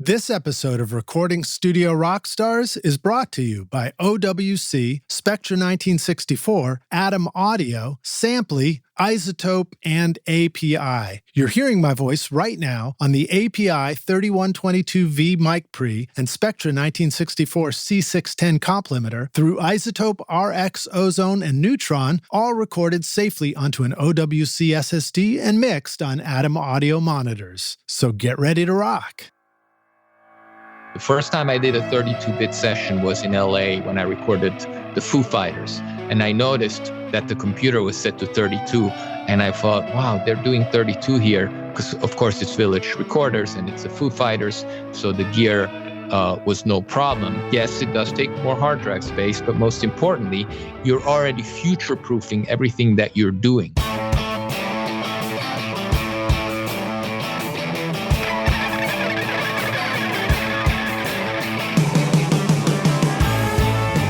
This episode of Recording Studio Rockstars is brought to you by OWC, Spectra 1964, Atom Audio, Samply, Isotope, and API. You're hearing my voice right now on the API 3122V mic pre and Spectra 1964 C610 comp limiter through Isotope, RX, Ozone, and Neutron, all recorded safely onto an OWC SSD and mixed on Atom Audio monitors. So get ready to rock. The first time I did a 32-bit session was in LA when I recorded the Foo Fighters. And I noticed that the computer was set to 32. And I thought, wow, they're doing 32 here. Because, of course, it's Village Recorders and it's the Foo Fighters. So the gear was no problem. Yes, it does take more hard drive space. But most importantly, you're already future-proofing everything that you're doing.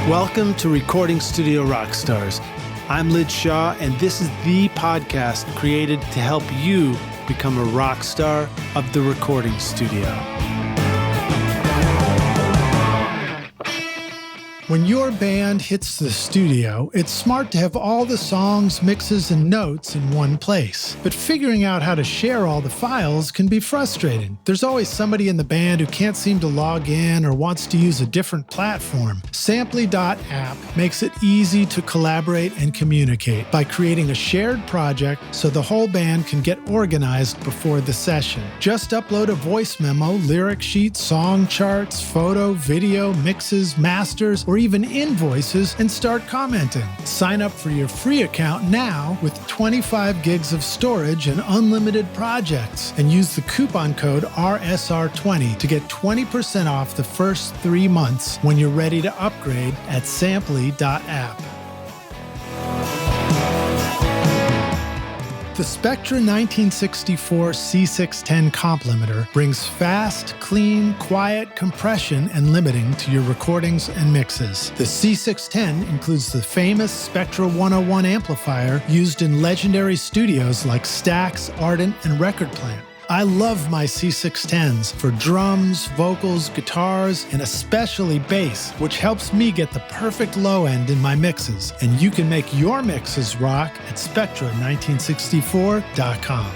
Welcome to Recording Studio Rockstars. I'm Lij Shaw, and this is the podcast created to help you become a rock star of the recording studio. When your band hits the studio, it's smart to have all the songs, mixes, and notes in one place. But figuring out how to share all the files can be frustrating. There's always somebody in the band who can't seem to log in or wants to use a different platform. Samply.app makes it easy to collaborate and communicate by creating a shared project so the whole band can get organized before the session. Just upload a voice memo, lyric sheet, song charts, photo, video, mixes, masters, or even invoices and start commenting. Sign up for your free account now with 25 gigs of storage and unlimited projects, and use the coupon code RSR20 to get 20% off the first 3 months when you're ready to upgrade at samply.app. The Spectra 1964 C610 comp limiter brings fast, clean, quiet compression and limiting to your recordings and mixes. The C610 includes the famous Spectra 101 amplifier used in legendary studios like Stax, Ardent, and Record Plant. I love my C610s for drums, vocals, guitars, and especially bass, which helps me get the perfect low end in my mixes. And you can make your mixes rock at Spectra1964.com.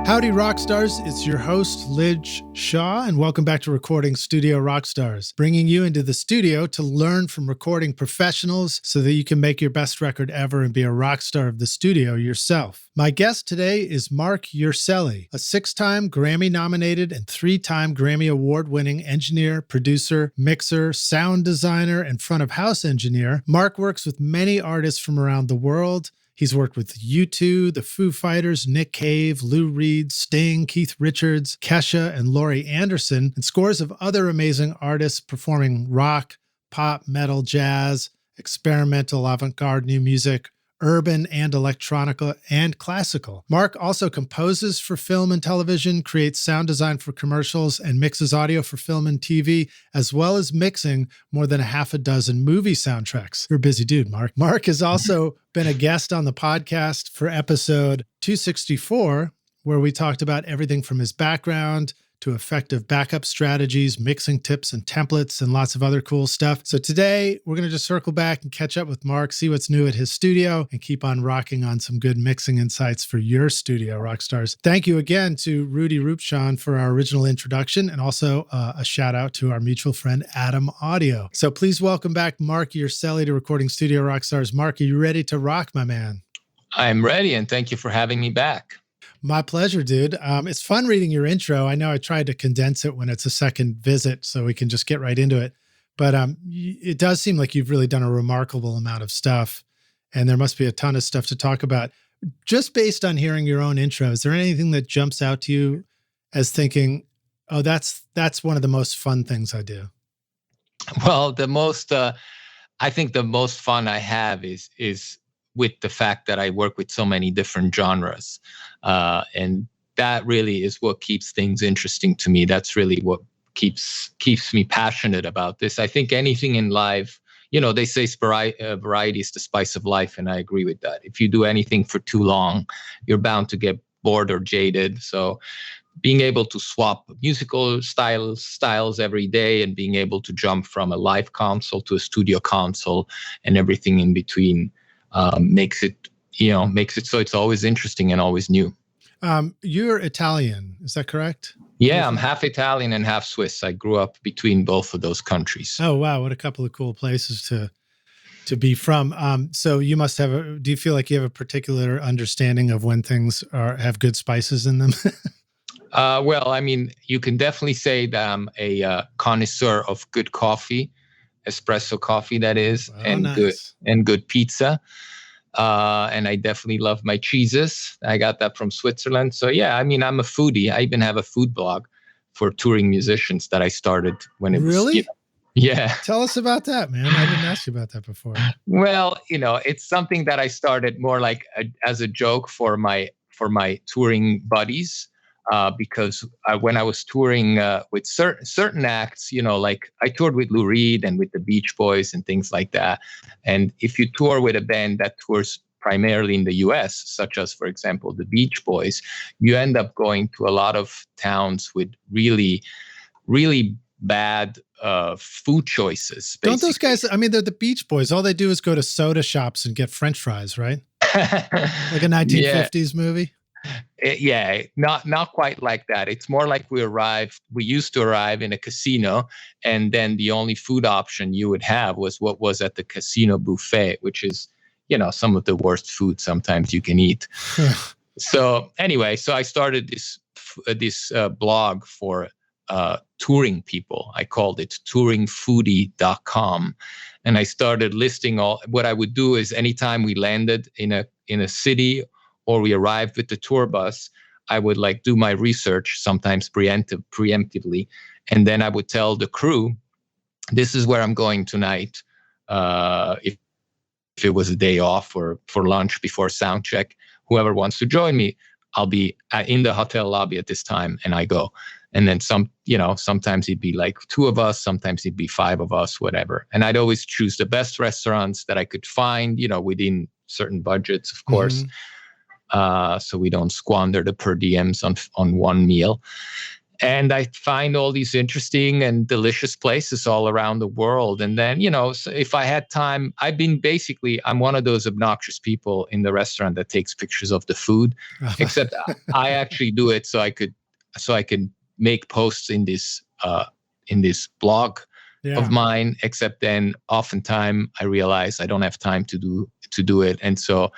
Howdy, Rockstars. It's your host, Lij Shaw, and welcome back to Recording Studio Rockstars, bringing you into the studio to learn from recording professionals so that you can make your best record ever and be a rock star of the studio yourself. My guest today is Marc Urselli, a 6-time Grammy-nominated and 3-time Grammy Award-winning engineer, producer, mixer, sound designer, and front-of-house engineer. Marc works with many artists from around the world. He's worked with U2, the Foo Fighters, Nick Cave, Lou Reed, Sting, Keith Richards, Kesha, and Laurie Anderson, and scores of other amazing artists performing rock, pop, metal, jazz, experimental, avant-garde new music, urban and electronica, and classical. Marc also composes for film and television, creates sound design for commercials, and mixes audio for film and TV, as well as mixing more than a half a dozen movie soundtracks. You're a busy dude, Marc. Marc has also been a guest on the podcast for episode 264, where we talked about everything from his background to effective backup strategies, mixing tips and templates, and lots of other cool stuff. So today, we're going to just circle back and catch up with Marc, see what's new at his studio, and keep on rocking on some good mixing insights for your studio, Rockstars. Thank you again to Rudy Rupshan for our original introduction, and also a shout out to our mutual friend, Atom Audio. So please welcome back Marc Urselli to Recording Studio Rockstars. Marc, are you ready to rock, my man? I'm ready, and thank you for having me back. My pleasure, dude. It's fun reading your intro. I know I tried to condense it when it's a second visit so we can just get right into it. But it does seem like you've really done a remarkable amount of stuff, and there must be a ton of stuff to talk about. Just based on hearing your own intro, is there anything that jumps out to you as thinking, oh, that's one of the most fun things I do? Well, I think the most fun I have is with the fact that I work with so many different genres. And that really is what keeps things interesting to me. That's really what keeps me passionate about this. I think anything in life, they say variety is the spice of life, and I agree with that. If you do anything for too long, you're bound to get bored or jaded. So being able to swap musical styles every day, and being able to jump from a live console to a studio console and everything in between makes it so it's always interesting and always new. You're Italian, is that correct? Yeah, I'm half Italian and half Swiss. I grew up between both of those countries. Oh, wow. What a couple of cool places to be from. So you must have do you feel like you have a particular understanding of when things have good spices in them? Well, I mean, you can definitely say that I'm a connoisseur of good coffee, espresso coffee, that is, nice. good pizza. And I definitely love my cheeses. I got that from Switzerland. So yeah, I mean, I'm a foodie. I even have a food blog for touring musicians that I started when it was. Really? Yeah. Tell us about that, man. I didn't ask you about that before. Well, it's something that I started more like as a joke for my touring buddies. Because when I was touring with certain acts, like I toured with Lou Reed and with the Beach Boys and things like that. And if you tour with a band that tours primarily in the US, such as, for example, the Beach Boys, you end up going to a lot of towns with really, really bad food choices. Basically. Don't those guys, I mean, they're the Beach Boys. All they do is go to soda shops and get French fries, right? Like a 1950s movie. Yeah, not quite like that. It's more like we used to arrive in a casino, and then the only food option you would have was what was at the casino buffet, which is, some of the worst food sometimes you can eat. So anyway, I started this blog for touring people. I called it touringfoodie.com. And I started listing what I would do is anytime we landed in a city or we arrived with the tour bus, I would do my research, sometimes preemptively. And then I would tell the crew, this is where I'm going tonight. If it was a day off or for lunch before sound check, whoever wants to join me, I'll be in the hotel lobby at this time, and I go. And then sometimes it'd be like 2 of us, sometimes it'd be 5 of us, whatever. And I'd always choose the best restaurants that I could find, within certain budgets, of course. Mm-hmm. So we don't squander the per diems on one meal. And I find all these interesting and delicious places all around the world. And then, so if I had time, I'm one of those obnoxious people in the restaurant that takes pictures of the food, except I actually do it so I can make posts in this blog of mine, except then oftentimes I realize I don't have time to do it. And so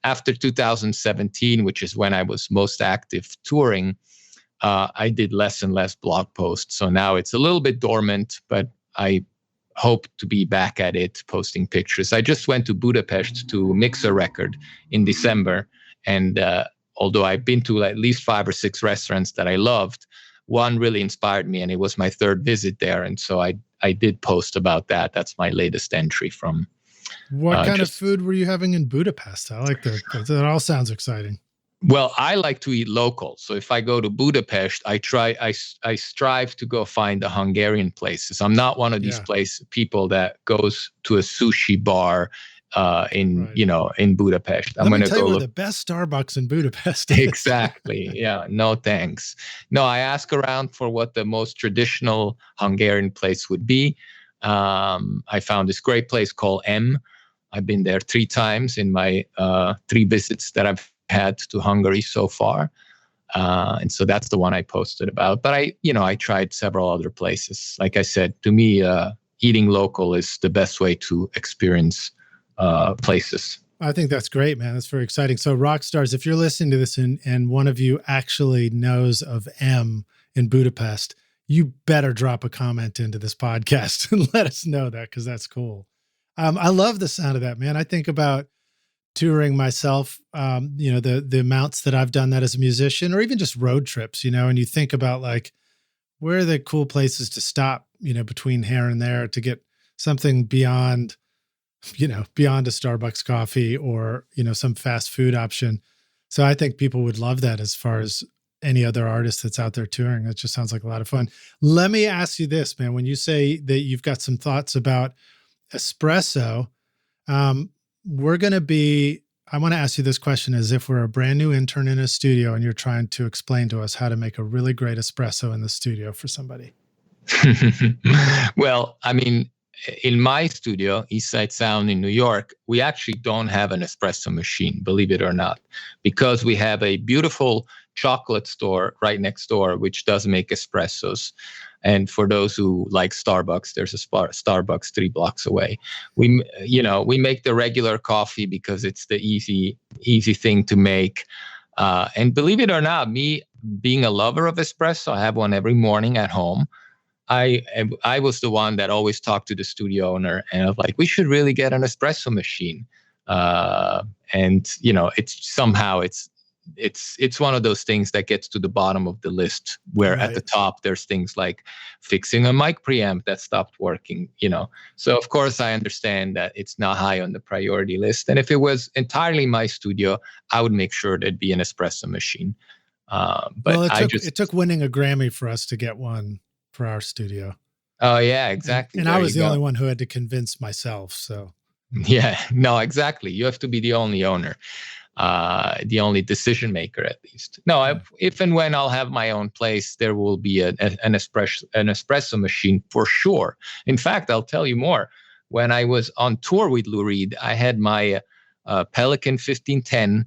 after 2017, which is when I was most active touring, I did less and less blog posts. So now it's a little bit dormant, but I hope to be back at it, posting pictures. I just went to Budapest to mix a record in December. And although I've been to at least 5 or 6 restaurants that I loved, one really inspired me, and it was my 3rd visit there. And so I did post about that. That's my latest entry from. What kind of food were you having in Budapest? I like that. That all sounds exciting. Well, I like to eat local. So if I go to Budapest, I strive to go find the Hungarian places. I'm not one of these people that goes to a sushi bar in Budapest. I'm going to tell you where the best Starbucks in Budapest is. Exactly. Yeah. No, thanks. No, I ask around for what the most traditional Hungarian place would be. I found this great place called M. I've been there 3 times in my 3 visits that I've had to Hungary so far. And so that's the one I posted about. But I tried several other places. Like I said, to me, eating local is the best way to experience places. I think that's great, man. That's very exciting. So rock stars, if you're listening to this and one of you actually knows of M in Budapest, you better drop a comment into this podcast and let us know that, because that's cool. I love the sound of that, man. I think about touring myself, the amounts that I've done that as a musician, or even just road trips, and you think about where are the cool places to stop, between here and there to get something beyond a Starbucks coffee or, some fast food option. So I think people would love that as far as any other artist that's out there touring. It just sounds like a lot of fun. Let me ask you this, man. When you say that you've got some thoughts about Espresso, we're going to be I want to ask you this question as if we're a brand new intern in a studio and you're trying to explain to us how to make a really great espresso in the studio for somebody. Well, I mean, in my studio, East Side Sound in New York, we actually don't have an espresso machine, believe it or not, because we have a beautiful chocolate store right next door, which does make espressos. And for those who like Starbucks, there's a Starbucks 3 blocks away. We make the regular coffee because it's the easy thing to make. And believe it or not, me being a lover of espresso, I have one every morning at home. I was the one that always talked to the studio owner, and I was like, we should really get an espresso machine. And it's one of those things that gets to the bottom of the list, where at the top there's things like fixing a mic preamp that stopped working. So of course I understand that it's not high on the priority list. And if it was entirely my studio, I would make sure there'd be an espresso machine. But it took winning a Grammy for us to get one for our studio. Oh yeah, exactly. And I was the only one who had to convince myself. So yeah, no, exactly. You have to be the only owner, the only decision maker, at least. No, if and when I'll have my own place, there will be an espresso machine for sure. In fact, I'll tell you more. When I was on tour with Lou Reed, I had my Pelican 1510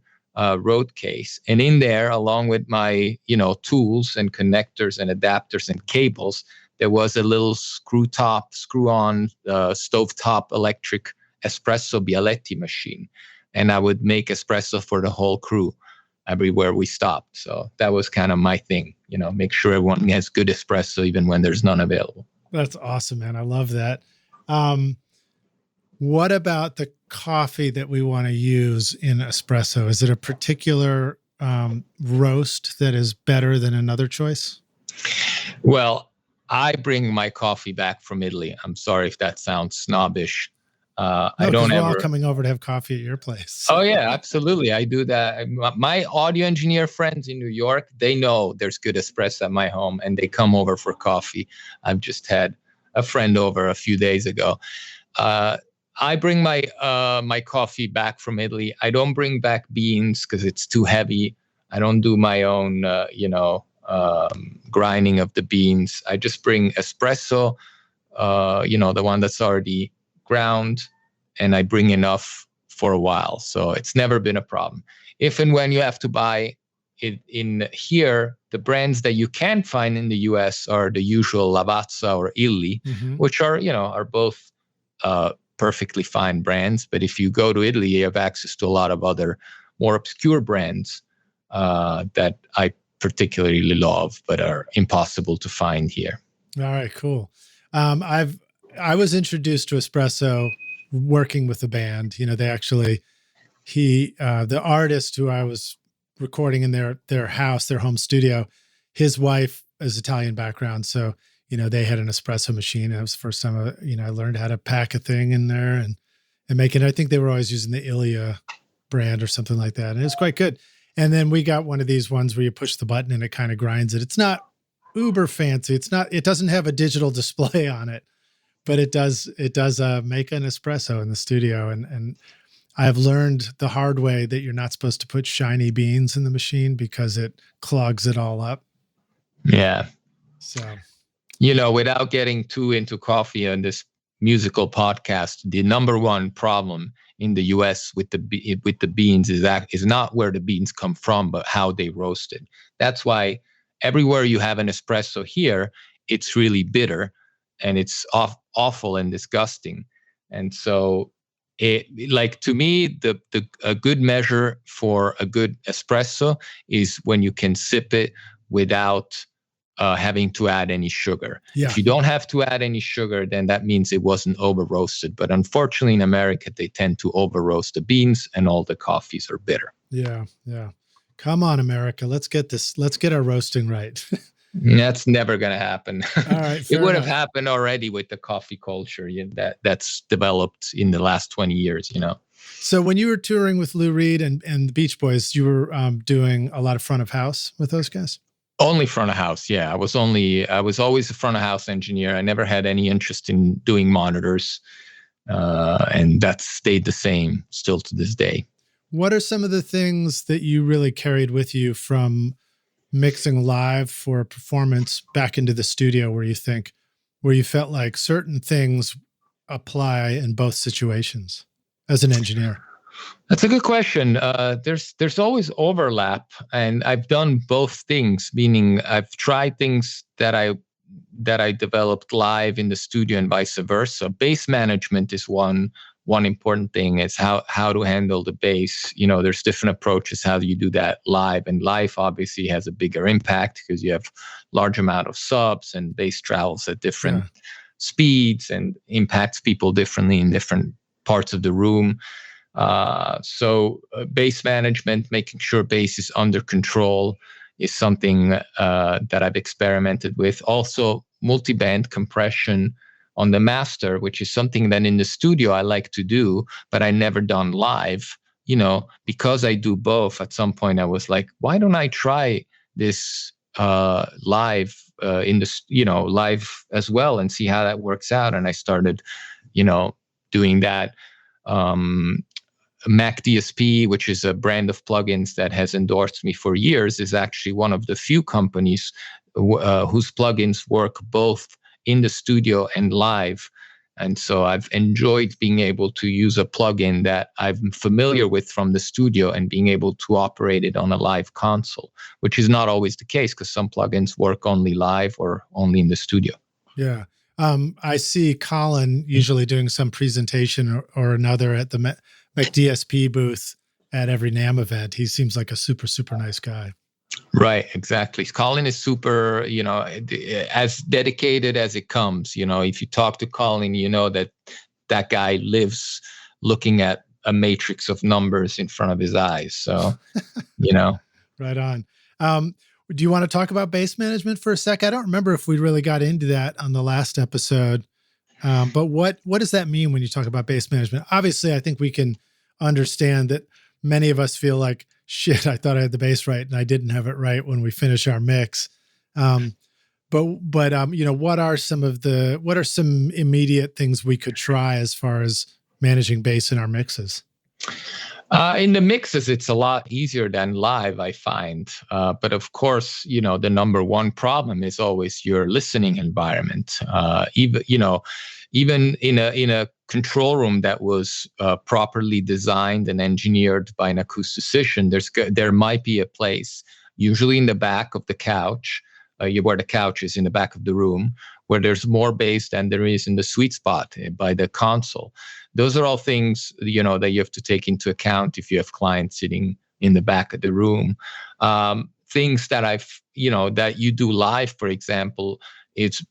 road case, and in there, along with my tools and connectors and adapters and cables, there was a little screw-on stovetop electric espresso Bialetti machine, and I would make espresso for the whole crew everywhere we stopped. So that was kind of my thing, make sure everyone has good espresso even when there's none available. That's awesome, man. I love that. What about the coffee that we want to use in espresso? Is it a particular roast that is better than another choice? Well, I bring my coffee back from Italy. I'm sorry if that sounds snobbish. No, we're all coming over to have coffee at your place. So. Oh yeah, absolutely. I do that. My audio engineer friends in New York, they know there's good espresso at my home, and they come over for coffee. I've just had a friend over a few days ago. I bring my my coffee back from Italy. I don't bring back beans because it's too heavy. I don't do my own, grinding of the beans. I just bring espresso, the one that's already ground, and I bring enough for a while. So it's never been a problem. If and when you have to buy it in here, the brands that you can find in the US are the usual Lavazza or Illy, which are both perfectly fine brands. But if you go to Italy, you have access to a lot of other more obscure brands that I particularly love, but are impossible to find here. All right, cool. I was introduced to espresso working with the band. They actually, the artist who I was recording in their house, their home studio, his wife is Italian background. So, they had an espresso machine. It was the first time, I learned how to pack a thing in there and make it. I think they were always using the Ilia brand or something like that. And it was quite good. And then we got one of these ones where you push the button and it kind of grinds it. It's not uber fancy. It doesn't have a digital display on it, but it does make an espresso in the studio. And I've learned the hard way that you're not supposed to put shiny beans in the machine because it clogs it all up. Yeah. So, without getting too into coffee on this musical podcast, the number one problem in the US with the beans is not where the beans come from, but how they roasted. That's why everywhere you have an espresso here, it's really bitter and it's awful and disgusting. And so to me, a good measure for a good espresso is when you can sip it without having to add any sugar. Yeah. If you don't have to add any sugar, then that means it wasn't over roasted. But unfortunately, in America, they tend to over roast the beans, and all the coffees are bitter. Yeah, yeah. Come on, America. Let's get our roasting right. That's never going to happen. All right, it would have happened already with the coffee culture that's developed in the last 20 years. So when you were touring with Lou Reed and the Beach Boys, you were doing a lot of front of house with those guys? Only front of house. Yeah. I was always a front of house engineer. I never had any interest in doing monitors. And that stayed the same still to this day. What are some of the things that you really carried with you from mixing live for a performance back into the studio where you felt like certain things apply in both situations as an engineer? That's a good question. There's always overlap, and I've done both things. Meaning, I've tried things that I developed live in the studio, and vice versa. Bass management is one important thing. Is how to handle the bass. There's different approaches how you do that live, and live obviously has a bigger impact because you have large amount of subs, and bass travels at different speeds and impacts people differently in different parts of the room. So bass management, making sure bass is under control, is something that I've experimented with. Also, multi-band compression on the master, which is something that in the studio I like to do, but I never done live. Because I do both. At some point, I was like, why don't I try this live live as well, and see how that works out? And I started, doing that. Mac DSP, which is a brand of plugins that has endorsed me for years, is actually one of the few companies whose plugins work both in the studio and live. And so I've enjoyed being able to use a plugin that I'm familiar with from the studio and being able to operate it on a live console, which is not always the case because some plugins work only live or only in the studio. Yeah. I see Colin usually doing some presentation or another at the Mac DSP booth at every NAMM event. He seems like a super, super nice guy. Right, exactly. Colin is super, as dedicated as it comes. If you talk to Colin, that guy lives looking at a matrix of numbers in front of his eyes. So, Right on. Do you want to talk about bass management for a sec? I don't remember if we really got into that on the last episode. But what does that mean when you talk about bass management? Obviously, I think we can understand that many of us feel like, shit, I thought I had the bass right and I didn't have it right when we finish our mix. But what are some immediate things we could try as far as managing bass in our mixes? In the mixes, it's a lot easier than live, I find. But of course, the number one problem is always your listening environment. Even in a control room that was properly designed and engineered by an acousticist, there might be a place, usually in the back of the couch, where the couch is in the back of the room, where there's more bass than there is in the sweet spot by the console. Those are all things, that you have to take into account if you have clients sitting in the back of the room. Things that that you do live, for example, it's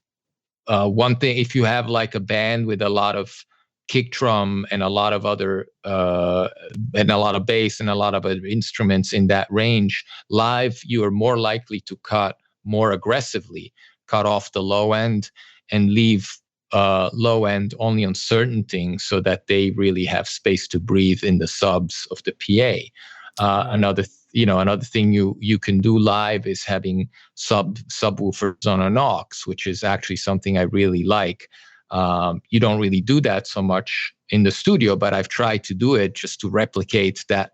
one thing. If you have like a band with a lot of kick drum and a lot of other and a lot of bass and a lot of other instruments in that range, live you are more likely to cut more aggressively, cut off the low end and leave low end only on certain things so that they really have space to breathe in the subs of the PA. Another thing you can do live is having subwoofers on an aux, which is actually something I really like. You don't really do that so much in the studio, but I've tried to do it just to replicate that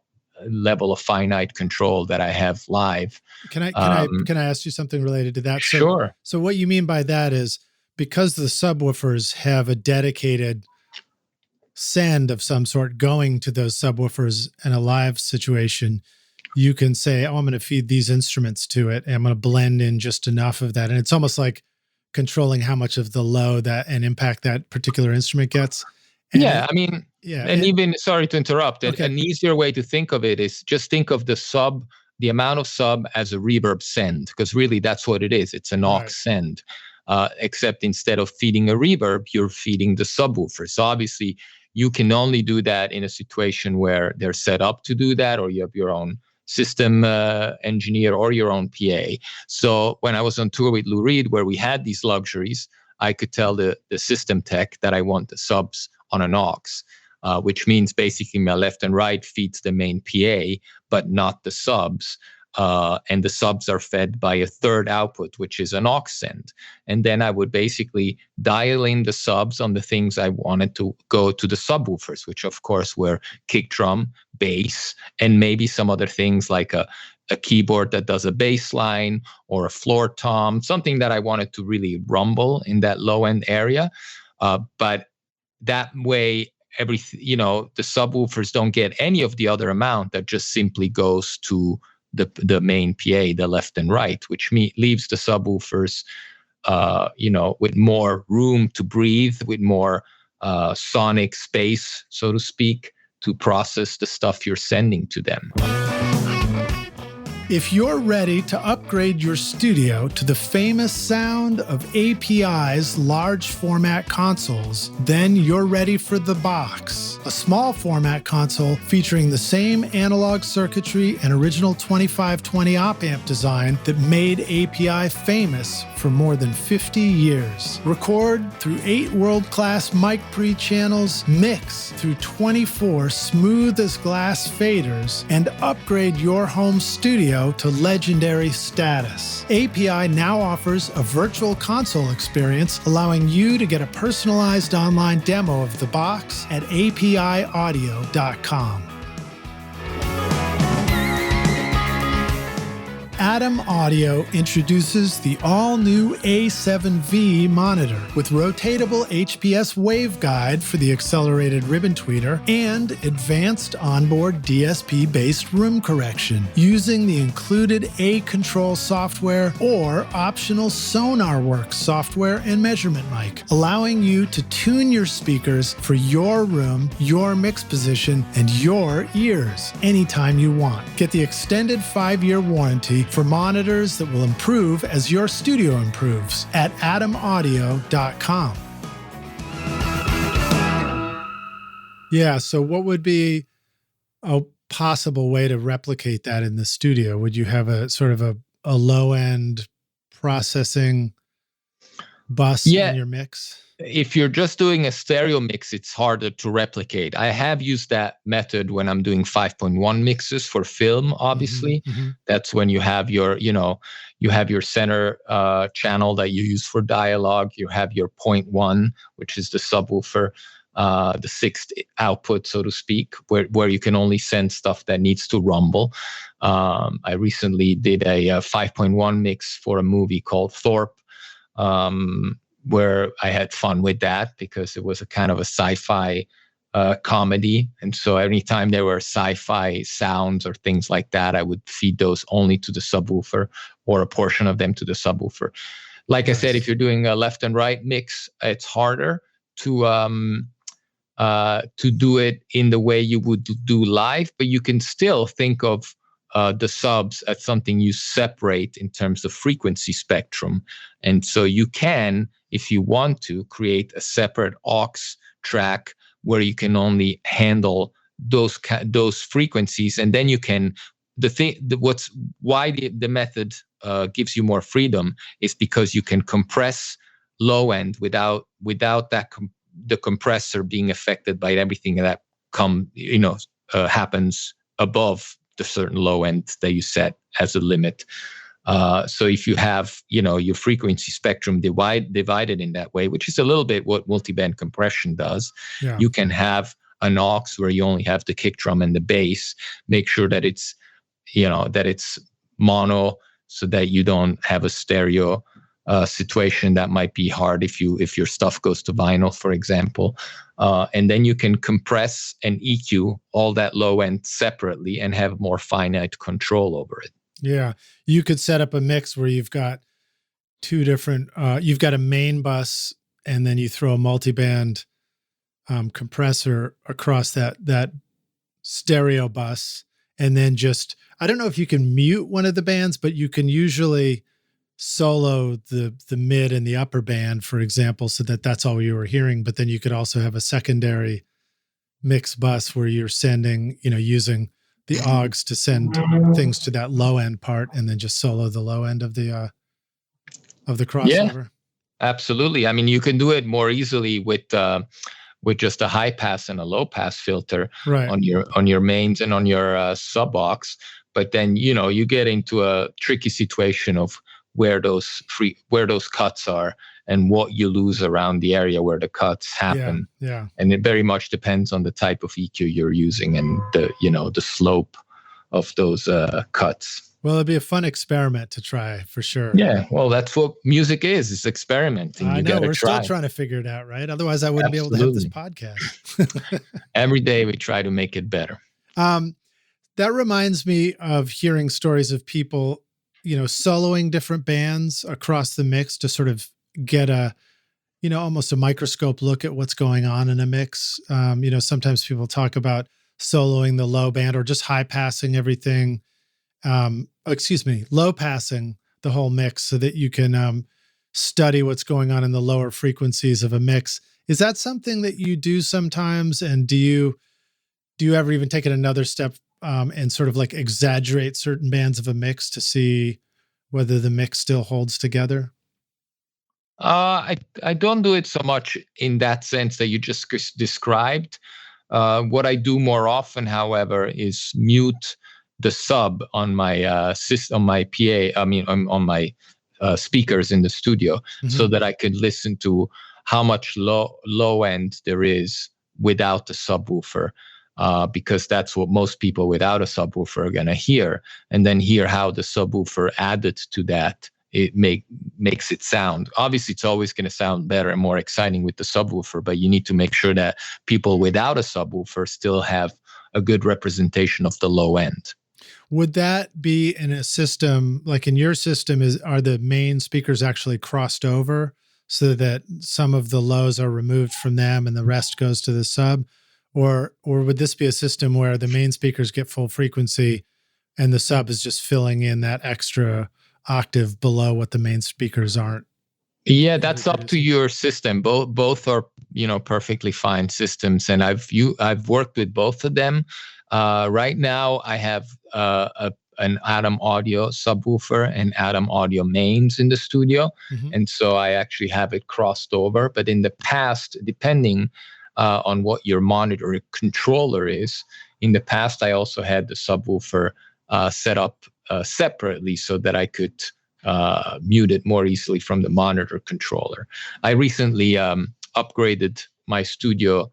level of finite control that I have live. Can I ask you something related to that? Sure. So what you mean by that is, because the subwoofers have a dedicated send of some sort going to those subwoofers in a live situation, you can say, oh, I'm going to feed these instruments to it, and I'm going to blend in just enough of that. And it's almost like controlling how much of the low that and impact that particular instrument gets. And even, sorry to interrupt, okay. An easier way to think of it is just think of the amount of sub as a reverb send, because really that's what it is. It's an aux send, except instead of feeding a reverb, you're feeding the subwoofer. So obviously you can only do that in a situation where they're set up to do that, or you have your own system engineer or your own PA. So when I was on tour with Lou Reed, where we had these luxuries, I could tell the system tech that I want the subs on an aux, which means basically my left and right feeds the main PA, but not the subs. and the subs are fed by a third output, which is an aux send. And then I would basically dial in the subs on the things I wanted to go to the subwoofers, which of course were kick drum, bass, and maybe some other things like a keyboard that does a bass line or a floor tom, something that I wanted to really rumble in that low end area. But that way, the subwoofers don't get any of the other amount that just simply goes to the main PA, the left and right, which leaves the subwoofers, with more room to breathe, with more sonic space, so to speak, to process the stuff you're sending to them. If you're ready to upgrade your studio to the famous sound of API's large format consoles, then you're ready for the Box, a small format console featuring the same analog circuitry and original 2520 op amp design that made API famous for more than 50 years. Record through 8 world-class mic pre-channels, mix through 24 smooth as glass faders, and upgrade your home studio to legendary status. API now offers a virtual console experience, allowing you to get a personalized online demo of the Box at apiaudio.com. Atom Audio introduces the all-new A7V monitor with rotatable HPS waveguide for the accelerated ribbon tweeter and advanced onboard DSP-based room correction using the included A-Control software or optional SonarWorks software and measurement mic, allowing you to tune your speakers for your room, your mix position, and your ears anytime you want. Get the extended 5-year warranty for monitors that will improve as your studio improves at atomaudio.com. Yeah, so what would be a possible way to replicate that in the studio? Would you have a sort of a low-end processing bus in your mix? If you're just doing a stereo mix, it's harder to replicate. I have used that method when I'm doing 5.1 mixes for film, obviously. Mm-hmm. That's when you have your, you have your center channel that you use for dialogue. You have your 0.1, which is the subwoofer, the sixth output, so to speak, where you can only send stuff that needs to rumble. I recently did a 5.1 mix for a movie called Thorpe, where I had fun with that because it was a kind of a sci-fi comedy. And so anytime there were sci-fi sounds or things like that, I would feed those only to the subwoofer or a portion of them to the subwoofer. Like I said, if you're doing a left and right mix, it's harder to do it in the way you would do live, but you can still think of the subs as something you separate in terms of frequency spectrum. And so you can, if you want to, create a separate aux track where you can only handle those frequencies. And then you can, why the method gives you more freedom is because you can compress low end without the compressor being affected by everything that happens above the certain low end that you set as a limit. So if you have, your frequency spectrum divided in that way, which is a little bit what multiband compression does, you can have an aux where you only have the kick drum and the bass. Make sure that it's, that it's mono, so that you don't have a stereo situation that might be hard if your stuff goes to vinyl, for example. And then you can compress and EQ all that low end separately and have more finite control over it. Yeah. You could set up a mix where you've got two different, you've got a main bus and then you throw a multiband compressor across that stereo bus. And then just, I don't know if you can mute one of the bands, but you can usually solo the mid and the upper band, for example, so that's all you were hearing. But then you could also have a secondary mix bus where you're sending, using the AUX to send things to that low end part, and then just solo the low end of the crossover. Yeah, absolutely. I mean, you can do it more easily with just a high pass and a low pass filter on your mains and on your sub aux. But then, you get into a tricky situation of where those cuts are and what you lose around the area where the cuts happen. Yeah. And it very much depends on the type of EQ you're using and the slope of those cuts. Well, it'd be a fun experiment to try for sure. Yeah, well, that's what music is. It's experimenting. I know. We're still trying to figure it out, right? Otherwise, I wouldn't be able to have this podcast. Every day we try to make it better. That reminds me of hearing stories of people, soloing different bands across the mix to sort of get a, almost a microscope look at what's going on in a mix. Sometimes people talk about soloing the low band or just high passing everything. Low passing the whole mix so that you can study what's going on in the lower frequencies of a mix. Is that something that you do sometimes? And do you ever even take it another step and sort of like exaggerate certain bands of a mix to see whether the mix still holds together? I don't do it so much in that sense that you just described. What I do more often, however, is mute the sub on my system, on my PA. I mean, on my speakers in the studio, so that I could listen to how much low end there is without the subwoofer. Because that's what most people without a subwoofer are going to hear, and then hear how the subwoofer added to that, it makes it sound. Obviously, it's always going to sound better and more exciting with the subwoofer, but you need to make sure that people without a subwoofer still have a good representation of the low end. Would that be in a system, like in your system, are the main speakers actually crossed over so that some of the lows are removed from them and the rest goes to the sub? Or would this be a system where the main speakers get full frequency and the sub is just filling in that extra octave below what the main speakers aren't? Yeah, that's up to your system. Both are, perfectly fine systems, and I've worked with both of them. Right now, I have an Atom Audio subwoofer and Atom Audio mains in the studio, and so I actually have it crossed over. But in the past, depending on what your monitor controller is, in the past, I also had the subwoofer set up separately so that I could mute it more easily from the monitor controller. I recently upgraded my studio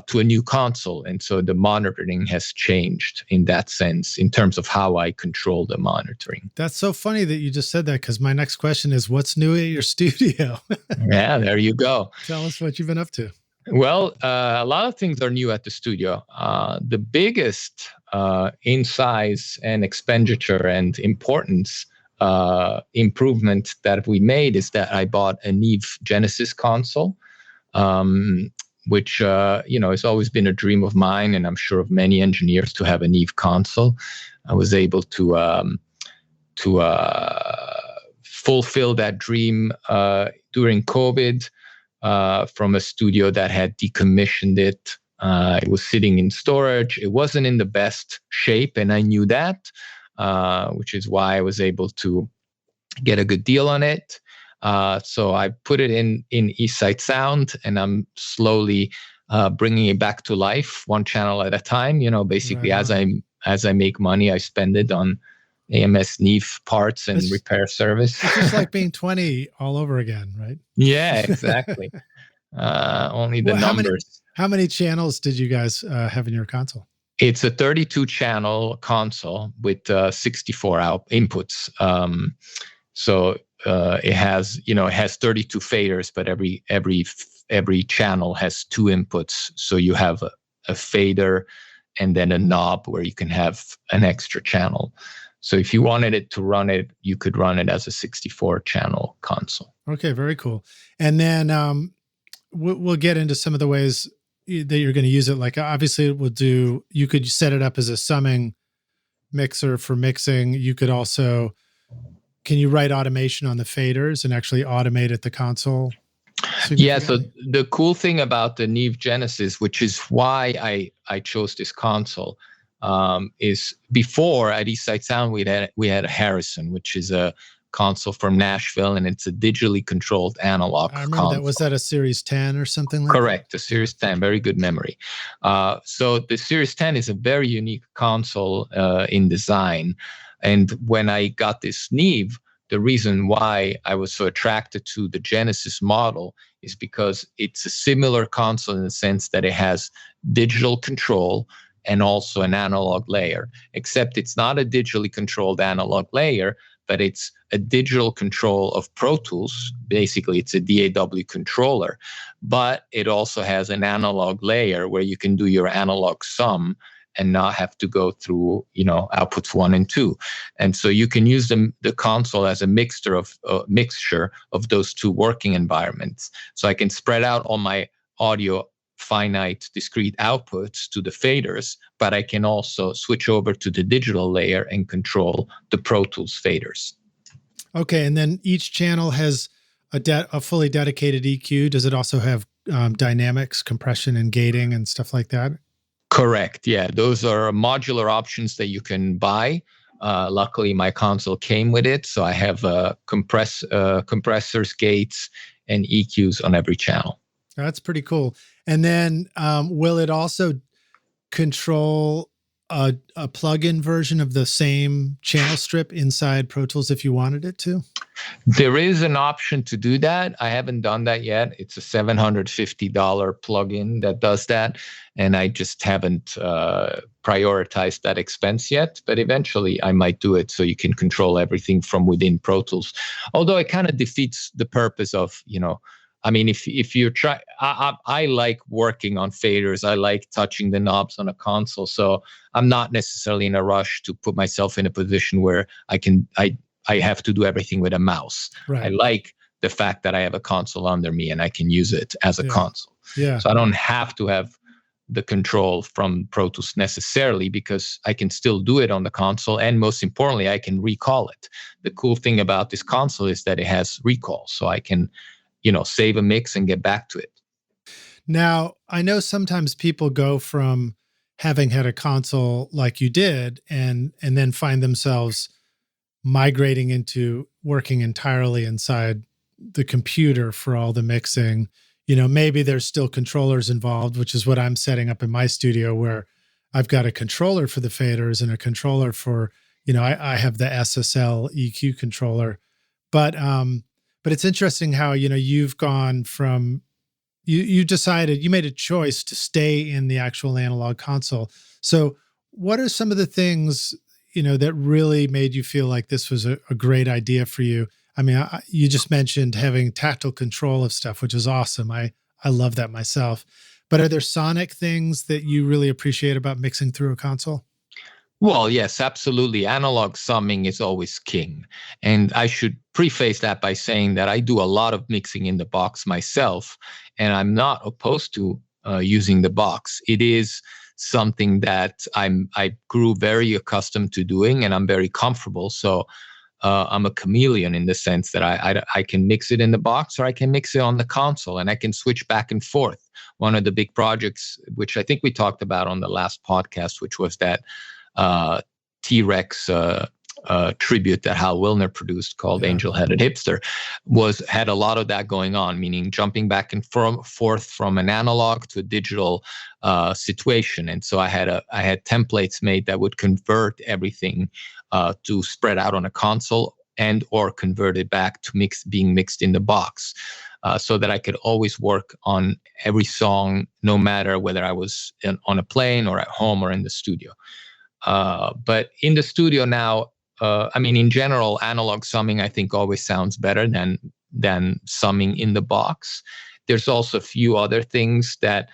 to a new console, and so the monitoring has changed in that sense in terms of how I control the monitoring. That's so funny that you just said that, because my next question is, what's new at your studio? Yeah, there you go. Tell us what you've been up to. Well, a lot of things are new at the studio. The biggest in size and expenditure and importance improvement that we made is that I bought a Neve Genesis console, which has always been a dream of mine, and I'm sure of many engineers, to have a Neve console. I was able to fulfill that dream during COVID. From a studio that had decommissioned it. It was sitting in storage. It wasn't in the best shape, and I knew that, which is why I was able to get a good deal on it. So I put it in Eastside Sound, and I'm slowly bringing it back to life, one channel at a time. Basically, right. As I make money, I spend it on AMS Neve parts and repair service. It's just like being 20 all over again, right? Yeah, exactly. Only the numbers. How many channels did you guys have in your console? It's a 32-channel console with 64 inputs. So it has 32 faders, but every channel has 2 inputs. So you have a fader and then a knob where you can have an extra channel. So if you wanted it to run it, you could run it as a 64-channel console. Okay, very cool. And then we'll get into some of the ways that you're going to use it. Like, obviously, you could set it up as a summing mixer for mixing. You could also, can you write automation on the faders and actually automate at the console? Yeah, so the cool thing about the Neve Genesis, which is why I chose this console, is before at Eastside Sound we had a Harrison, which is a console from Nashville, and it's a digitally controlled analog I remember console. that. Was that a Series 10 or something like Correct, the Series 10, very good memory. So the Series 10 is a very unique console in design. And when I got this Neve, the reason why I was so attracted to the Genesis model is because it's a similar console in the sense that it has digital control and also an analog layer, except it's not a digitally controlled analog layer, but it's a digital control of Pro Tools. Basically, it's a DAW controller, but it also has an analog layer where you can do your analog sum and not have to go through, outputs 1 and 2. And so you can use the console as a mixture of those two working environments. So I can spread out all my audio finite discrete outputs to the faders, but I can also switch over to the digital layer and control the Pro Tools faders. Okay, and then each channel has a fully dedicated EQ. Does it also have dynamics, compression, and gating and stuff like that? Correct. Yeah, those are modular options that you can buy. Luckily, my console came with it, so I have compressors, gates, and EQs on every channel. That's pretty cool. And then will it also control a plug-in version of the same channel strip inside Pro Tools if you wanted it to? There is an option to do that. I haven't done that yet. It's a $750 plugin that does that, and I just haven't prioritized that expense yet. But eventually, I might do it so you can control everything from within Pro Tools. Although it kind of defeats the purpose of, if you're trying, I like working on faders. I like touching the knobs on a console. So I'm not necessarily in a rush to put myself in a position where I have to do everything with a mouse. Right. I like the fact that I have a console under me and I can use it as a console. Yeah. So I don't have to have the control from Pro Tools necessarily, because I can still do it on the console. And most importantly, I can recall it. The cool thing about this console is that it has recall. So I can, save a mix and get back to it. Now, I know sometimes people go from having had a console like you did and then find themselves migrating into working entirely inside the computer for all the mixing. Maybe there's still controllers involved, which is what I'm setting up in my studio, where I've got a controller for the faders and a controller for, I have the SSL EQ controller. But it's interesting how, you've gone from, you decided, you made a choice to stay in the actual analog console. So what are some of the things, that really made you feel like this was a great idea for you? I mean, you just mentioned having tactile control of stuff, which is awesome. I love that myself. But are there sonic things that you really appreciate about mixing through a console? Well, yes, absolutely. Analog summing is always king. And I should preface that by saying that I do a lot of mixing in the box myself, and I'm not opposed to using the box. It is something that I grew very accustomed to doing, and I'm very comfortable. So I'm a chameleon in the sense that I can mix it in the box or I can mix it on the console, and I can switch back and forth. One of the big projects, which I think we talked about on the last podcast, which was that T-Rex tribute that Hal Wilner produced called Angel Headed Hipster, had a lot of that going on, meaning jumping back and forth from an analog to a digital situation. And so I had templates made that would convert everything to spread out on a console and or convert it back to being mixed in the box, so that I could always work on every song, no matter whether I was on a plane or at home or in the studio. But in the studio now, in general, analog summing, I think, always sounds better than summing in the box. There's also a few other things that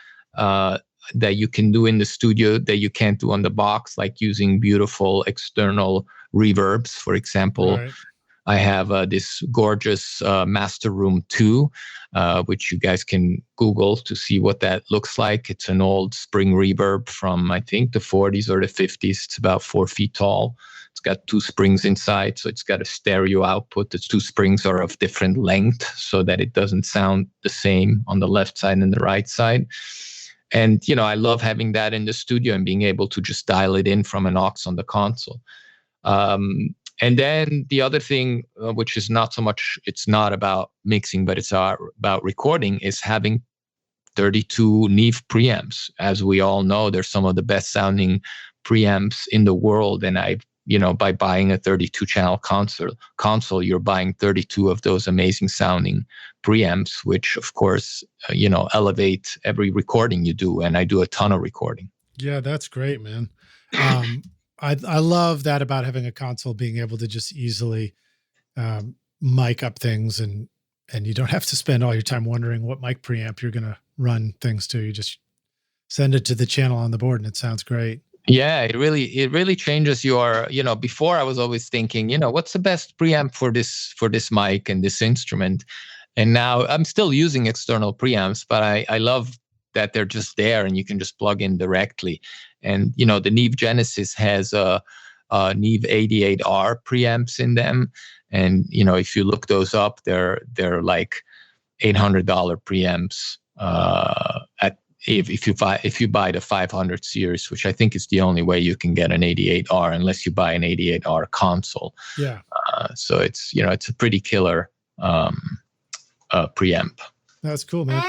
you can do in the studio that you can't do on the box, like using beautiful external reverbs, for example. Right. I have this gorgeous Master Room 2, which you guys can Google to see what that looks like. It's an old spring reverb from, I think, the 40s or the 50s. It's about 4 feet tall. It's got 2 springs inside, so it's got a stereo output. The 2 springs are of different length so that it doesn't sound the same on the left side and the right side. And, I love having that in the studio and being able to just dial it in from an aux on the console. And then the other thing, which is not so much, it's not about mixing, but it's about recording, is having 32 Neve preamps. As we all know, they're some of the best sounding preamps in the world. And by buying a 32 channel console, you're buying 32 of those amazing sounding preamps, which of course, elevate every recording you do. And I do a ton of recording. Yeah, that's great, man. I love that about having a console, being able to just easily mic up things, and you don't have to spend all your time wondering what mic preamp you're going to run things to. You just send it to the channel on the board and it sounds great. Yeah, it really changes your, before I was always thinking, what's the best preamp for this mic and this instrument? And now I'm still using external preamps, but I love that they're just there and you can just plug in directly. And, the Neve Genesis has a Neve 88R preamps in them. And, if you look those up, they're like $800 preamps if you buy the 500 series, which I think is the only way you can get an 88R unless you buy an 88R console. Yeah. So it's a pretty killer preamp. That's cool, man.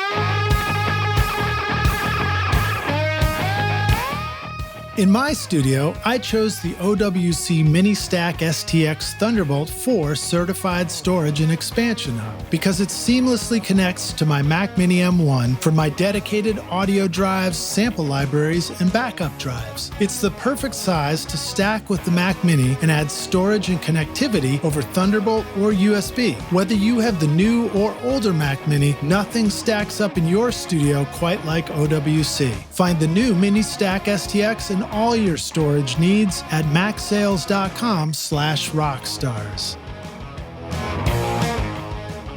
In my studio, I chose the OWC Mini Stack STX Thunderbolt 4 certified storage and expansion hub because it seamlessly connects to my Mac Mini M1 for my dedicated audio drives, sample libraries, and backup drives. It's the perfect size to stack with the Mac Mini and add storage and connectivity over Thunderbolt or USB. Whether you have the new or older Mac Mini, nothing stacks up in your studio quite like OWC. Find the new Mini Stack STX and all your storage needs at macsales.com/rockstars.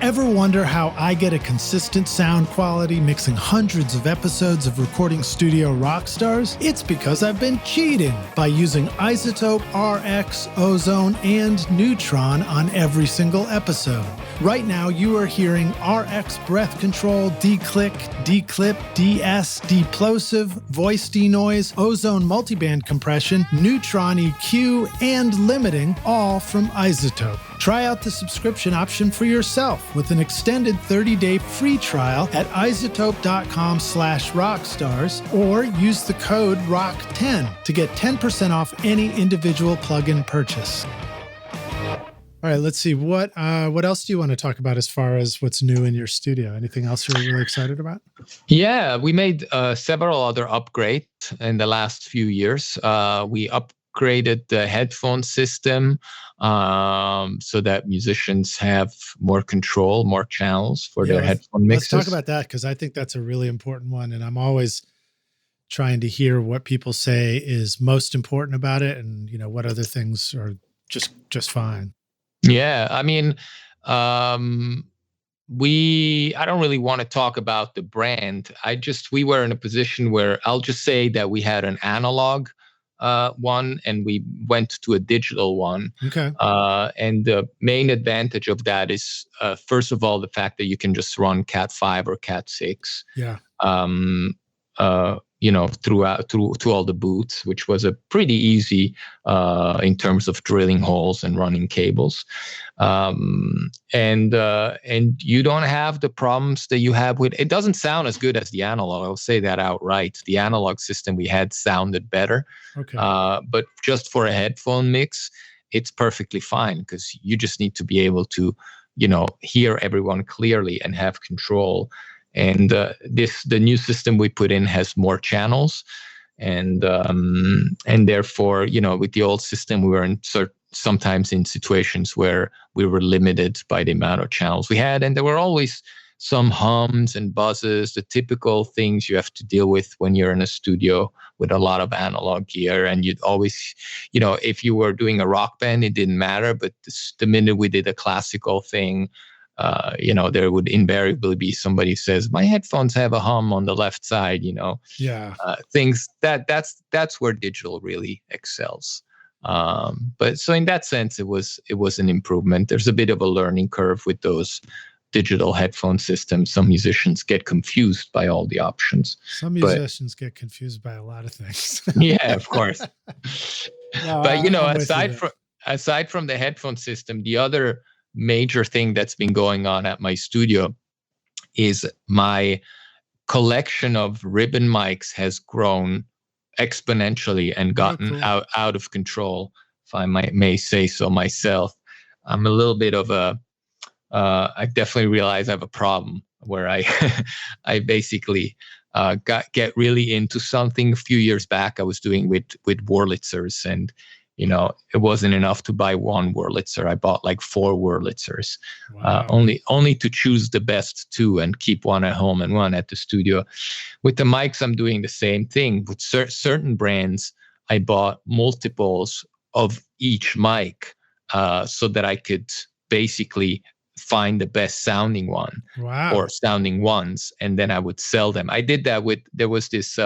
Ever wonder how I get a consistent sound quality mixing hundreds of episodes of Recording Studio Rockstars? It's because I've been cheating by using Isotope, RX, Ozone, and Neutron on every single episode. Right now, you are hearing RX Breath Control, Declick, Declip, DS, Deplosive, Voice Denoise, Ozone Multiband Compression, Neutron EQ, and Limiting, all from Isotope. Try out the subscription option for yourself with an extended 30-day free trial at isotope.com/rockstars or use the code ROCK10 to get 10% off any individual plugin purchase. All right, let's see. What else do you want to talk about as far as what's new in your studio? Anything else you're really excited about? Yeah, we made several other upgrades in the last few years. We upgraded the headphone system so that musicians have more control, more channels for their headphone mixes. Let's talk about that because I think that's a really important one. And I'm always trying to hear what people say is most important about it and, what other things are just fine. Yeah, I mean, I don't really want to talk about the brand. We were in a position where I'll just say that we had an analog one and we went to a digital one. Okay. And the main advantage of that is, first of all, the fact that you can just run Cat 5 or Cat 6. Yeah. Through all the booths, which was a pretty easy in terms of drilling holes and running cables. And you don't have the problems that you have with, it doesn't sound as good as the analog. I'll say that outright. The analog system we had sounded better. Okay. But just for a headphone mix, it's perfectly fine because you just need to be able to, hear everyone clearly and have control. And the new system we put in has more channels, and therefore, with the old system, we were sometimes in situations where we were limited by the amount of channels we had, and there were always some hums and buzzes, the typical things you have to deal with when you're in a studio with a lot of analog gear. And you'd always, if you were doing a rock band, it didn't matter, but the minute we did a classical thing, there would invariably be somebody who says, my headphones have a hum on the left side, Yeah. Things that's where digital really excels. But so in that sense, it was an improvement. There's a bit of a learning curve with those digital headphone systems. Some musicians get confused by all the options. Some musicians get confused by a lot of things. Yeah, of course. No, but aside from aside from the headphone system, the other major thing that's been going on at my studio is my collection of ribbon mics has grown exponentially and gotten out of control, if I may say so myself. I'm a little bit of I definitely realize I have a problem where I I basically get really into something. A few years back I was doing with Wurlitzers, and it wasn't enough to buy one Wurlitzer. I bought like 4 Wurlitzers. Wow. Only to choose the best 2 and keep one at home and one at the studio. With the mics, I'm doing the same thing. With certain brands, I bought multiples of each mic so that I could basically find the best sounding one. Wow. Or sounding ones, and then I would sell them. I did that there was this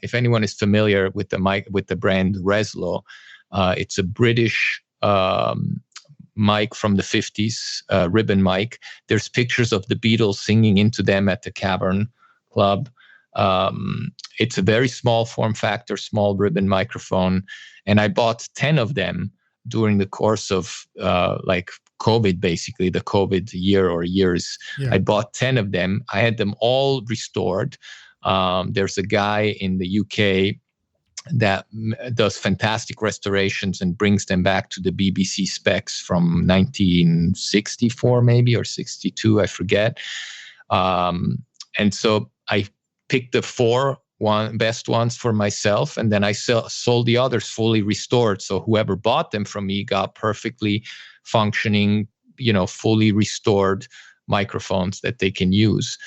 if anyone is familiar with the mic, with the brand Reslo, it's a British mic from the 50s, ribbon mic. There's pictures of the Beatles singing into them at the Cavern Club. It's a very small form factor, small ribbon microphone, and I bought 10 of them during the course of like COVID, basically the COVID year or years. Yeah. I bought 10 of them. I had them all restored. There's a guy in the UK that does fantastic restorations and brings them back to the BBC specs from 1964 maybe, or 62, I forget. And so I picked the 4 best ones for myself, and then I sold the others fully restored. So whoever bought them from me got perfectly functioning, fully restored microphones that they can use.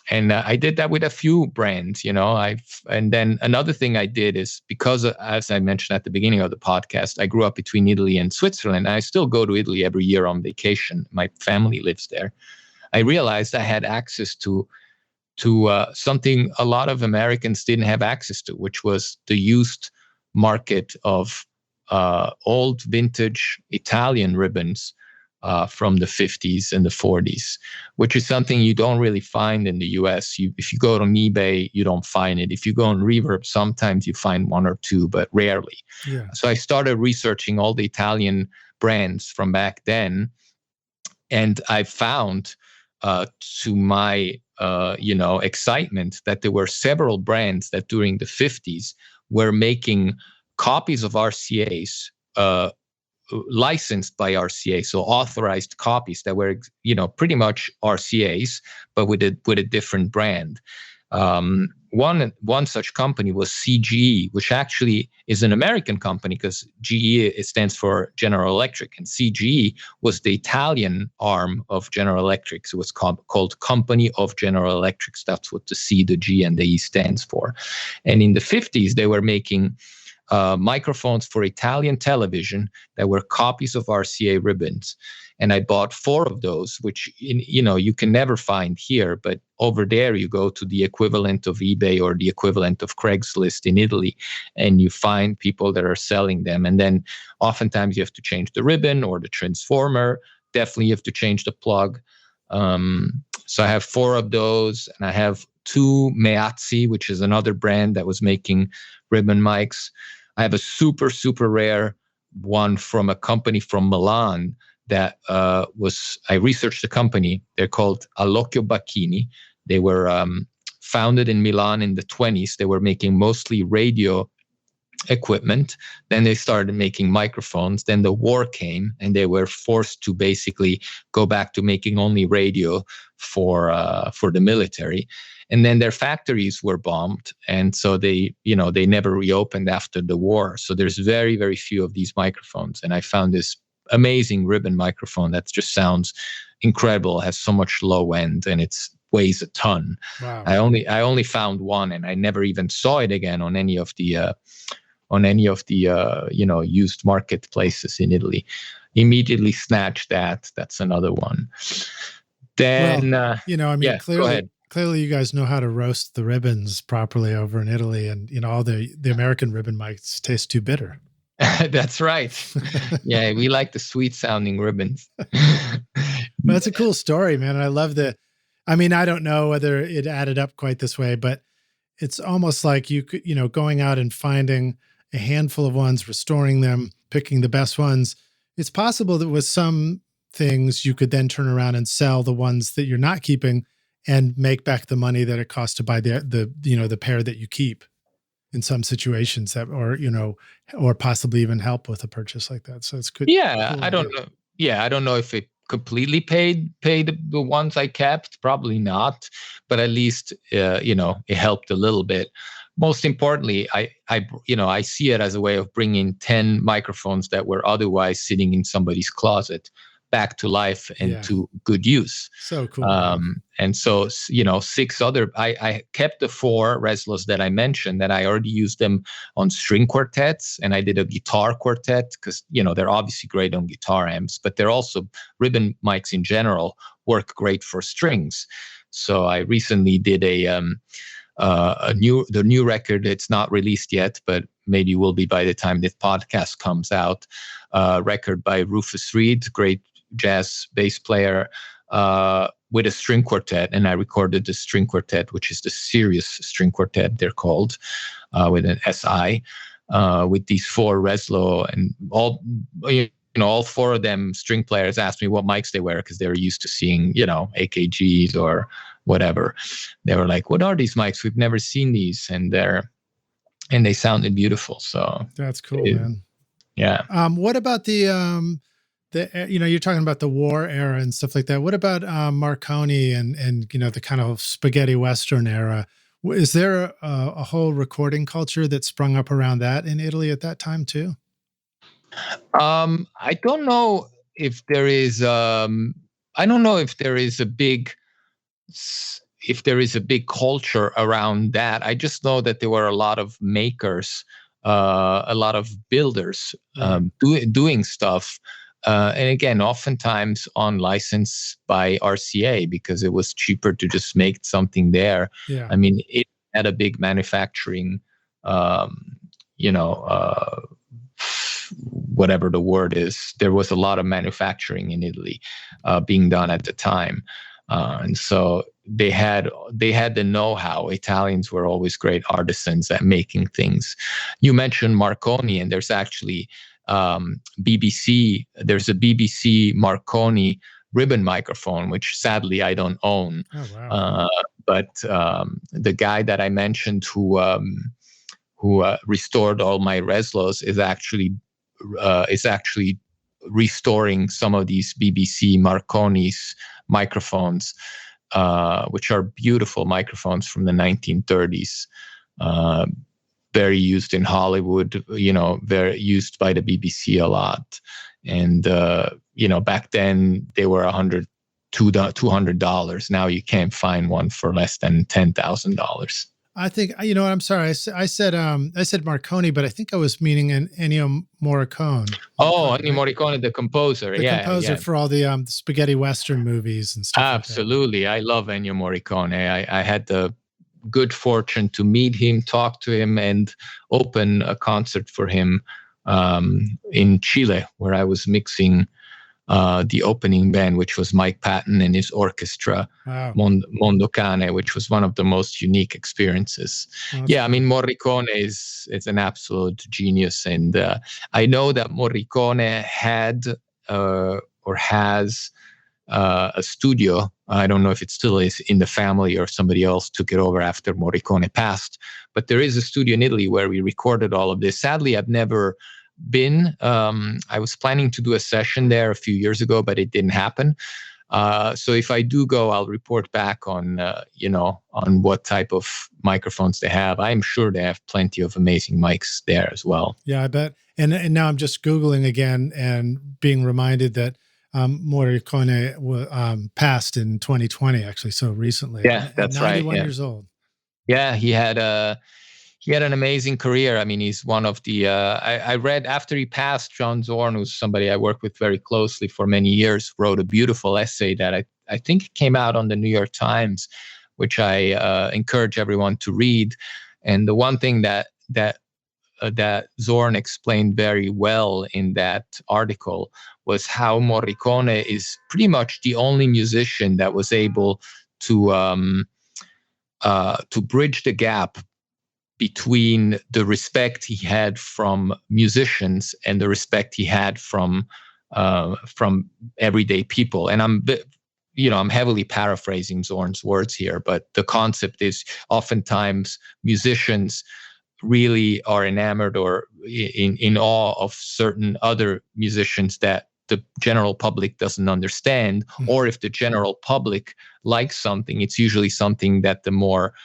And I did that with a few brands, and then another thing I did is, because as I mentioned at the beginning of the podcast, I grew up between Italy and Switzerland. And I still go to Italy every year on vacation. My family lives there. I realized I had access to something a lot of Americans didn't have access to, which was the used market of old vintage Italian ribbons from the 50s and the 40s, which is something you don't really find in the US. If you go on eBay, you don't find it. If you go on Reverb, sometimes you find 1 or 2, but rarely. Yeah. So I started researching all the Italian brands from back then, and I found, to my excitement, that there were several brands that during the 50s were making copies of RCAs, licensed by RCA, so authorized copies that were, pretty much RCAs, but with a different brand. One such company was CGE, which actually is an American company, because GE, it stands for General Electric, and CGE was the Italian arm of General Electric. So it was called Company of General Electric. That's what the C, the G, and the E stands for. And in the 50s, they were making microphones for Italian television that were copies of RCA ribbons. And I bought 4 of those, which, you can never find here, but over there you go to the equivalent of eBay or the equivalent of Craigslist in Italy, and you find people that are selling them. And then oftentimes you have to change the ribbon or the transformer. Definitely you have to change the plug. So I have 4 of those, and I have 2 Meazzi, which is another brand that was making ribbon mics. I have a super, super rare one from a company from Milan that I researched the company. They're called Allocchio Bacchini. They were founded in Milan in the 1920s. They were making mostly radio equipment. Then they started making microphones. Then the war came, and they were forced to basically go back to making only radio for the military. And then their factories were bombed, and so they never reopened after the war. So there's very, very few of these microphones. And I found this amazing ribbon microphone that just sounds incredible, has so much low end, and it weighs a ton. Wow. I only found one, and I never even saw it again on any of the used marketplaces in Italy. Immediately snatched that. That's another one. Then Clearly you guys know how to roast the ribbons properly over in Italy, and all the American ribbon mics taste too bitter. That's right. Yeah, we like the sweet sounding ribbons. That's a cool story, man. I love I don't know whether it added up quite this way, but it's almost like you could, going out and finding a handful of ones, restoring them, picking the best ones. It's possible that with some things you could then turn around and sell the ones that you're not keeping and make back the money that it costs to buy the pair that you keep in some situations, that, or possibly even help with a purchase like that. So it's good. Yeah, cool I don't idea. know. Yeah, I don't know if it completely paid the ones I kept. Probably not, but at least it helped a little bit. Most importantly, I see it as a way of bringing 10 microphones that were otherwise sitting in somebody's closet back to life and Yeah. to good use. So cool. And so, six other, I kept the 4 Reslos that I mentioned, that I already used them on string quartets, and I did a guitar quartet because, they're obviously great on guitar amps, but they're also, ribbon mics in general work great for strings. So I recently did the new record. It's not released yet, but maybe will be by the time this podcast comes out. Record by Rufus Reid, great jazz bass player, with a string quartet, and I recorded the string quartet, which is the serious string quartet they're called, with an SI, with these 4 Reslo, and all 4 of them string players asked me what mics they wear because they were used to seeing AKGs or whatever. They were like, "What are these mics? We've never seen these," and they sounded beautiful. So that's cool, man. Yeah. What about the you're talking about the war era and stuff like that. What about Marconi and the kind of spaghetti Western era? Is there a whole recording culture that sprung up around that in Italy at that time too? I don't know if there is. I don't know if there is a big culture around that. I just know that there were a lot of makers, a lot of builders, doing stuff. And again, oftentimes on license by RCA, because it was cheaper to just make something there. Yeah. I mean, it had a big manufacturing, whatever the word is. There was a lot of manufacturing in Italy being done at the time. And so they had the know-how. Italians were always great artisans at making things. You mentioned Marconi, and there's actually BBC. There's a BBC Marconi ribbon microphone, which sadly I don't own. Oh, wow. But the guy that I mentioned who restored all my Reslos is actually restoring some of these BBC Marconi's microphones, which are beautiful microphones from the 1930s. Very used in Hollywood, very used by the BBC a lot. And, back then they were $200. Now you can't find one for less than $10,000. I think, I'm sorry. I said Marconi, but I think I was meaning an Ennio Morricone. Oh, Ennio Morricone, the composer. The composer for all the spaghetti Western movies and stuff. Absolutely. Like I love Ennio Morricone. I had the good fortune to meet him, talk to him, and open a concert for him in Chile, where I was mixing the opening band, which was Mike Patton and his orchestra, wow. Mondo Cane, which was one of the most unique experiences. Yeah, I mean, Morricone is an absolute genius. And I know that Morricone had or has a studio. I don't know if it still is in the family or somebody else took it over after Morricone passed. But there is a studio in Italy where we recorded all of this. Sadly, I've never been. I was planning to do a session there a few years ago, but it didn't happen. So if I do go, I'll report back on what type of microphones they have. I'm sure they have plenty of amazing mics there as well. Yeah, I bet. And now I'm just Googling again and being reminded that Morricone passed in 2020, actually, so recently. Yeah, that's right. 91 years old. Yeah, he had an amazing career. I mean, he's one of the, I read after he passed, John Zorn, who's somebody I worked with very closely for many years, wrote a beautiful essay that I think came out on the New York Times, which I encourage everyone to read. And the one thing that Zorn explained very well in that article was how Morricone is pretty much the only musician that was able to bridge the gap between the respect he had from musicians and the respect he had from everyday people. And I'm heavily paraphrasing Zorn's words here, but the concept is oftentimes musicians really are enamored or in awe of certain other musicians that the general public doesn't understand. Or if the general public likes something, it's usually something that the more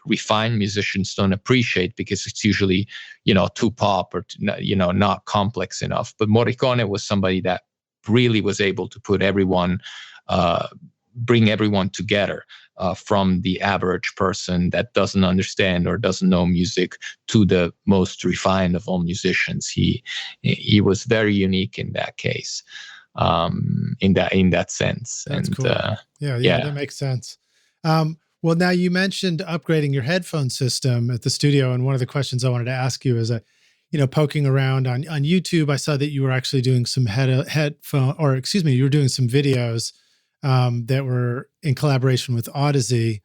refined musicians don't appreciate because it's usually, too pop or, not complex enough. But Morricone was somebody that really was able to put everyone, bring everyone together, from the average person that doesn't understand or doesn't know music to the most refined of all musicians. He was very unique in that case, in that sense. That's cool. Yeah, that makes sense. Well, now you mentioned upgrading your headphone system at the studio, and one of the questions I wanted to ask you is, poking around on YouTube, I saw that you were actually doing some you were doing some videos that were in collaboration with Odyssey,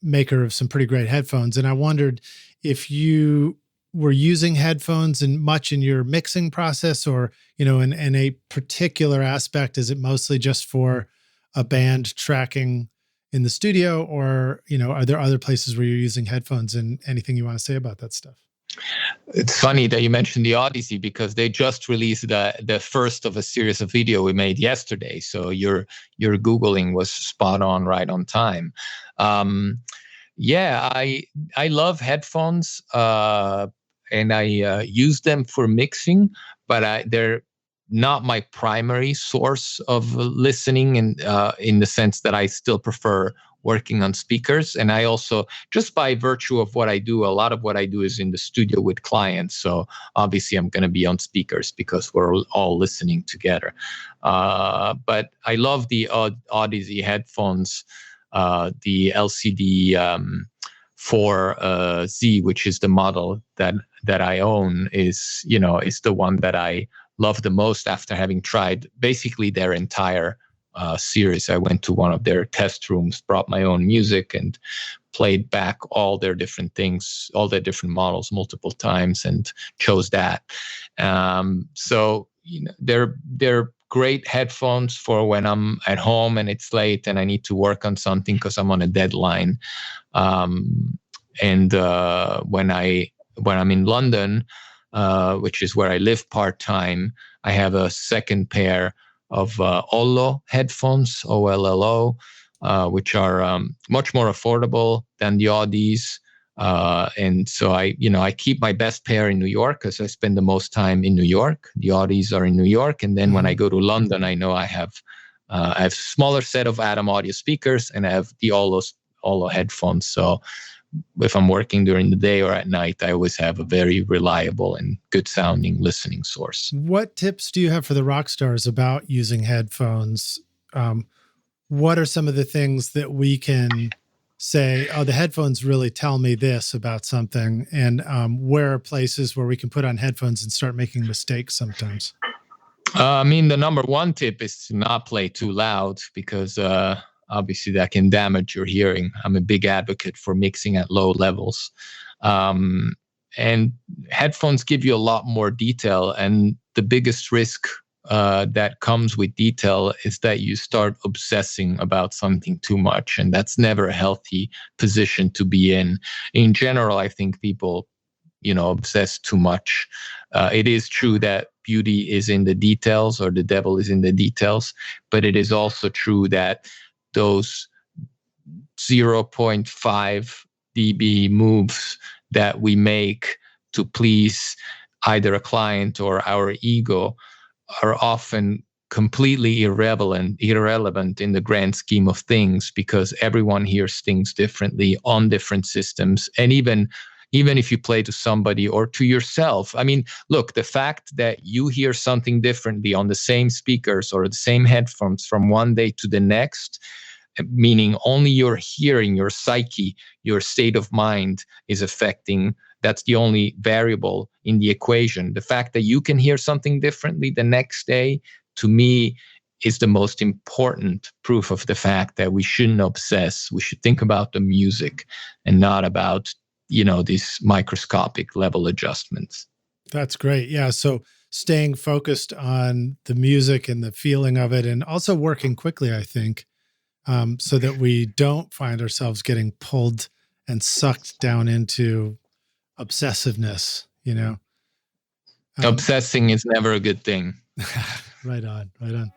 maker of some pretty great headphones. And I wondered if you were using headphones much in your mixing process, or, in a particular aspect. Is it mostly just for a band tracking in the studio, or, are there other places where you're using headphones, and anything you want to say about that stuff? It's funny that you mentioned the Odyssey, because they just released the first of a series of video we made yesterday. So your Googling was spot on, right on time. I love headphones, and I use them for mixing, but they're not my primary source of listening, and in the sense that I still prefer working on speakers. And I also, just by virtue of what I do, a lot of what I do is in the studio with clients. So obviously I'm going to be on speakers because we're all listening together. But I love the Odyssey headphones, the LCD 4Z, which is the model that I own, is the one that I love the most after having tried basically their entire series. I went to one of their test rooms, brought my own music, and played back all their different things, all their different models multiple times, and chose that. So they're great headphones for when I'm at home and it's late and I need to work on something because I'm on a deadline. And when I'm in London, which is where I live part-time, I have a second pair of Ollo headphones, OLLO, which are much more affordable than the Audis. And so I keep my best pair in New York because I spend the most time in New York. The Audis are in New York. And then when I go to London, I know I have a smaller set of Adam audio speakers, and I have the Ollo headphones. So if I'm working during the day or at night, I always have a very reliable and good sounding listening source. What tips do you have for the rock stars about using headphones? What are some of the things that we can say, the headphones really tell me this about something? And where are places where we can put on headphones and start making mistakes sometimes? The number one tip is to not play too loud, because obviously that can damage your hearing. I'm a big advocate for mixing at low levels. And headphones give you a lot more detail. And the biggest risk that comes with detail is that you start obsessing about something too much. And that's never a healthy position to be in. In general, I think people, obsess too much. It is true that beauty is in the details, or the devil is in the details. But it is also true that those 0.5 dB moves that we make to please either a client or our ego are often completely irrelevant in the grand scheme of things, because everyone hears things differently on different systems. And even if you play to somebody or to yourself, look, the fact that you hear something differently on the same speakers or the same headphones from one day to the next, meaning only your hearing, your psyche, your state of mind is affecting. That's the only variable in the equation. The fact that you can hear something differently the next day, to me, is the most important proof of the fact that we shouldn't obsess. We should think about the music and not about these microscopic level adjustments. That's great. Yeah. So staying focused on the music and the feeling of it, and also working quickly, I think, so that we don't find ourselves getting pulled and sucked down into obsessiveness, Obsessing is never a good thing. Right on, right on.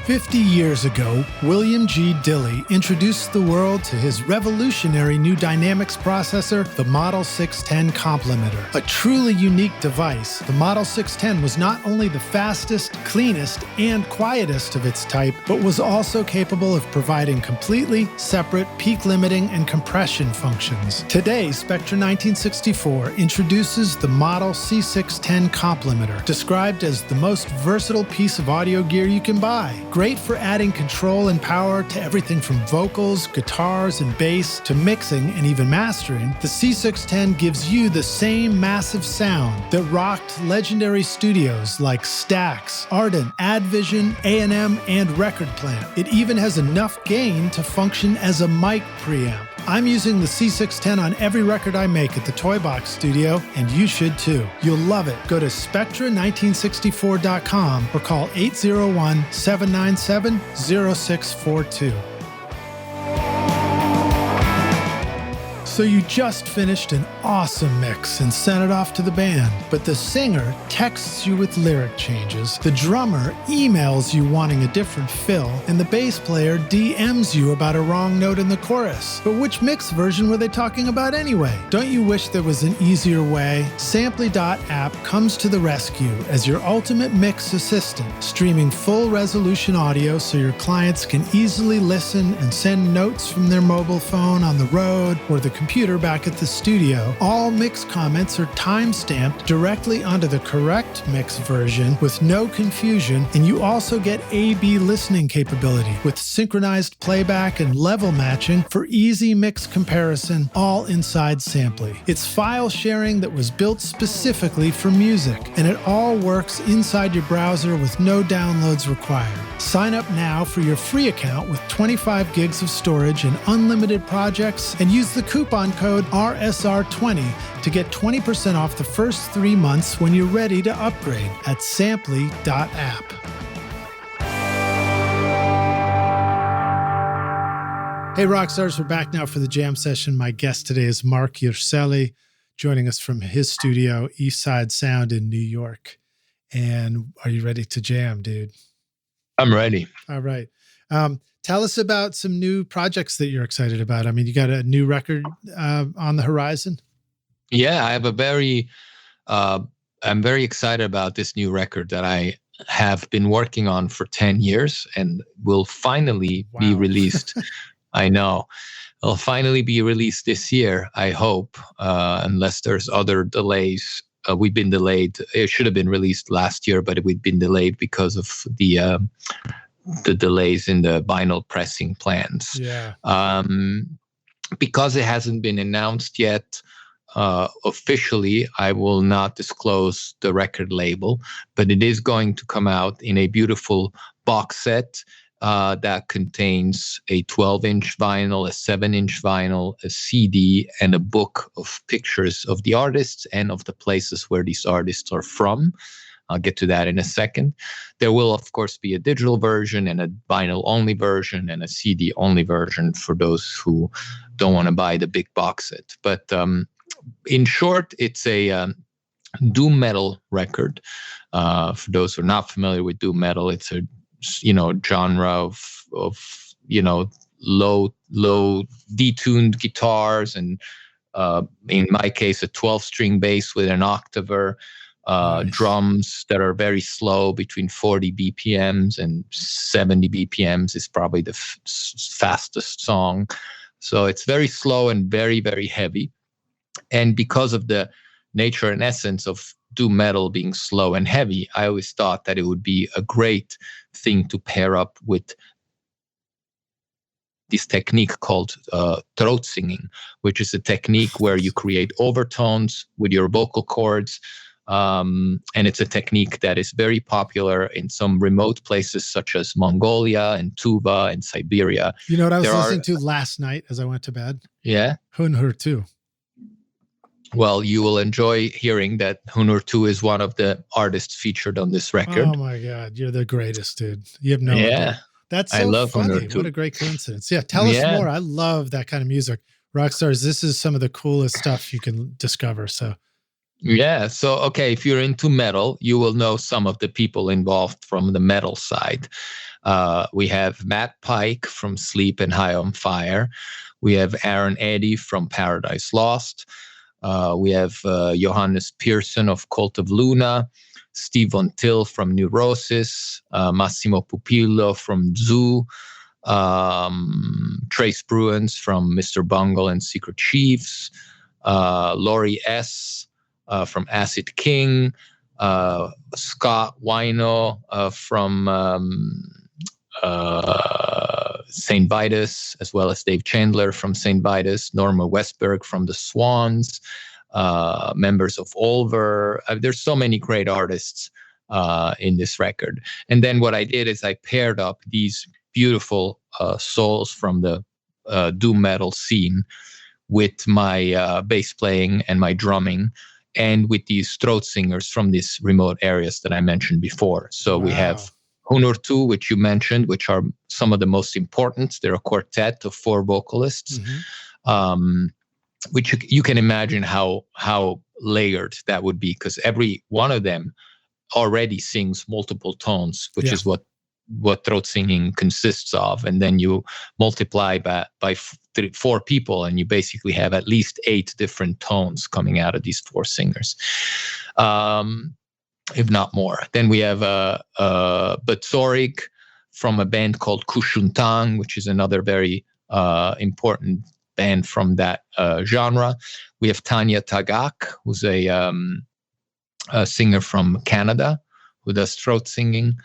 "50 years ago, William G. Dilley introduced the world to his revolutionary new dynamics processor, the Model 610 Complementer. A truly unique device, the Model 610 was not only the fastest, cleanest, and quietest of its type, but was also capable of providing completely separate peak limiting and compression functions. Today, Spectra 1964 introduces the Model C610 Complementer, described as the most versatile piece of audio gear you can buy. Great for adding control and power to everything from vocals, guitars, and bass to mixing and even mastering, the C610 gives you the same massive sound that rocked legendary studios like Stax, Ardent, Advision, A&M, and Record Plant. It even has enough gain to function as a mic preamp. I'm using the C610 on every record I make at the Toy Box Studio, and you should too. You'll love it. Go to Spectra1964.com or call 801-797-0642. So you just finished an awesome mix and sent it off to the band, but the singer texts you with lyric changes, the drummer emails you wanting a different fill, and the bass player DMs you about a wrong note in the chorus. But which mix version were they talking about anyway? Don't you wish there was an easier way? Samply.app comes to the rescue as your ultimate mix assistant, streaming full resolution audio so your clients can easily listen and send notes from their mobile phone on the road or the computer back at the studio. All mix comments are time-stamped directly onto the correct mix version with no confusion, and you also get A/B listening capability with synchronized playback and level matching for easy mix comparison, all inside Samply. It's file sharing that was built specifically for music, and it all works inside your browser with no downloads required. Sign up now for your free account with 25 gigs of storage and unlimited projects, and use the coupon code RSR20 to get 20% off the first 3 months when you're ready to upgrade at samply.app. Hey Rockstars, we're back now for the jam session. My guest today is Marc Urselli, joining us from his studio, Eastside Sound in New York. And are you ready to jam, dude? I'm ready. All right. Tell us about some new projects that you're excited about. I mean, you got a new record on the horizon? Yeah, I have I'm very excited about this new record that I have been working on for 10 years and will finally be released. I know. It'll finally be released this year, I hope, unless there's other delays. We've been delayed. It should have been released last year, but we've been delayed because of the delays in the vinyl pressing plans. Yeah. Because it hasn't been announced yet officially, I will not disclose the record label, but it is going to come out in a beautiful box set that contains a 12-inch vinyl, a 7-inch vinyl, a CD, and a book of pictures of the artists and of the places where these artists are from. I'll get to that in a second. There will, of course, be a digital version and a vinyl-only version and a CD-only version for those who don't want to buy the big box set. But in short, it's a doom metal record. For those who are not familiar with doom metal, it's a genre of low detuned guitars and in my case a 12-string bass with an octaver. Nice. Drums that are very slow, between 40 BPMs and 70 BPMs is probably the fastest song. So it's very slow and very, very heavy. And because of the nature and essence of doom metal being slow and heavy, I always thought that it would be a great thing to pair up with this technique called throat singing, which is a technique where you create overtones with your vocal cords. And it's a technique that is very popular in some remote places such as Mongolia and Tuva and Siberia. You know what I was listening to last night as I went to bed? Yeah. Hunhur 2. Well, you will enjoy hearing that Hunhur 2 is one of the artists featured on this record. Oh my God, you're the greatest, dude. You have no Yeah. idea. That's so I love funny. Hunhur 2. What a great coincidence. Yeah, tell us more. I love that kind of music. Rockstars, this is some of the coolest stuff you can discover. So yeah. So, okay, if you're into metal, you will know some of the people involved from the metal side. We have Matt Pike from Sleep and High on Fire. We have Aaron Eddy from Paradise Lost. We have Johannes Pearson of Cult of Luna, Steve Von Till from Neurosis, Massimo Pupillo from Zoo, Trace Bruins from Mr. Bungle and Secret Chiefs, Laurie S. From Acid King, Scott Wino from St. Vitus, as well as Dave Chandler from St. Vitus, Norma Westberg from the Swans, members of Olver. There's so many great artists in this record. And then what I did is I paired up these beautiful souls from the doom metal scene with my bass playing and my drumming, and with these throat singers from these remote areas that I mentioned before. So we have Hunhur 2, which you mentioned, which are some of the most important. They're a quartet of 4 vocalists, which you can imagine how layered that would be, because every one of them already sings multiple tones, which is what throat singing consists of. And then you multiply by 4 people, and you basically have at least 8 different tones coming out of these 4 singers, if not more. Then we have Batsorik from a band called Kushuntang, which is another very important band from that genre. We have Tanya Tagak, who's a singer from Canada who does throat singing.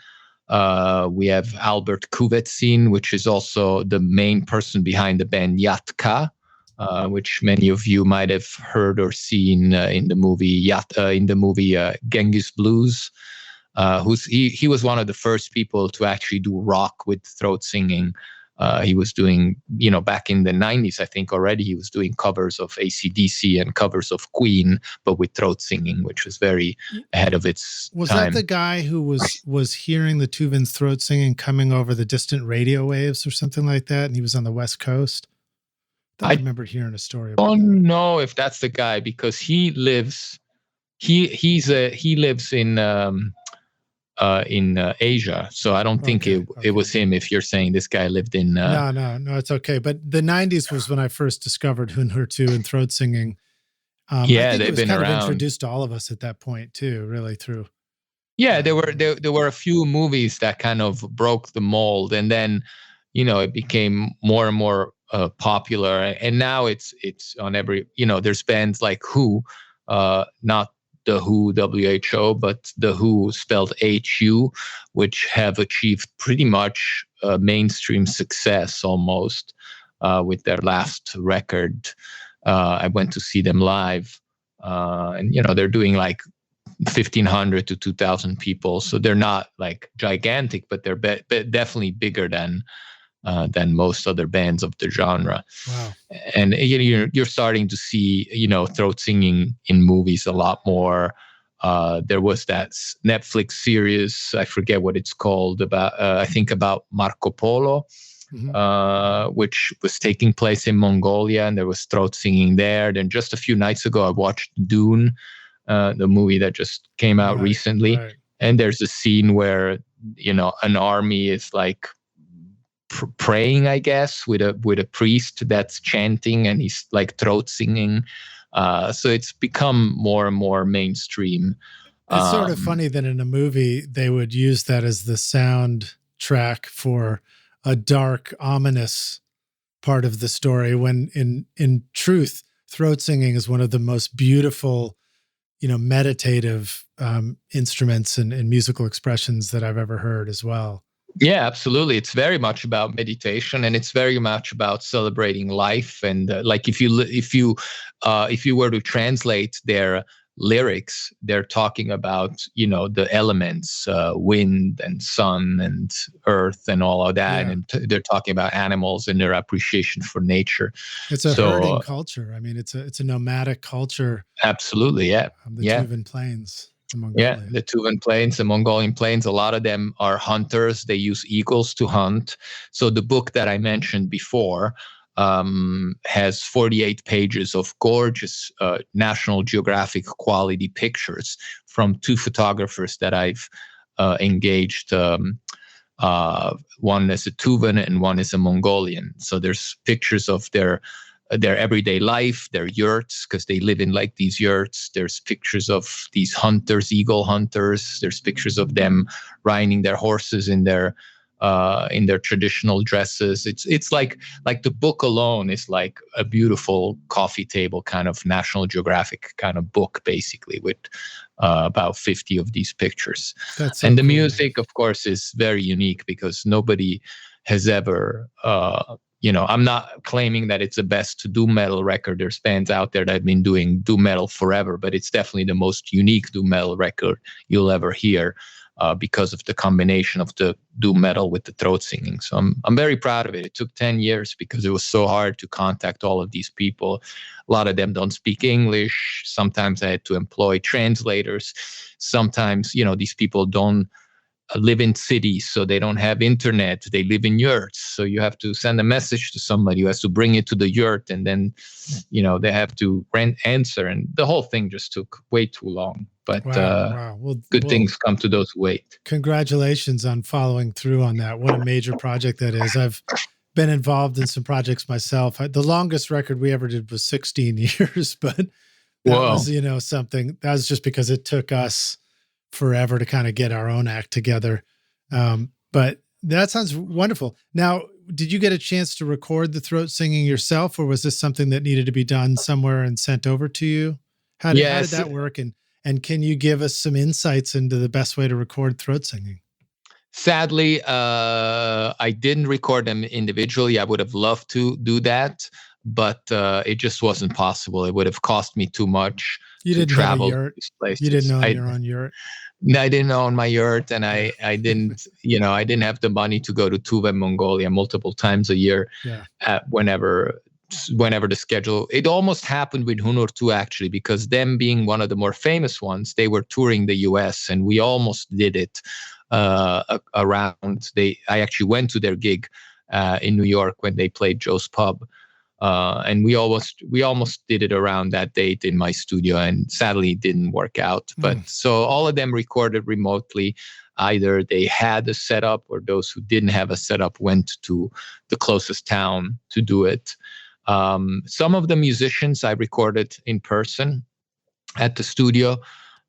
We have Albert Kuvetsin, which is also the main person behind the band Yatka, which many of you might have heard or seen in the movie Genghis Blues. He was one of the first people to actually do rock with throat singing. He was doing, back in the 90s, I think already he was doing covers of AC/DC and covers of Queen, but with throat singing, which was very ahead of its time. Was that the guy who was hearing the Tuvan's throat singing coming over the distant radio waves or something like that, and he was on the West Coast? I remember hearing a story about that. I don't know if that's the guy, because he lives in Asia, so I don't think it was him. If you're saying this guy lived in no, it's okay. But the 90s was when I first discovered Hunhur 2 and throat singing. I think they've it was been kind around. of introduced to all of us at that point too, really through. Yeah, there were a few movies that kind of broke the mold, and then it became more and more popular, and now it's on every. There's bands like Who, not the Who, WHO, but the Who spelled HU, which have achieved pretty much mainstream success almost with their last record. I went to see them live, and they're doing like 1,500 to 2,000 people, so they're not like gigantic, but they're definitely bigger than most other bands of the genre. Wow. And you're starting to see, throat singing in movies a lot more. There was that Netflix series, I forget what it's called, about Marco Polo, which was taking place in Mongolia, and there was throat singing there. Then just a few nights ago, I watched Dune, the movie that just came out recently. Right. And there's a scene where, an army is like praying, I guess, with a priest that's chanting, and he's like throat singing. So it's become more and more mainstream. It's sort of funny that in a movie they would use that as the soundtrack for a dark, ominous part of the story, when in truth, throat singing is one of the most beautiful, meditative instruments and musical expressions that I've ever heard as well. Yeah, absolutely. It's very much about meditation, and it's very much about celebrating life. And like if you were to translate their lyrics, they're talking about, the elements, wind and sun and earth and all of that. Yeah. And they're talking about animals and their appreciation for nature. It's a herding culture. I mean, it's a nomadic culture. Absolutely. Yeah. The Tuvan Plains. Yeah, the Tuvan Plains, the Mongolian Plains, a lot of them are hunters. They use eagles to hunt. So the book that I mentioned before has 48 pages of gorgeous National Geographic quality pictures from 2 photographers that I've engaged. One is a Tuvan and one is a Mongolian. So there's pictures of their everyday life, their yurts, because they live in like these yurts. There's pictures of these hunters, eagle hunters. There's pictures of them riding their horses in their traditional dresses. It's like the book alone is like a beautiful coffee table kind of National Geographic kind of book, basically, with about 50 of these pictures. That's so and the cool. Music, of course, is very unique because nobody has ever I'm not claiming that it's the best doom metal record. There's bands out there that have been doing doom metal forever, but it's definitely the most unique doom metal record you'll ever hear because of the combination of the doom metal with the throat singing. So I'm very proud of it. It took 10 years because it was so hard to contact all of these people. A lot of them don't speak English. Sometimes I had to employ translators. Sometimes, these people don't live in cities, so they don't have internet. They live in yurts, so you have to send a message to somebody who has to bring it to the yurt, and then they have to answer, and the whole thing just took way too long. But wow. Well, things come to those who wait. Congratulations on following through on that. What a major project that is. I've been involved in some projects myself. The longest record we ever did was 16 years, but that was something. That was just because it took us forever to kind of get our own act together. But that sounds wonderful. Now, did you get a chance to record the throat singing yourself, or was this something that needed to be done somewhere and sent over to you? How did that work? And can you give us some insights into the best way to record throat singing? Sadly, I didn't record them individually. I would have loved to do that, but it just wasn't possible. It would have cost me too much to travel to these places. You didn't own your own yurt? I didn't own my yurt, and I didn't, I didn't have the money to go to Tuvan, Mongolia multiple times a year. Whenever the schedule. It almost happened with Hunor too, actually, because them being one of the more famous ones, they were touring the US, and we almost did it around. I actually went to their gig in New York when they played Joe's Pub. And we almost did it around that date in my studio, and sadly it didn't work out. But so all of them recorded remotely. Either they had a setup, or those who didn't have a setup went to the closest town to do it. Some of the musicians I recorded in person at the studio.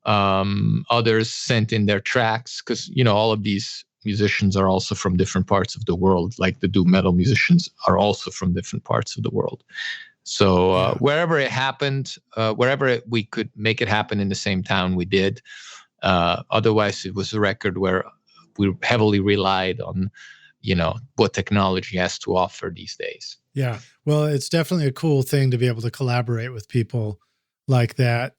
Others sent in their tracks because, all of these musicians are also from different parts of the world. Like the doom metal musicians are also from different parts of the world. So wherever it happened, wherever we could make it happen in the same town, we did. Otherwise, it was a record where we heavily relied on, what technology has to offer these days. Yeah. Well, it's definitely a cool thing to be able to collaborate with people like that.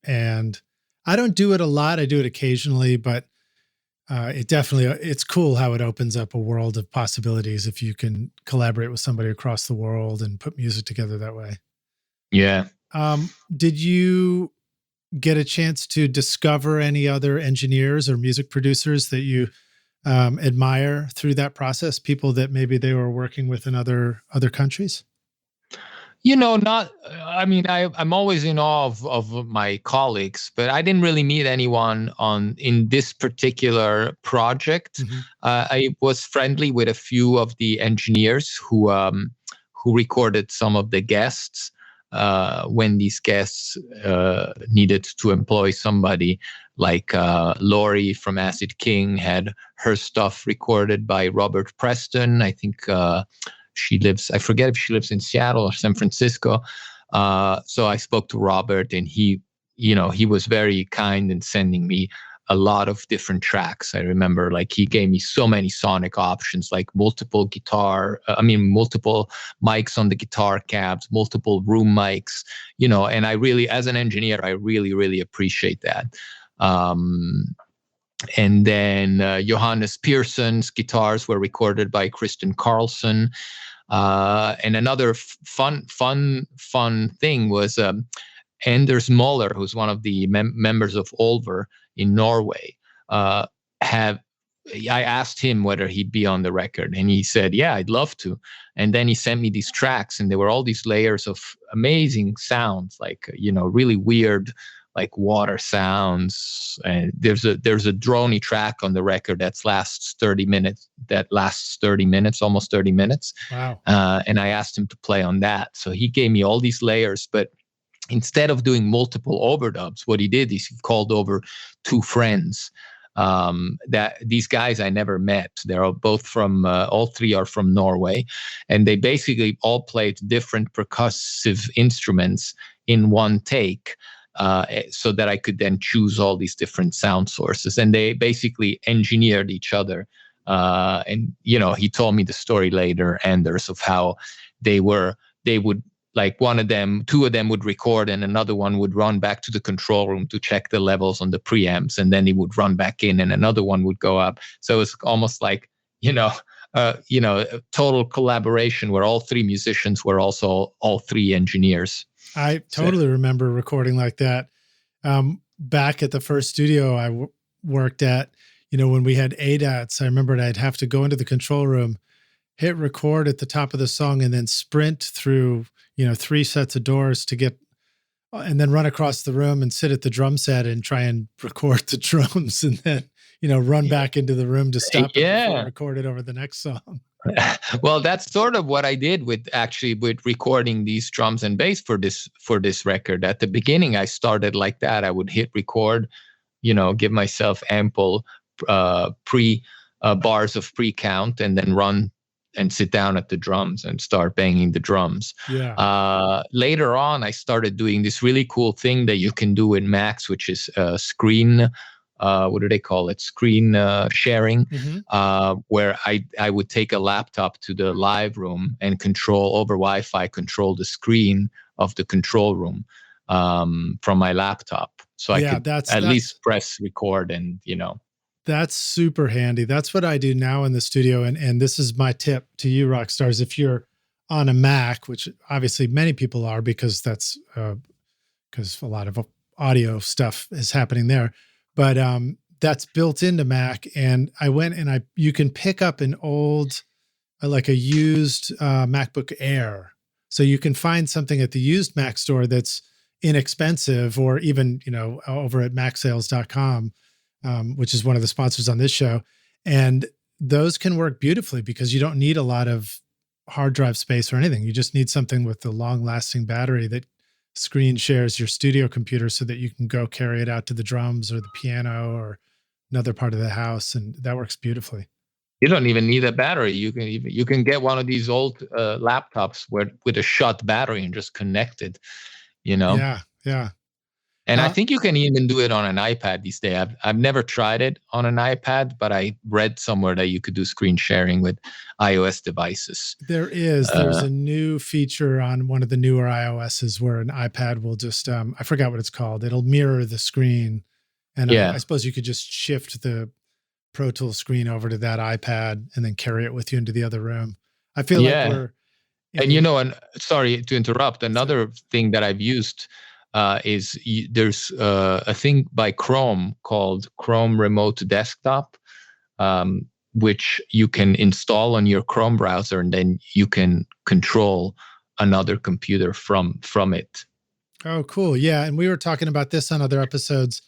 And I don't do it a lot. I do it occasionally, but it's cool how it opens up a world of possibilities if you can collaborate with somebody across the world and put music together that way. Yeah. Did you get a chance to discover any other engineers or music producers that you admire through that process? People that maybe they were working with in other countries? I'm always in awe of my colleagues, but I didn't really meet anyone in this particular project. Mm-hmm. I was friendly with a few of the engineers who recorded some of the guests when these guests needed to employ somebody. Like Laurie from Acid King had her stuff recorded by Robert Preston. I think I forget if she lives in Seattle or San Francisco. So I spoke to Robert, and he was very kind in sending me a lot of different tracks. I remember like he gave me so many sonic options, like multiple mics on the guitar cabs, multiple room mics, and I really, as an engineer, I really, really appreciate that. And then Johannes Pearson's guitars were recorded by Kristen Carlson. And another fun thing was Anders Moller, who's one of the members of Olver in Norway. I asked him whether he'd be on the record, and he said, "Yeah, I'd love to." And then he sent me these tracks, and there were all these layers of amazing sounds, like really weird, like water sounds. And there's a droney track on the record that lasts 30 minutes, almost 30 minutes. Wow. And I asked him to play on that. So he gave me all these layers, but instead of doing multiple overdubs, what he did is he called over two friends. That these guys I never met. They're both from, all three are from Norway, and they basically all played different percussive instruments in one take. So that I could then choose all these different sound sources, and they basically engineered each other. And he told me the story later, Anders, of how they would, like, two of them would record, and another one would run back to the control room to check the levels on the preamps, and then he would run back in, and another one would go up. So it's almost like a total collaboration where all three musicians were also all three engineers. I totally remember recording like that. Back at the first studio I worked at, when we had ADATs, I remembered I'd have to go into the control room, hit record at the top of the song, and then sprint through, 3 sets of doors to get, and then run across the room and sit at the drum set and try and record the drums, and then, run back into the room to stop it before record it over the next song. Well, that's sort of what I did with recording these drums and bass for this record. At the beginning, I started like that. I would hit record, give myself ample bars of pre-count, and then run and sit down at the drums and start banging the drums. Yeah. Later on, I started doing this really cool thing that you can do in Max, which is screen. What do they call it? Screen sharing, where I would take a laptop to the live room and over Wi-Fi control the screen of the control room from my laptop. So I could at least press record and, That's super handy. That's what I do now in the studio. And this is my tip to you, rock stars. If you're on a Mac, which obviously many people are, because that's because a lot of audio stuff is happening there. But that's built into Mac, and I went and you can pick up an old, like a used MacBook Air. So you can find something at the used Mac store that's inexpensive, or even, over at macsales.com, which is one of the sponsors on this show. And those can work beautifully because you don't need a lot of hard drive space or anything. You just need something with the long lasting battery that screen shares your studio computer so that you can go carry it out to the drums or the piano or another part of the house, and that works beautifully. You don't even need a battery. You can get one of these old laptops with a shut battery and just connect it. Yeah. And I think you can even do it on an iPad these days. I've never tried it on an iPad, but I read somewhere that you could do screen sharing with iOS devices. There's a new feature on one of the newer iOSs where an iPad will just, I forgot what it's called. It'll mirror the screen. And I suppose you could just shift the Pro Tools screen over to that iPad and then carry it with you into the other room. I feel like we're... And sorry to interrupt, another thing that I've used is there's a thing by Chrome called Chrome Remote Desktop, which you can install on your Chrome browser, and then you can control another computer from it. Oh, cool. Yeah. And we were talking about this on other episodes,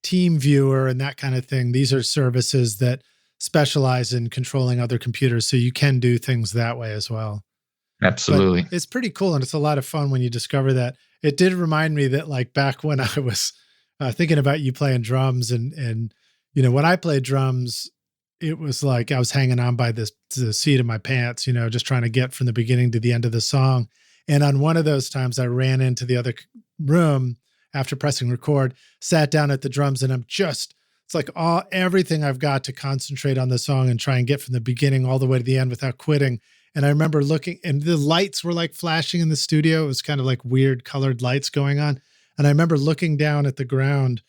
TeamViewer and that kind of thing. These are services that specialize in controlling other computers, so you can do things that way as well. Absolutely. But it's pretty cool, and it's a lot of fun when you discover that. It did remind me that, like, back when I was thinking about you playing drums, and when I played drums, it was like I was hanging on by the seat of my pants, just trying to get from the beginning to the end of the song. And on one of those times, I ran into the other room after pressing record, sat down at the drums, and I'm just it's like everything I've got to concentrate on the song and try and get from the beginning all the way to the end without quitting. And I remember looking, and the lights were like flashing in the studio. It was kind of like weird colored lights going on. And I remember looking down at the ground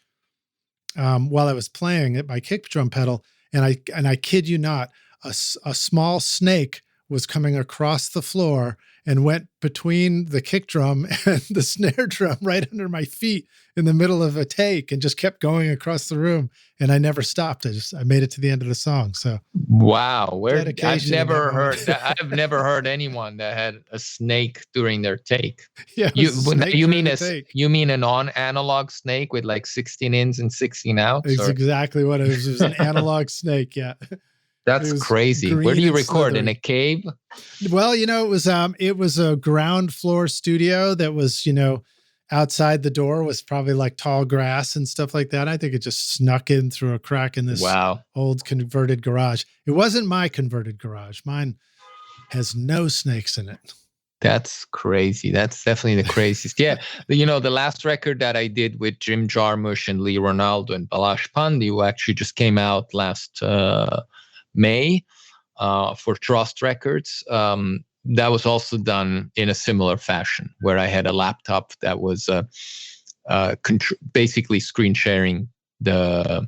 while I was playing at my kick drum pedal. And I kid you not, a small snake was coming across the floor and went between the kick drum and the snare drum right under my feet in the middle of a take and just kept going across the room. And I never stopped. I made it to the end of the song. So wow, I've never heard that. I've never heard anyone that had a snake during their take. Yeah, you mean an analog snake with like 16 ins and 16 outs? It's exactly what it was. It was an analog snake. Yeah. That's crazy. Where do you record? In a cave? Well, it was a ground floor studio that was, outside the door was probably like tall grass and stuff like that. I think it just snuck in through a crack in this old converted garage. It wasn't my converted garage. Mine has no snakes in it. That's crazy. That's definitely the craziest. Yeah. The last record that I did with Jim Jarmusch and Lee Ronaldo and Balazs Pandey, who actually just came out last May for Trust Records. That was also done in a similar fashion, where I had a laptop that was basically screen sharing the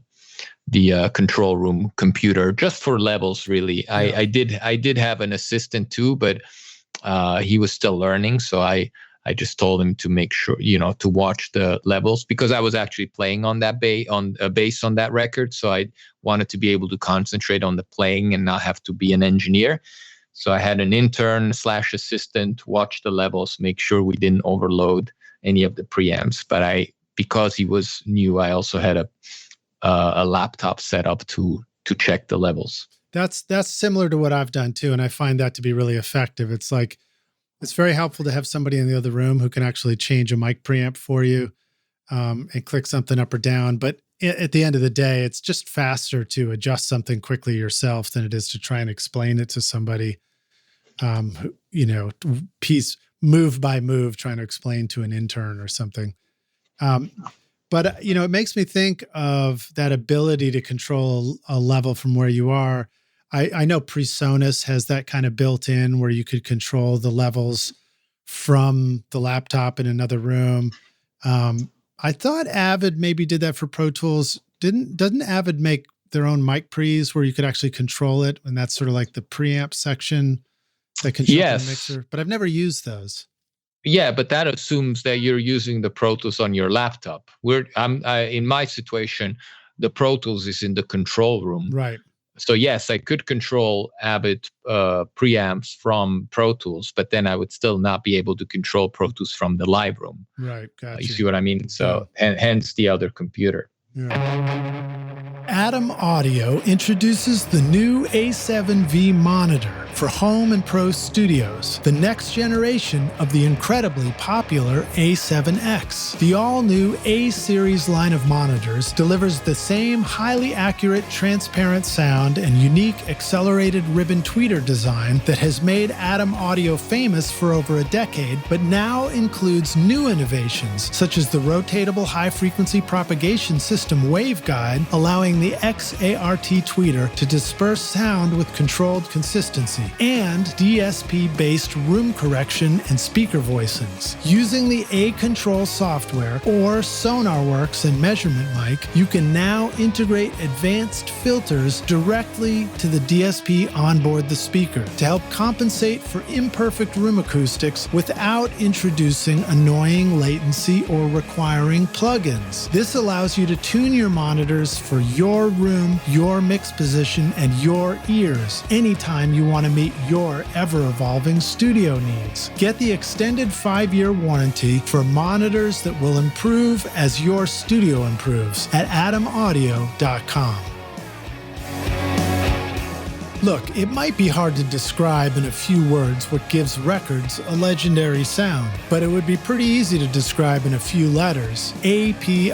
control room computer just for levels. Really, yeah. I did have an assistant too, but he was still learning, so I just told him to make sure, to watch the levels, because I was actually playing on that bass on that record. So I wanted to be able to concentrate on the playing and not have to be an engineer. So I had an intern / assistant watch the levels, make sure we didn't overload any of the preamps. But because he was new, I also had a laptop set up to check the levels. That's similar to what I've done too. And I find that to be really effective. It's very helpful to have somebody in the other room who can actually change a mic preamp for you and click something up or down. But at the end of the day, it's just faster to adjust something quickly yourself than it is to try and explain it to somebody, piece move by move, trying to explain to an intern or something. But it makes me think of that ability to control a level from where you are. I know PreSonus has that kind of built in where you could control the levels from the laptop in another room. I thought Avid maybe did that for Pro Tools. Doesn't Avid make their own mic pre's where you could actually control it? And that's sort of like the preamp section that controls the mixer. But I've never used those. Yeah, but that assumes that you're using the Pro Tools on your laptop. In my situation, the Pro Tools is in the control room. Right. So yes, I could control Avid preamps from Pro Tools, but then I would still not be able to control Pro Tools from the live room. Right, gotcha. You see what I mean? So, and hence the other computer. Yeah. Atom Audio introduces the new A7V monitor for home and pro studios, the next generation of the incredibly popular A7X. The all-new A-series line of monitors delivers the same highly accurate, transparent sound and unique accelerated ribbon tweeter design that has made Atom Audio famous for over a decade, but now includes new innovations such as the rotatable high-frequency propagation system waveguide, allowing the XART tweeter to disperse sound with controlled consistency, and DSP-based room correction and speaker voicings. Using the A-Control software or SonarWorks and Measurement Mic, you can now integrate advanced filters directly to the DSP onboard the speaker to help compensate for imperfect room acoustics without introducing annoying latency or requiring plugins. This allows you to tune your monitors for your room, your mix position, and your ears anytime you want to meet your ever-evolving studio needs. Get the extended 5-year warranty for monitors that will improve as your studio improves at atomaudio.com. Look, it might be hard to describe in a few words what gives records a legendary sound, but it would be pretty easy to describe in a few letters: API.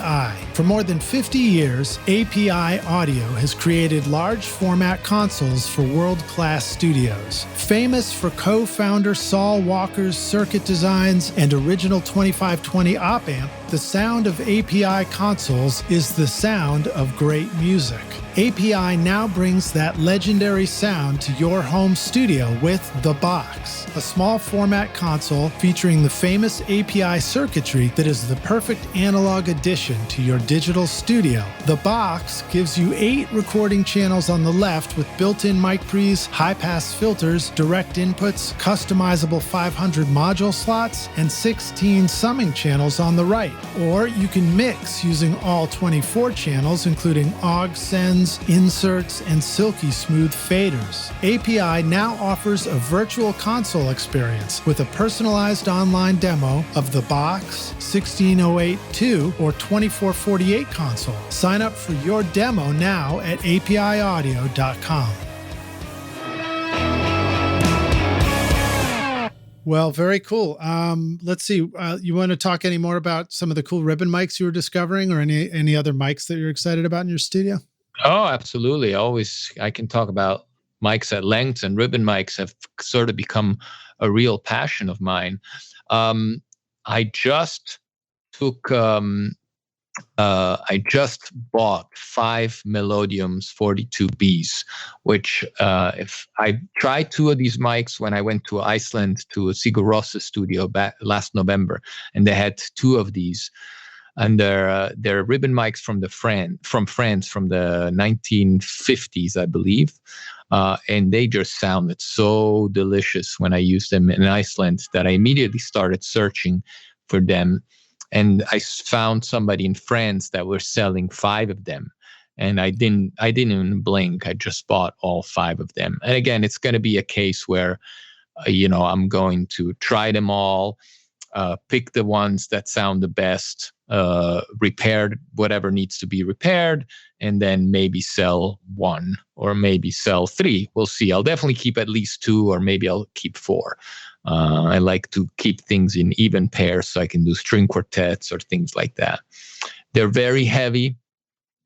For more than 50 years, API Audio has created large format consoles for world-class studios. Famous for co-founder Saul Walker's circuit designs and original 2520 op amp, the sound of API consoles is the sound of great music. API now brings that legendary sound to your home studio with The Box, a small format console featuring the famous API circuitry that is the perfect analog addition to your digital studio. The Box gives you 8 recording channels on the left with built-in mic pre's, high-pass filters, direct inputs, customizable 500 module slots, and 16 summing channels on the right. Or you can mix using all 24 channels, including aux, sends, inserts, and silky smooth faders. API now offers a virtual console experience with a personalized online demo of the Box, 16082, or 2448 console. Sign up for your demo now at apiaudio.com. Well, very cool. Let's see. You want to talk any more about some of the cool ribbon mics you were discovering, or any other mics that you're excited about in your studio? Oh, absolutely. I can talk about mics at length, and ribbon mics have sort of become a real passion of mine. I just bought 5 Melodiums 42Bs, which if I tried 2 of these mics when I went to Iceland to a Sigur Rós studio back last November, and they had 2 of these. And they're ribbon mics from France from the 1950s, I believe. And they just sounded so delicious when I used them in Iceland that I immediately started searching for them. And I found somebody in France that were selling 5 of them. And I didn't even blink. I just bought all 5 of them. And again, it's going to be a case where, I'm going to try them all, pick the ones that sound the best, repair whatever needs to be repaired, and then maybe sell 1 or maybe sell 3. We'll see. I'll definitely keep at least 2, or maybe I'll keep 4. I like to keep things in even pairs so I can do string quartets or things like that. They're very heavy.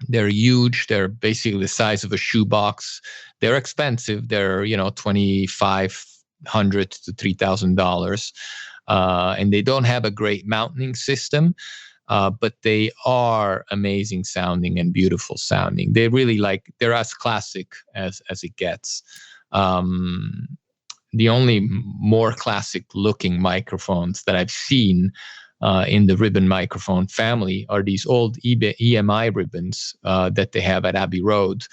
They're huge. They're basically the size of a shoebox. They're expensive. They're, $2,500 to $3,000. And they don't have a great mounting system, but they are amazing sounding and beautiful sounding. They're as classic as it gets. The only more classic looking microphones that I've seen in the ribbon microphone family are these old EMI ribbons that they have at Abbey Road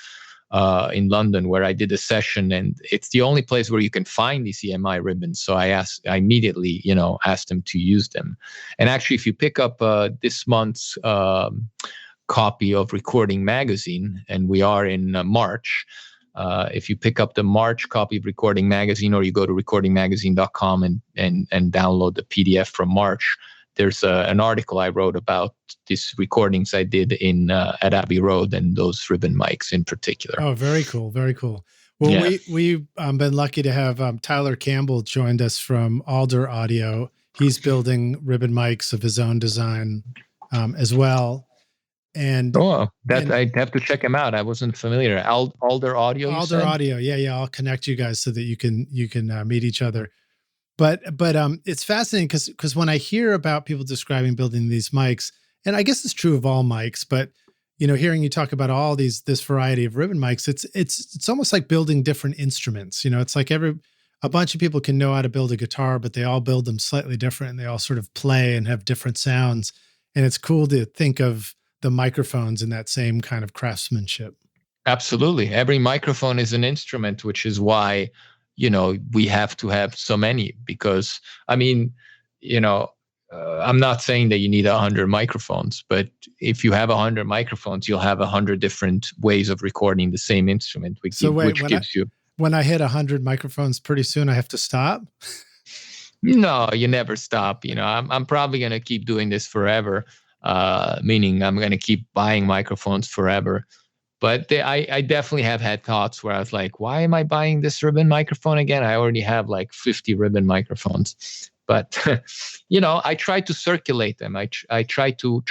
in London, where I did a session, and it's the only place where you can find these EMI ribbons. So I immediately, asked them to use them. And actually, if you pick up this month's copy of Recording Magazine, and we are in March, if you pick up the March copy of Recording Magazine, or you go to recordingmagazine.com and download the PDF from March, there's an article I wrote about these recordings I did at Abbey Road, and those ribbon mics in particular. Oh, very cool. Very cool. Well, yeah. We've been lucky to have Tyler Campbell joined us from Alder Audio. He's building ribbon mics of his own design as well. And I'd have to check him out. I wasn't familiar. Alder Audio. Alder Audio. Yeah. I'll connect you guys so that you can meet each other. But it's fascinating because when I hear about people describing building these mics, and I guess it's true of all mics, but hearing you talk about all this variety of ribbon mics, it's almost like building different instruments. It's like a bunch of people can know how to build a guitar, but they all build them slightly different, and they all sort of play and have different sounds. And it's cool to think of the microphones in that same kind of craftsmanship. Absolutely. Every microphone is an instrument, which is why we have to have so many, because I'm not saying that you need 100 microphones, but if you have 100 microphones, you'll have 100 different ways of recording the same instrument, which gives you. When I hit 100 microphones, pretty soon I have to stop. No, you never stop. I'm probably going to keep doing this forever, meaning I'm going to keep buying microphones forever. But I definitely have had thoughts where I was like, why am I buying this ribbon microphone again? I already have like 50 ribbon microphones. But, I try to circulate them. I try to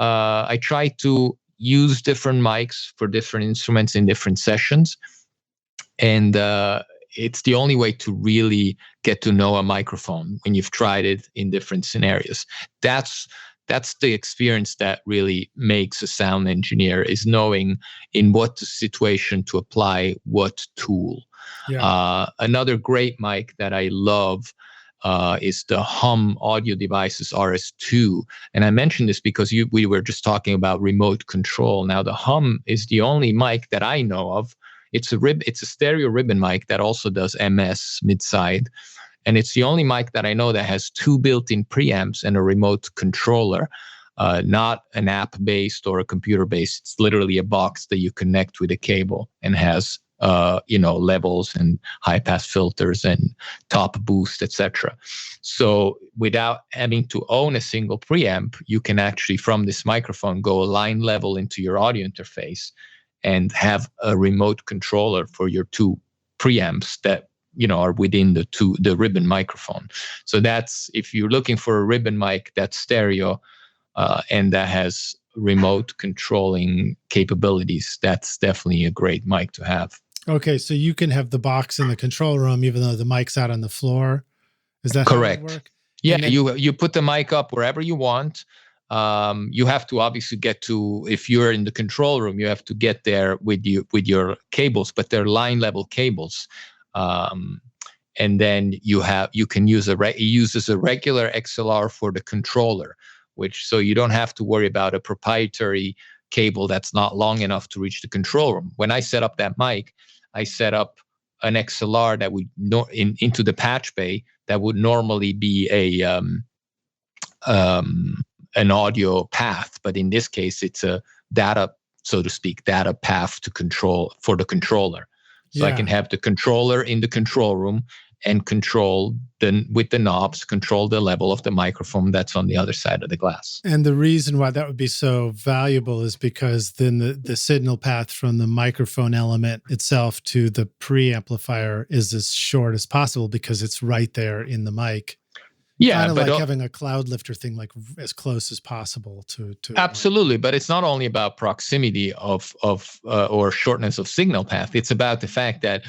I try to use different mics for different instruments in different sessions. And it's the only way to really get to know a microphone when you've tried it in different scenarios. That's the experience that really makes a sound engineer, is knowing in what situation to apply what tool. Yeah. Another great mic that I love is the Hum Audio Devices RS2. And I mentioned this because we were just talking about remote control. Now, the Hum is the only mic that I know of. It's a stereo ribbon mic that also does MS mid-side. And it's the only mic that I know that has 2 built-in preamps and a remote controller, not an app-based or a computer-based. It's literally a box that you connect with a cable and has levels and high-pass filters and top boost, etc. So without having to own a single preamp, you can actually, from this microphone, go a line level into your audio interface and have a remote controller for your 2 preamps that are within the ribbon microphone. So that's, if you're looking for a ribbon mic that's stereo and that has remote controlling capabilities, that's definitely a great mic to have. Okay, so you can have the box in the control room even though the mic's out on the floor. Is that correct? How it work? Yeah, then, you put the mic up wherever you want. You have to obviously get to, if you're in the control room, you have to get there with your cables, but they're line level cables. And then you can use it uses a regular XLR for the controller, so you don't have to worry about a proprietary cable that's not long enough to reach the control room. When I set up that mic, I set up an XLR that would into the patch bay that would normally be an audio path, but in this case, it's a data, so to speak, data path to control for the controller. So I can have the controller in the control room and control with the knobs, control the level of the microphone that's on the other side of the glass. And the reason why that would be so valuable is because then the signal path from the microphone element itself to the preamplifier is as short as possible because it's right there in the mic. Yeah, kind of like having a cloud lifter thing, like as close as possible to absolutely. But it's not only about proximity of or shortness of signal path. It's about the fact that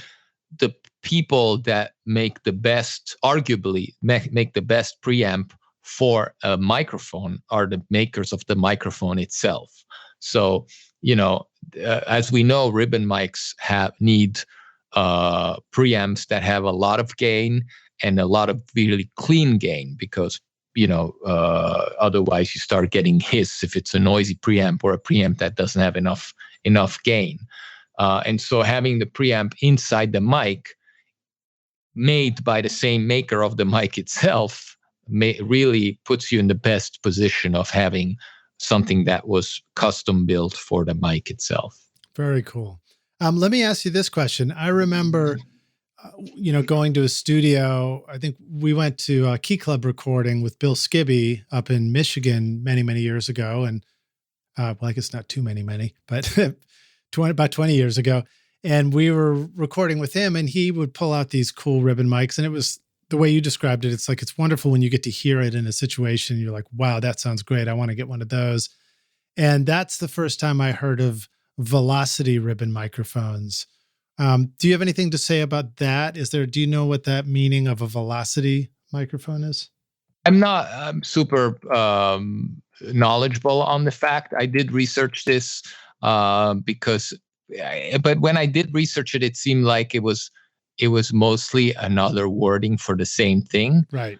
the people that make the best, arguably make the best preamp for a microphone are the makers of the microphone itself. So, as we know, ribbon mics need preamps that have a lot of gain and a lot of really clean gain, because otherwise you start getting hiss if it's a noisy preamp or a preamp that doesn't have enough gain. And so having the preamp inside the mic, made by the same maker of the mic itself, really puts you in the best position of having something that was custom built for the mic itself. Very cool. Let me ask you this question. I remember going to a studio. I think we went to a Key Club recording with Bill Skibby up in Michigan many, many years ago. And well, I guess not too many, but about 20 years ago. And we were recording with him, and he would pull out these cool ribbon mics. And it was the way you described it. It's like, it's wonderful when you get to hear it in a situation. You're like, wow, that sounds great. I want to get one of those. And that's the first time I heard of velocity ribbon microphones. Do you have anything to say about that? Do you know what that meaning of a velocity microphone is? I'm not super knowledgeable on the fact. I did research this but when I did research it, it seemed like it was mostly another wording for the same thing. Right.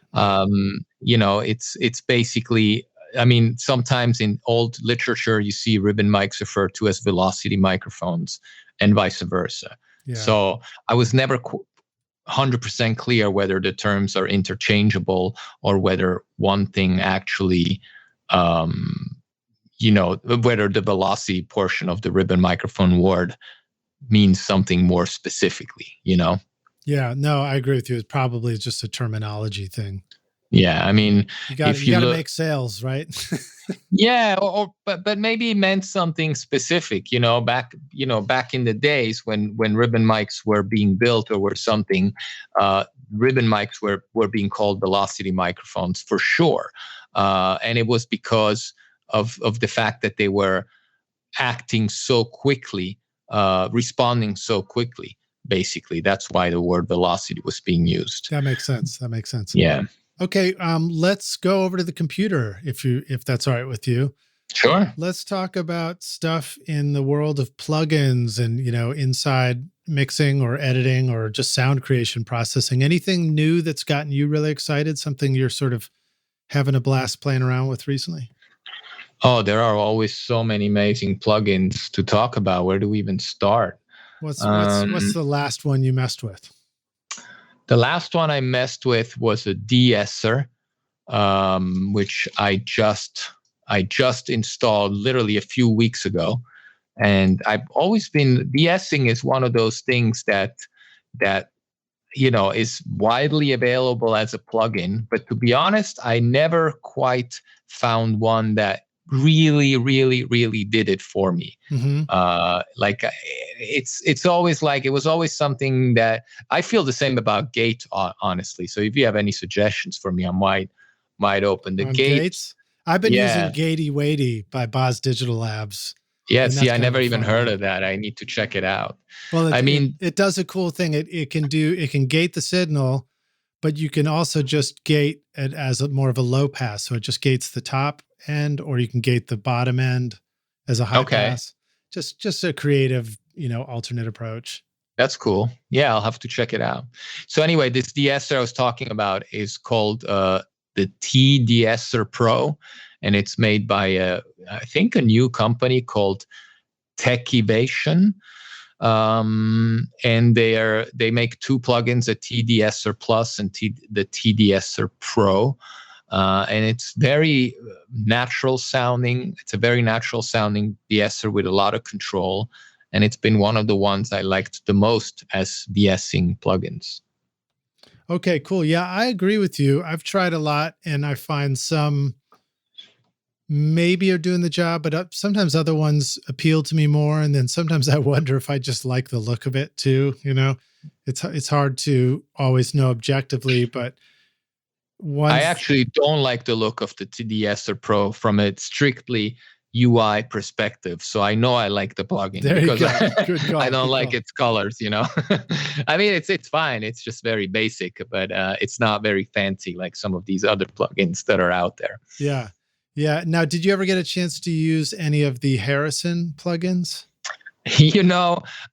It's basically, I mean, sometimes in old literature, you see ribbon mics referred to as velocity microphones and vice versa. Yeah. So I was never 100% clear whether the terms are interchangeable or whether one thing actually, whether the velocity portion of the ribbon microphone word means something more specifically, Yeah, no, I agree with you. It's probably just a terminology thing. Yeah, I mean, you got to make sales, right? Yeah, but maybe it meant something specific, back in the days when ribbon mics were being built or were something, ribbon mics were being called velocity microphones for sure. And it was because of the fact that they were acting so quickly, responding so quickly. Basically, that's why the word velocity was being used. That makes sense. That makes sense. Yeah. Okay, let's go over to the computer if that's all right with you. Sure. Let's talk about stuff in the world of plugins and, inside mixing or editing or just sound creation processing. Anything new that's gotten you really excited? Something you're sort of having a blast playing around with recently? Oh, there are always so many amazing plugins to talk about. Where do we even start? What's the last one you messed with? The last one I messed with was a de-esser, which I just installed literally a few weeks ago. And I've always been, de-essing is one of those things that is widely available as a plugin. But to be honest, I never quite found one that really, really, really did it for me. Mm-hmm. It's always like, it was always something that I feel the same about Gate, honestly. So if you have any suggestions for me, I'm wide open. The Gates. I've been using Gatey Waity by Boz Digital Labs. Yeah, see, I never even heard of that. I need to check it out. Well, it does a cool thing. It can gate the signal, but you can also just gate it as more of a low pass. So it just gates the top end, or you can gate the bottom end as a high pass. Just a creative, alternate approach. That's cool. Yeah, I'll have to check it out. So anyway, this de-esser I was talking about is called the de-esser Pro, and it's made by I think a new company called Techivation. And they make two plugins, a de-esser Plus and the de-esser Pro. And it's very natural sounding. It's a very natural sounding de-esser with a lot of control. And it's been one of the ones I liked the most as de-essing plugins. Okay, cool. Yeah, I agree with you. I've tried a lot, and I find some maybe are doing the job, but sometimes other ones appeal to me more. And then sometimes I wonder if I just like the look of it too. It's hard to always know objectively, but I actually don't like the look of the de-esser Pro from a strictly UI perspective. So I know I like the plugin because I don't like its colors, I mean, it's fine. It's just very basic, but it's not very fancy like some of these other plugins that are out there. Yeah. Yeah. Now, did you ever get a chance to use any of the Harrison plugins?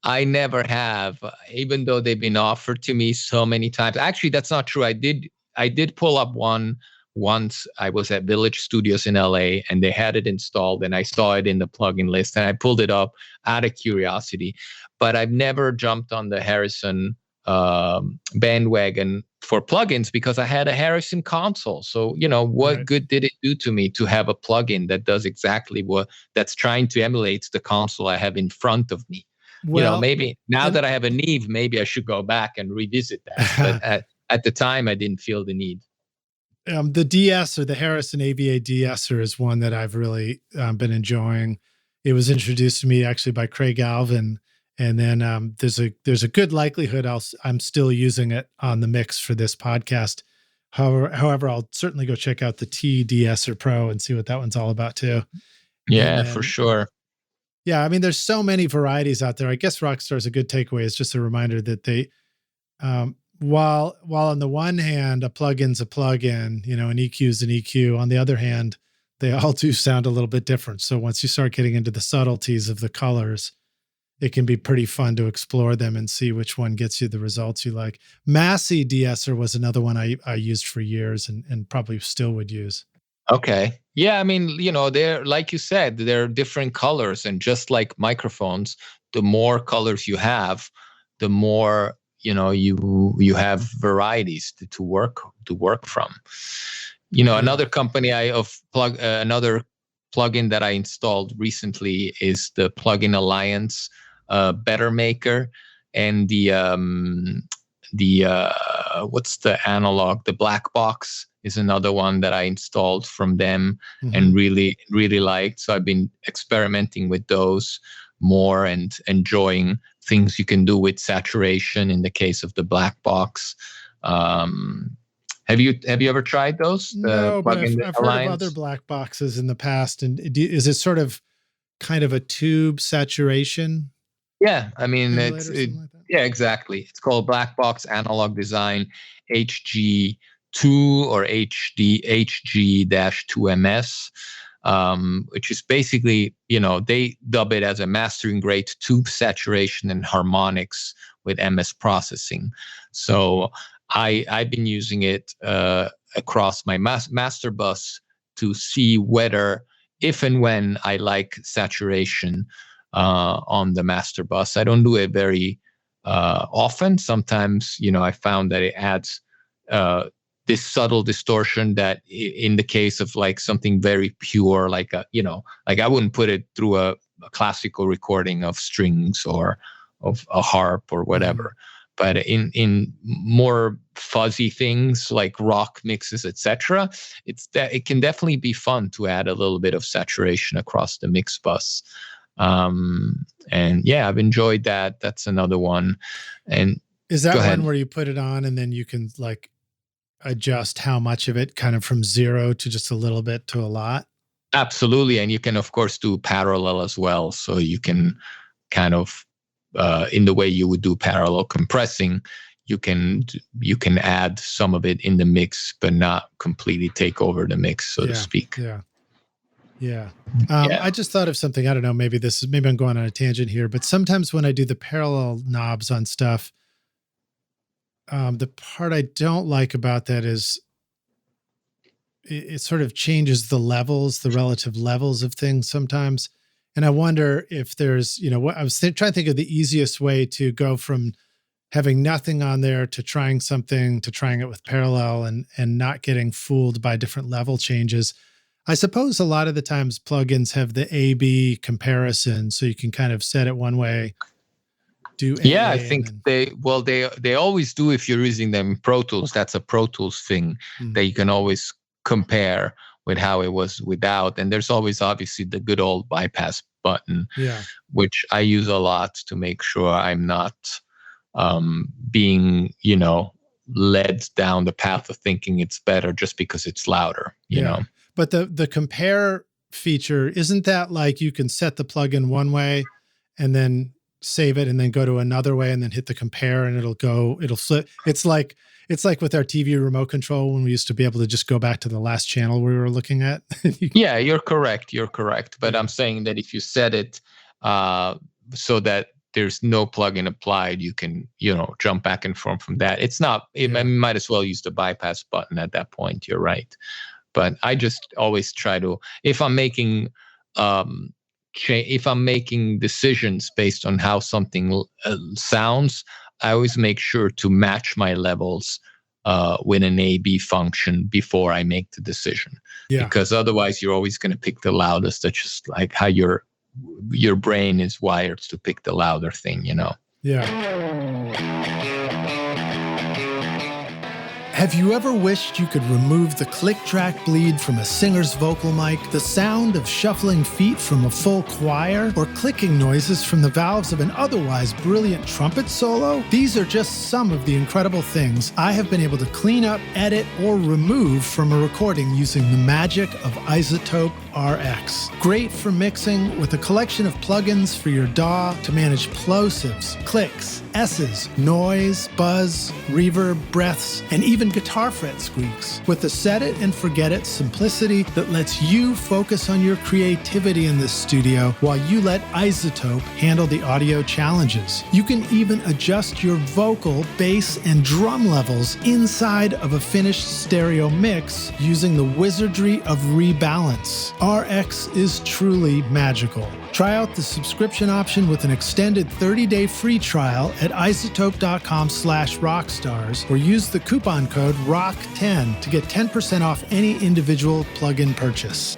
I never have, even though they've been offered to me so many times. Actually, that's not true. I did pull up one once. I was at Village Studios in LA, and they had it installed, and I saw it in the plugin list, and I pulled it up out of curiosity. But I've never jumped on the Harrison bandwagon for plugins because I had a Harrison console. So, what good did it do to me to have a plugin that does exactly that's trying to emulate the console I have in front of me? Well, maybe now that I have a Neve, maybe I should go back and revisit that. But at the time, I didn't feel the need. The de-esser, the Harrison AVA de-esser, is one that I've really been enjoying. It was introduced to me actually by Craig Alvin. And then there's a good likelihood I'm still using it on the mix for this podcast. However, I'll certainly go check out the de-esser Pro and see what that one's all about too. Yeah, for sure. Yeah, I mean, there's so many varieties out there. I guess Rockstar's a good takeaway. It's just a reminder that they, while on the one hand, a plugin's a plugin, an EQ's an EQ. On the other hand, they all do sound a little bit different. So once you start getting into the subtleties of the colors, it can be pretty fun to explore them and see which one gets you the results you like. Massey de-esser was another one I used for years and probably still would use. Okay. Yeah, I mean, they're, like you said, they're different colors, and just like microphones, the more colors you have, the more, you have varieties to work from. Another company another plugin that I installed recently is the Plugin Alliance Better Maker, and the what's the analog? The Black Box is another one that I installed from them and really, really liked. So I've been experimenting with those more and enjoying things you can do with saturation in the case of the Black Box. Have you ever tried those? The No, but plug-in I've heard of other Alliance? black boxes in the past. And is it sort of kind of a tube saturation Yeah, I mean simulator, something like that? yeah, exactly. It's called Black Box Analog Design HG2 or HG-2MS, which is basically, they dub it as a mastering grade tube saturation and harmonics with MS processing. So I've been using it across my master bus to see whether, if and when I like saturation on the master bus. I don't do it very often. Sometimes, I found that it adds this subtle distortion that in the case of like something very pure, like like I wouldn't put it through a classical recording of strings or of a harp or whatever. But in more fuzzy things like rock mixes, etc., it can definitely be fun to add a little bit of saturation across the mix bus. And yeah, I've enjoyed that. That's another one. And is that one where you put it on and then you can like adjust how much of it, kind of from 0 to just a little bit to a lot? Absolutely. And you can of course do parallel as well. So you can kind of, in the way you would do parallel compressing, you can add some of it in the mix, but not completely take over the mix, so to speak. Yeah. I just thought of something. I don't know. Maybe I'm going on a tangent here, but sometimes when I do the parallel knobs on stuff, the part I don't like about that is it sort of changes the relative levels of things sometimes. And I wonder if there's, what I was trying to think of the easiest way to go from having nothing on there to trying it with parallel and not getting fooled by different level changes. I suppose a lot of the times plugins have the A/B comparison, so you can kind of set it one way, do AA. Yeah, I think they always do if you're using them in Pro Tools. That's a Pro Tools thing that you can always compare with how it was without. And there's always obviously the good old bypass button, which I use a lot to make sure I'm not being, led down the path of thinking it's better just because it's louder, you know. But the compare feature, isn't that like you can set the plugin one way and then save it and then go to another way and then hit the compare and it'll flip. It's like with our TV remote control when we used to be able to just go back to the last channel we were looking at. Yeah, you're correct. But I'm saying that if you set it so that there's no plugin applied, you can, jump back and forth from that. It's not, I might as well use the bypass button at that point. You're right. But I just always try to, if I'm making decisions based on how something sounds, I always make sure to match my levels with an A/B function before I make the decision. Because otherwise you're always going to pick the loudest. That's just like how your brain is wired to pick the louder thing, Have you ever wished you could remove the click track bleed from a singer's vocal mic, the sound of shuffling feet from a full choir, or clicking noises from the valves of an otherwise brilliant trumpet solo? These are just some of the incredible things I have been able to clean up, edit, or remove from a recording using the magic of iZotope RX. Great for mixing with a collection of plugins for your DAW to manage plosives, clicks, S's, noise, buzz, reverb, breaths, and even guitar fret squeaks. With the set it and forget it simplicity that lets you focus on your creativity in this studio while you let iZotope handle the audio challenges. You can even adjust your vocal, bass, and drum levels inside of a finished stereo mix using the wizardry of rebalance. RX is truly magical. Try out the subscription option with an extended 30-day free trial at iZotope.com/rockstars or use the coupon code ROCK10 to get 10% off any individual plugin purchase.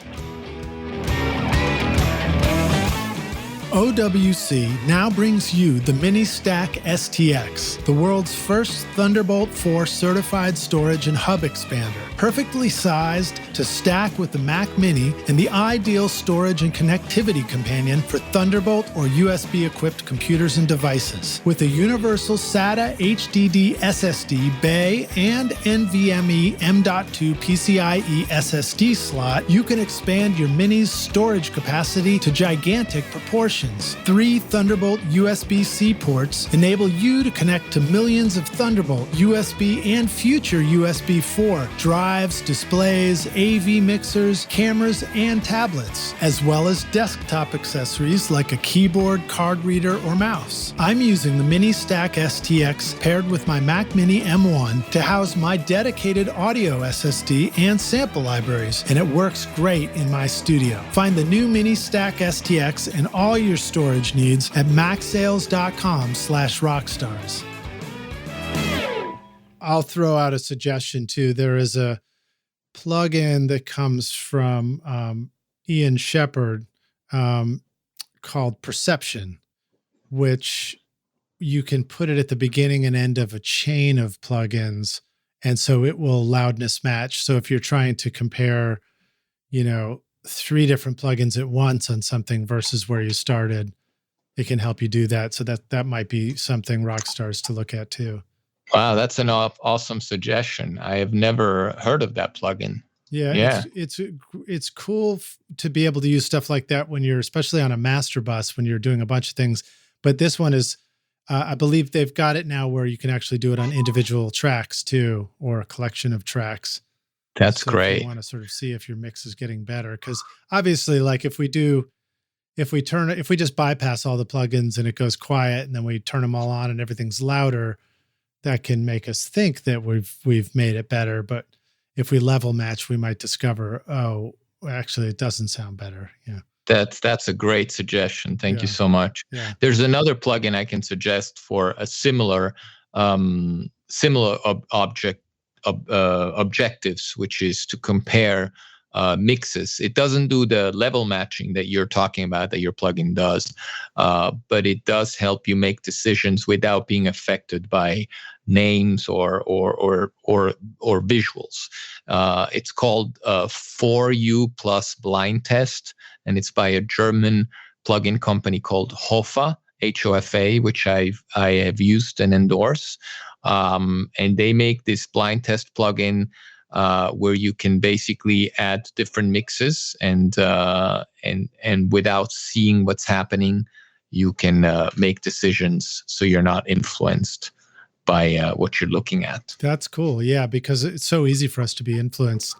OWC now brings you the Mini Stack STX, the world's first Thunderbolt 4 certified storage and hub expander, perfectly sized to stack with the Mac Mini and the ideal storage and connectivity companion for Thunderbolt or USB-equipped computers and devices. With a universal SATA HDD SSD bay and NVMe M.2 PCIe SSD slot, you can expand your Mini's storage capacity to gigantic proportions. 3 Thunderbolt USB-C ports enable you to connect to millions of Thunderbolt, USB, and future USB 4 drives, displays, AV mixers, cameras, and tablets, as well as desktop accessories like a keyboard, card reader, or mouse. I'm using the Mini Stack STX paired with my Mac Mini M1 to house my dedicated audio SSD and sample libraries, and it works great in my studio. Find the new Mini Stack STX and all your storage needs at macsales.com/rockstars. I'll throw out a suggestion too. There is a plugin that comes from Ian Shepherd called Perception, which you can put it at the beginning and end of a chain of plugins. And so it will loudness match. So if you're trying to compare, 3 different plugins at once on something versus where you started, it can help you do that. So that might be something Rockstars to look at too. Wow, that's an awesome suggestion. I have never heard of that plugin. Yeah. It's cool to be able to use stuff like that when you're, especially on a master bus, when you're doing a bunch of things. But this one is, I believe they've got it now where you can actually do it on individual tracks too, or a collection of tracks. That's great. If you want to sort of see if your mix is getting better, because obviously, like if we just bypass all the plugins and it goes quiet, and then we turn them all on and everything's louder, that can make us think that we've made it better. But if we level match, we might discover, oh, actually, it doesn't sound better. Yeah. That's a great suggestion. Thank you so much. Yeah. There's another plugin I can suggest for a similar objectives, which is to compare mixes. It doesn't do the level matching that you're talking about, that your plugin does, but it does help you make decisions without being affected by names or visuals. It's called 4U Plus Blind Test, and it's by a German plugin company called Hofa, HOFA, which I have used and endorse. And they make this blind test plugin where you can basically add different mixes, and without seeing what's happening, you can make decisions so you're not influenced by what you're looking at. That's cool. Yeah, because it's so easy for us to be influenced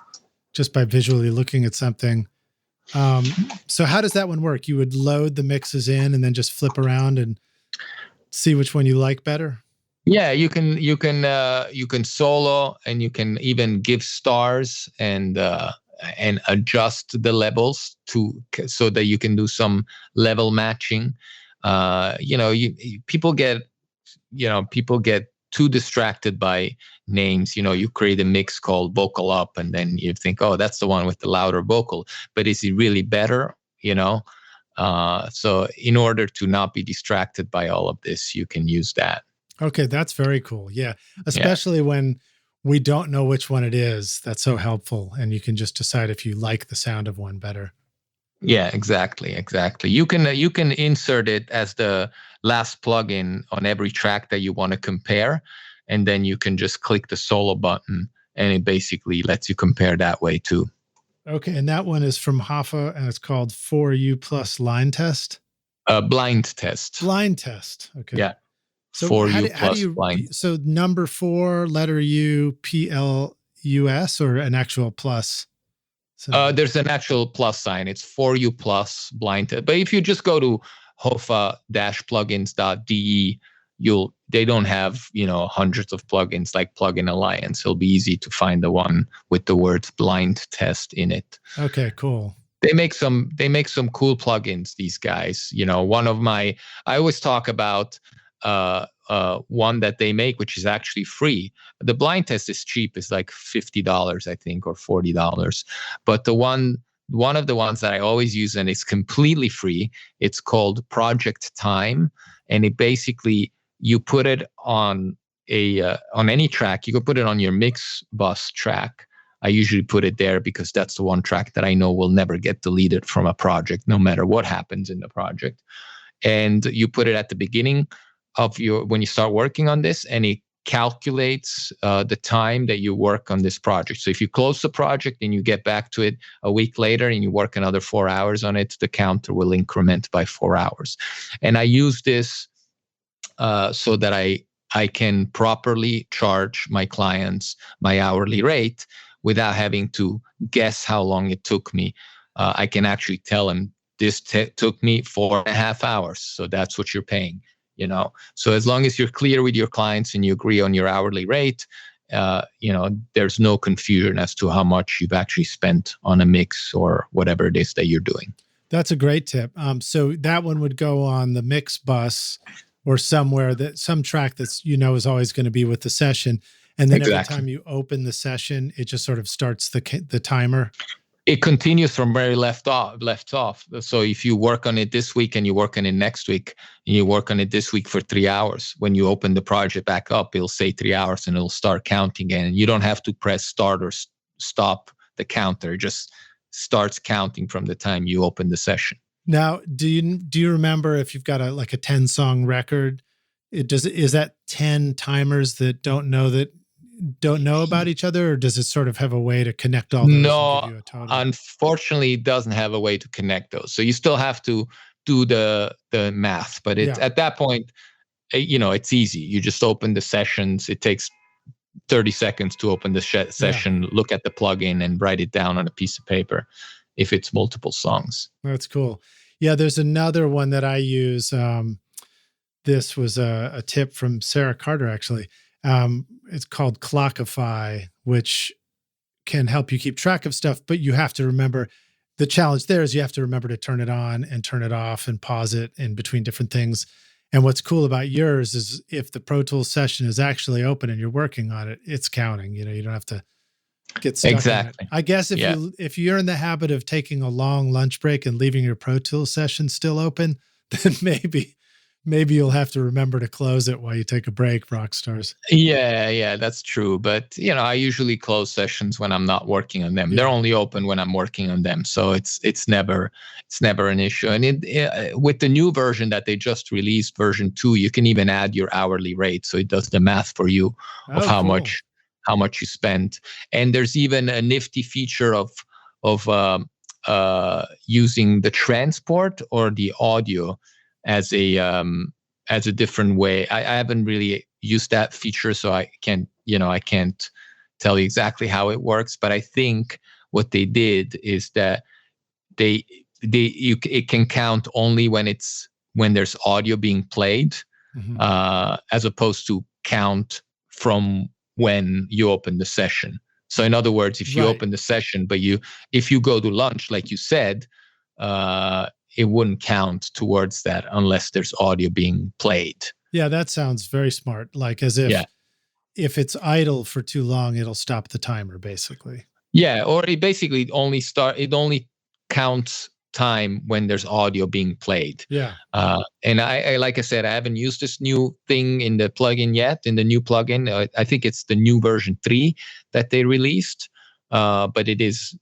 just by visually looking at something. So how does that one work? You would load the mixes in and then just flip around and see which one you like better? Yeah, you can solo, and you can even give stars and adjust the levels so that you can do some level matching. People get too distracted by names. You create a mix called Vocal Up, and then you think, oh, that's the one with the louder vocal, but is it really better? So in order to not be distracted by all of this, you can use that. Okay, that's very cool. Yeah, especially when we don't know which one it is. That's so helpful, and you can just decide if you like the sound of one better. Yeah, exactly. You can insert it as the last plugin on every track that you want to compare, and then you can just click the solo button, and it basically lets you compare that way too. Okay, and that one is from Hoffa, and it's called 4U Plus Line Test? Blind Test. Blind Test, okay. Yeah. So 4U plus blind. So number 4, letter U, PLUS, or an actual plus? So there's an actual plus sign. It's 4U plus blind test. But if you just go to hofa-plugins.de, they don't have hundreds of plugins like Plugin Alliance. It'll be easy to find the one with the words blind test in it. Okay, cool. They make some cool plugins, these guys. I always talk about one that they make, which is actually free. The blind test is cheap. It's like $50, I think, or $40. But the one one of the ones that I always use, and it's completely free. It's called Project Time, and it basically, you put it on on any track. You can put it on your mix bus track. I usually put it there because that's the one track that I know will never get deleted from a project, no matter what happens in the project. And you put it at the beginning of when you start working on this, and it calculates the time that you work on this project. So if you close the project and you get back to it a week later and you work another 4 hours on it, the counter will increment by 4 hours. And I use this so that I can properly charge my clients my hourly rate without having to guess how long it took me. I can actually tell them, this took me 4.5 hours, so that's what you're paying. So as long as you're clear with your clients and you agree on your hourly rate, there's no confusion as to how much you've actually spent on a mix or whatever it is that you're doing. That's a great tip. So that one would go on the mix bus or somewhere, that some track that's, is always going to be with the session. And then Every time you open the session, it just sort of starts the timer. It continues from where it left off. So if you work on it this week and you work on it next week, and you work on it this week for 3 hours, when you open the project back up, it'll say 3 hours and it'll start counting again. And you don't have to press start or stop the counter. It just starts counting from the time you open the session. Now, do you remember if you've got a 10-song record, is that 10 timers that don't know about each other, or does it sort of have a way to connect all those? No, and give you a total? Unfortunately, it doesn't have a way to connect those. So you still have to do the math, but at that point, it's easy. You just open the sessions. It takes 30 seconds to open the session, look at the plugin, and write it down on a piece of paper if it's multiple songs. That's cool. Yeah, there's another one that I use. This was a tip from Sarah Carter, actually. It's called Clockify, which can help you keep track of stuff, but you have to remember, the challenge there is you have to remember to turn it on and turn it off and pause it in between different things. And what's cool about yours is if the Pro Tools session is actually open and you're working on it, it's counting. You don't have to get stuck exactly. in it. I guess if you're in the habit of taking a long lunch break and leaving your Pro Tools session still open, then maybe you'll have to remember to close it while you take a break, rock stars. Yeah, that's true. But, I usually close sessions when I'm not working on them. Yeah. They're only open when I'm working on them. So it's never an issue. And with the new version that they just released, version 2, you can even add your hourly rate. So it does the math for you of how much you spent. And there's even a nifty feature of using the transport or the audio as a different way. I haven't really used that feature, so I can't tell you exactly how it works. But I think what they did is that it can count only when there's audio being played, as opposed to count from when you open the session. So in other words, if you open the session, but if you go to lunch, like you said, it wouldn't count towards that unless there's audio being played. Yeah, that sounds very smart. Like as if it's idle for too long, it'll stop the timer, basically. Yeah, or it only counts time when there's audio being played. Yeah. And I like I said, I haven't used this new thing in the plugin yet. In the new plugin, I think it's the new version 3 that they released. But it is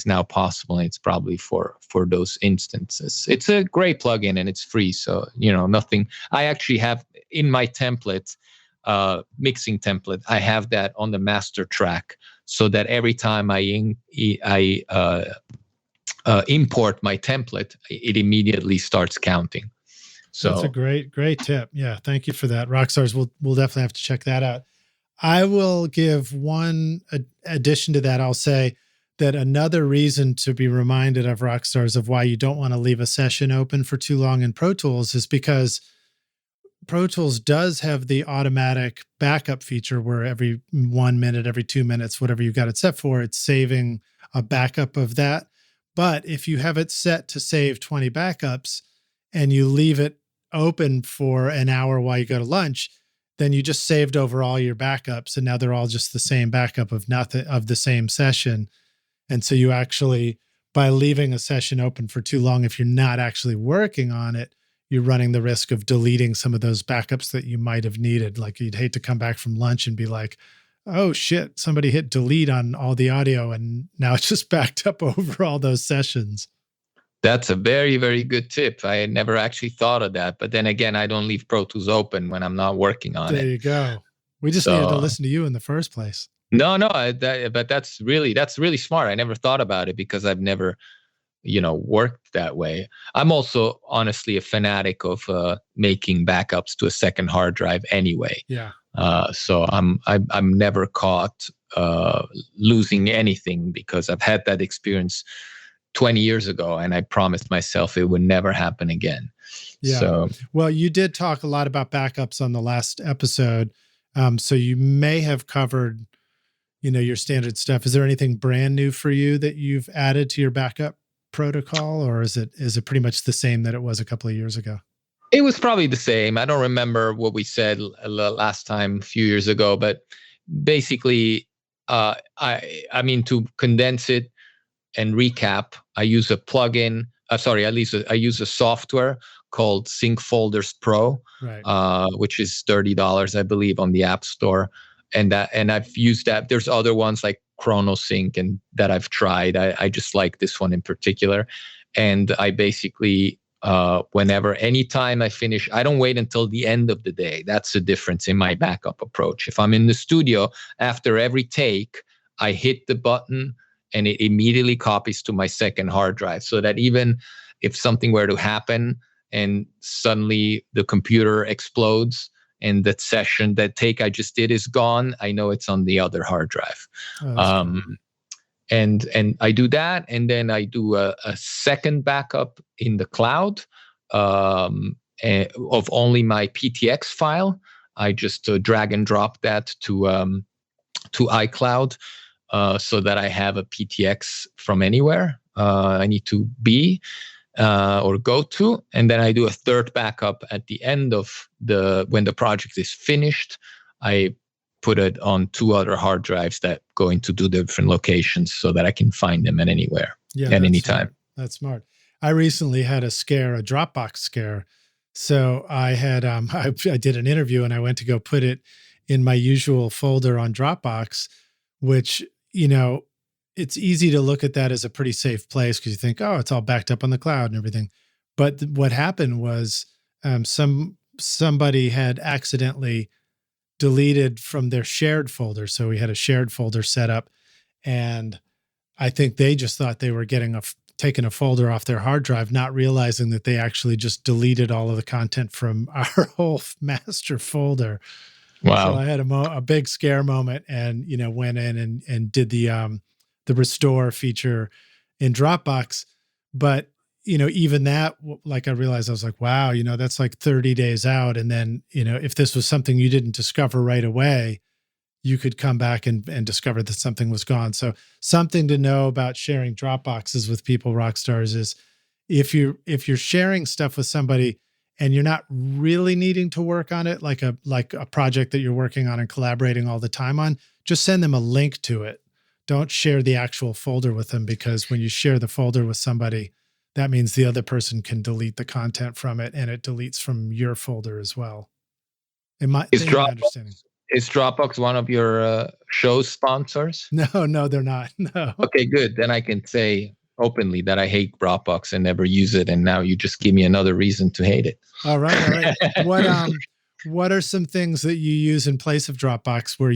now possible, and it's probably for those instances. It's a great plugin and it's free, so nothing. I actually have in my template, mixing template, I have that on the master track, so that every time I import my template, it immediately starts counting. So that's a great tip. Yeah, thank you for that, Rockstars. We'll definitely have to check that out. I will give one addition to that. I'll say that another reason to be reminded of, Rockstars, of why you don't want to leave a session open for too long in Pro Tools is because Pro Tools does have the automatic backup feature where every 1 minute, every 2 minutes, whatever you've got it set for, it's saving a backup of that. But if you have it set to save 20 backups and you leave it open for an hour while you go to lunch, then you just saved over all your backups, and now they're all just the same backup of nothing, of the same session. And so you actually, by leaving a session open for too long, if you're not actually working on it, you're running the risk of deleting some of those backups that you might have needed. Like you'd hate to come back from lunch and be like, oh shit, somebody hit delete on all the audio and now it's just backed up over all those sessions. That's a very, very good tip. I had never actually thought of that. But then again, I don't leave Pro Tools open when I'm not working on it. There you go. We just needed to listen to you in the first place. No, but that's really smart. I never thought about it because I've never, worked that way. I'm also honestly a fanatic of making backups to a second hard drive anyway. Yeah. So I'm never caught losing anything because I've had that experience 20 years ago, and I promised myself it would never happen again. Yeah. So, well, you did talk a lot about backups on the last episode. So you may have covered, your standard stuff. Is there anything brand new for you that you've added to your backup protocol, or is it pretty much the same that it was a couple of years ago? It was probably the same. I don't remember what we said last time a few years ago, but basically, I mean, to condense it and recap, I use a plugin. I use a software called Sync Folders Pro, right. Which is $30, I believe, on the App Store. And I've used that. There's other ones like ChronoSync and that I've tried. I just like this one in particular. And I basically, anytime I finish, I don't wait until the end of the day. That's the difference in my backup approach. If I'm in the studio, after every take, I hit the button and it immediately copies to my second hard drive, so that even if something were to happen and suddenly the computer explodes and that take I just did is gone, I know it's on the other hard drive. Cool. And I do that, and then I do a second backup in the cloud of only my PTX file. I just drag and drop that to iCloud, so that I have a PTX from anywhere I need to be or go to, and then I do a third backup at the end of when the project is finished. I put it on 2 other hard drives that go into 2 different locations so that I can find them at anywhere at any time. That's smart. I recently had a Dropbox scare. So I had, I did an interview and I went to go put it in my usual folder on Dropbox, which, it's easy to look at that as a pretty safe place because you think, oh, it's all backed up on the cloud and everything. But what happened was somebody had accidentally deleted from their shared folder. So we had a shared folder set up, and I think they just thought they were taking a folder off their hard drive, not realizing that they actually just deleted all of the content from our whole master folder. Wow. So I had a big scare moment, and, went in and did the restore feature in Dropbox. But, even that, like I realized, I was like, wow, that's like 30 days out. And then, if this was something you didn't discover right away, you could come back and discover that something was gone. So something to know about sharing Dropboxes with people, rock stars, is if you're sharing stuff with somebody and you're not really needing to work on it, like a project that you're working on and collaborating all the time on, just send them a link to it. Don't share the actual folder with them, because when you share the folder with somebody, that means the other person can delete the content from it, and it deletes from your folder as well. Is Dropbox one of your show's sponsors? No, they're not. No. Okay, good. Then I can say openly that I hate Dropbox and never use it, and now you just give me another reason to hate it. All right. What are some things that you use in place of Dropbox where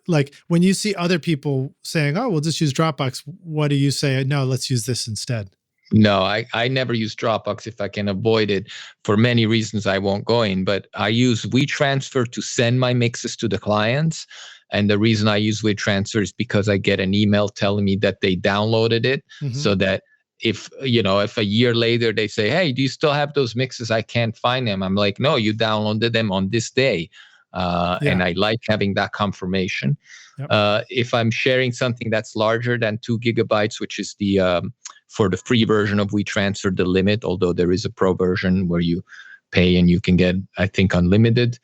like when you see other people saying, oh, we'll just use Dropbox, what do you say? No, let's use this instead. No, I never use Dropbox if I can avoid it, for many reasons I won't go in. But I use WeTransfer to send my mixes to the clients. And the reason I use WeTransfer is because I get an email telling me that they downloaded it, so that if a year later they say, hey, do you still have those mixes? I can't find them. I'm like, no, you downloaded them on this day. And I like having that confirmation. Yep. If I'm sharing something that's larger than 2 gigabytes, which is for the free version of WeTransfer, the limit, although there is a pro version where you pay and you can get, I think, unlimited.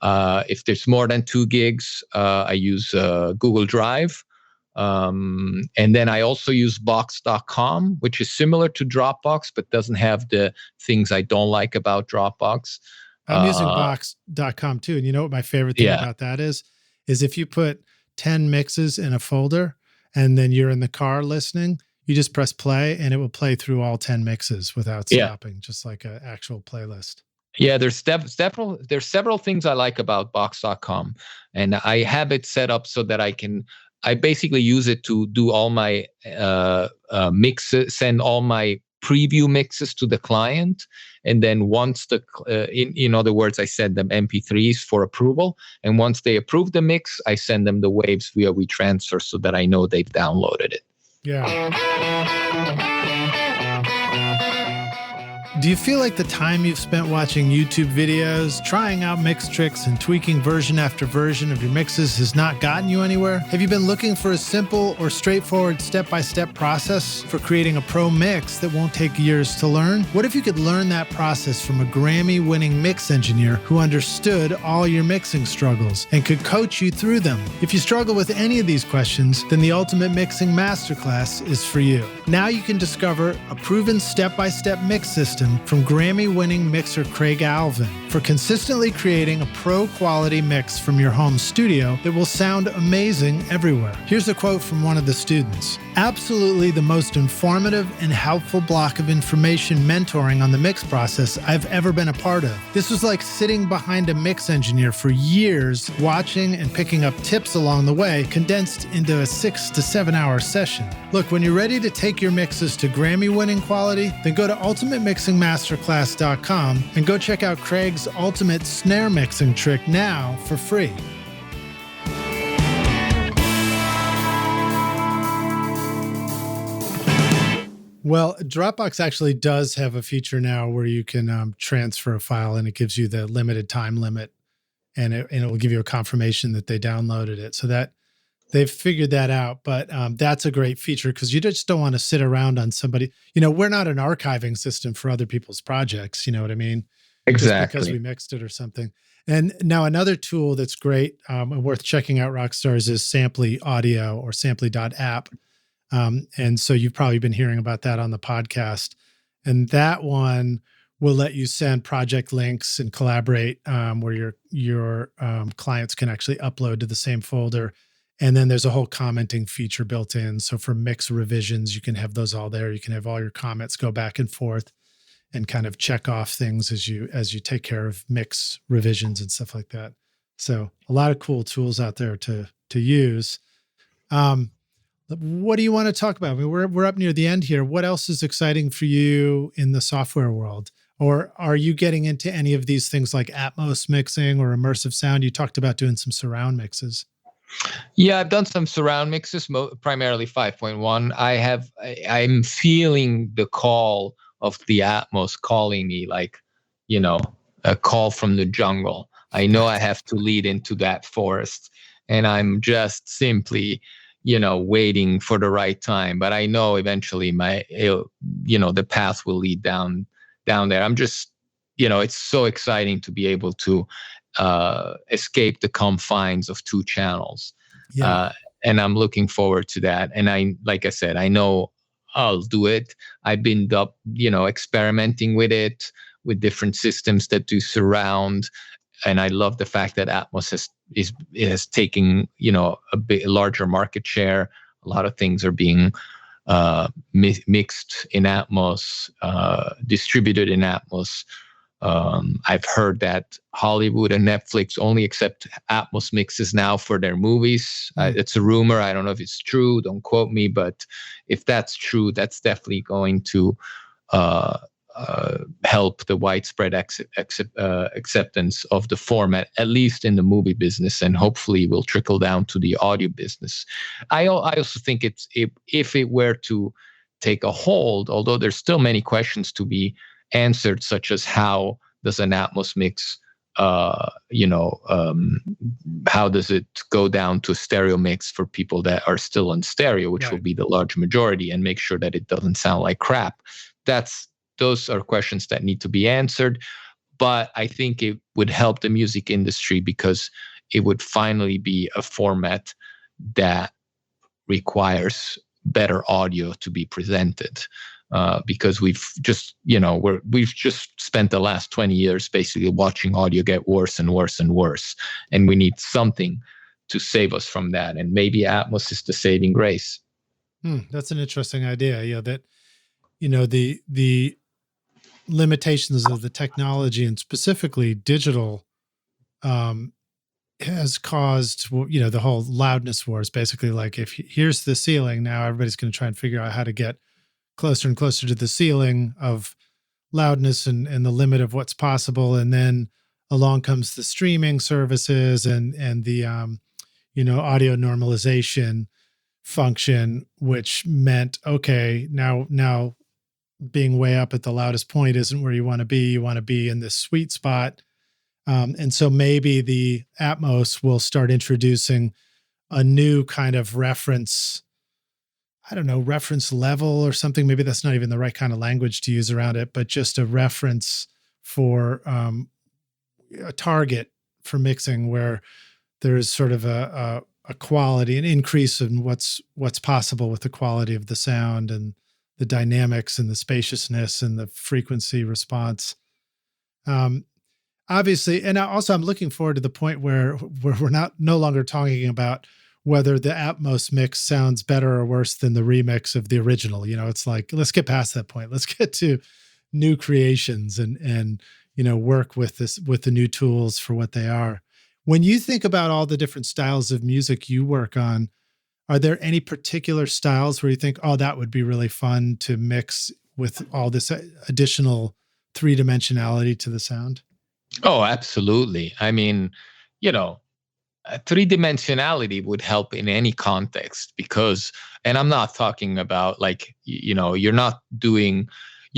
If there's more than 2 gigs, I use Google Drive. And then I also use box.com, which is similar to Dropbox, but doesn't have the things I don't like about Dropbox. I'm using box.com too. And you know what my favorite thing about that is if you put 10 mixes in a folder and then you're in the car listening, you just press play and it will play through all 10 mixes without stopping, just like an actual playlist. Yeah, there's several things I like about box.com, and I have it set up so that I basically use it to do all my mixes, send all my preview mixes to the client, and then once in other words, I send them MP3s for approval, and once they approve the mix, I send them the waves via WeTransfer so that I know they've downloaded it. Yeah. Do you feel like the time you've spent watching YouTube videos, trying out mix tricks, and tweaking version after version of your mixes has not gotten you anywhere? Have you been looking for a simple or straightforward step-by-step process for creating a pro mix that won't take years to learn? What if you could learn that process from a Grammy-winning mix engineer who understood all your mixing struggles and could coach you through them? If you struggle with any of these questions, then the Ultimate Mixing Masterclass is for you. Now you can discover a proven step-by-step mix system from Grammy-winning mixer Craig Alvin for consistently creating a pro-quality mix from your home studio that will sound amazing everywhere. Here's a quote from one of the students. Absolutely the most informative and helpful block of information mentoring on the mix process I've ever been a part of. This was like sitting behind a mix engineer for years, watching and picking up tips along the way, condensed into a 6 to 7 hour session. Look, when you're ready to take your mixes to Grammy-winning quality, then go to ultimatemixingmasterclass.com and go check out Craig's ultimate snare mixing trick now for free. Well, Dropbox actually does have a feature now where you can transfer a file and it gives you the limited time limit, and it will give you a confirmation that they downloaded it. So that they've figured that out, but that's a great feature because you just don't want to sit around on somebody. We're not an archiving system for other people's projects. You know what I mean? Exactly. Just because we mixed it or something. And now another tool that's great and worth checking out, Rockstars, is Samply Audio or Samply.app. And so you've probably been hearing about that on the podcast. And that one will let you send project links and collaborate where your clients can actually upload to the same folder. And then there's a whole commenting feature built in. So for mix revisions, you can have those all there. You can have all your comments go back and forth and kind of check off things as you take care of mix revisions and stuff like that. So a lot of cool tools out there to use. What do you want to talk about? I mean, we're up near the end here. What else is exciting for you in the software world? Or are you getting into any of these things like Atmos mixing or immersive sound? You talked about doing some surround mixes. Yeah, I've done some surround mixes, primarily 5.1. I'm feeling the call of the Atmos calling me, like, a call from the jungle. I know I have to lead into that forest, and I'm just simply waiting for the right time. But I know eventually the path will lead down there. I'm just, it's so exciting to be able to escape the confines of 2 channels. Yeah. And I'm looking forward to that. And like I said, I know I'll do it. I've been experimenting with it, with different systems that do surround. And I love the fact that Atmos has taken, a larger market share. A lot of things are being mixed in Atmos, distributed in Atmos. I've heard that Hollywood and Netflix only accept Atmos mixes now for their movies. It's a rumor. I don't know if it's true. Don't quote me. But if that's true, that's definitely going to help the widespread acceptance of the format, at least in the movie business, and hopefully will trickle down to the audio business. I also think if it were to take a hold, although there's still many questions to be answered, such as how does an Atmos mix, how does it go down to a stereo mix for people that are still on stereo, which will be the large majority, and make sure that it doesn't sound like crap. Those are questions that need to be answered. But I think it would help the music industry because it would finally be a format that requires better audio to be presented. Because we've just, we've just spent the last 20 years basically watching audio get worse and worse and worse. And we need something to save us from that. And maybe Atmos is the saving grace. That's an interesting idea. Yeah, that, the limitations of the technology and specifically digital has caused, the whole loudness wars. Basically, like, if here's the ceiling, now everybody's going to try and figure out how to get closer and closer to the ceiling of loudness and the limit of what's possible. And then along comes the streaming services and the, audio normalization function, which meant, okay, now being way up at the loudest point isn't where you want to be. You want to be in this sweet spot. And so maybe the Atmos will start introducing a new kind of reference level or something. Maybe that's not even the right kind of language to use around it, but just a reference for a target for mixing where there's sort of a quality, an increase in what's possible with the quality of the sound and the dynamics and the spaciousness and the frequency response. Obviously, and also I'm looking forward to the point where we're no longer talking about whether the Atmos mix sounds better or worse than the remix of the original. It's like, let's get past that point. Let's get to new creations and work with the new tools for what they are. When you think about all the different styles of music you work on, are there any particular styles where you think, oh, that would be really fun to mix with all this additional three-dimensionality to the sound? Oh, absolutely. I mean, three-dimensionality would help in any context because, and I'm not talking about like, you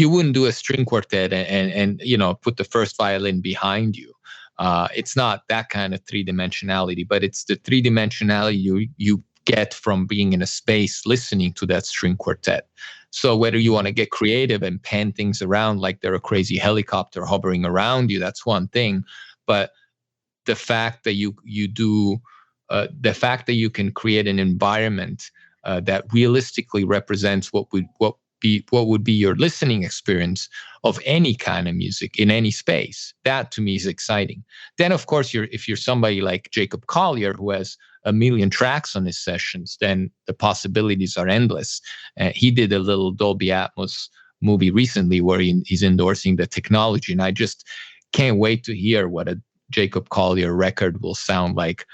wouldn't do a string quartet and put the first violin behind you. It's not that kind of three-dimensionality, but it's the three-dimensionality you get from being in a space listening to that string quartet. So whether you want to get creative and pan things around like they're a crazy helicopter hovering around you, that's one thing. But the fact that you can create an environment that realistically represents what would be your listening experience of any kind of music in any space, that to me is exciting. Then, of course, if you're somebody like Jacob Collier, who has 1 million tracks on his sessions, then the possibilities are endless. He did a little Dolby Atmos movie recently where he's endorsing the technology, and I just can't wait to hear what a Jacob Collier record will sound like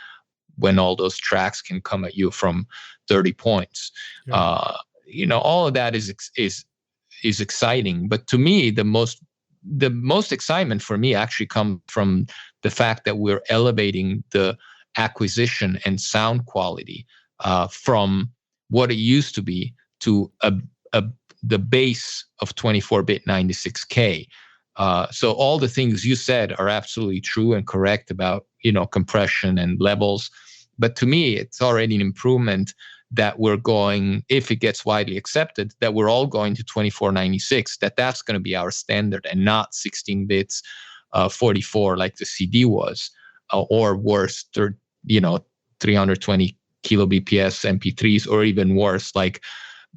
when all those tracks can come at you from 30 points. Yeah. All of that is exciting. But to me, the most excitement for me actually comes from the fact that we're elevating the acquisition and sound quality from what it used to be to the base of 24-bit 96K. So all the things you said are absolutely true and correct about, compression and levels. But to me, it's already an improvement that we're going, if it gets widely accepted, that we're all going to 2496, that's going to be our standard and not 16 bits, 44 like the CD was, or worse, 320 kilo BPS MP3s, or even worse, like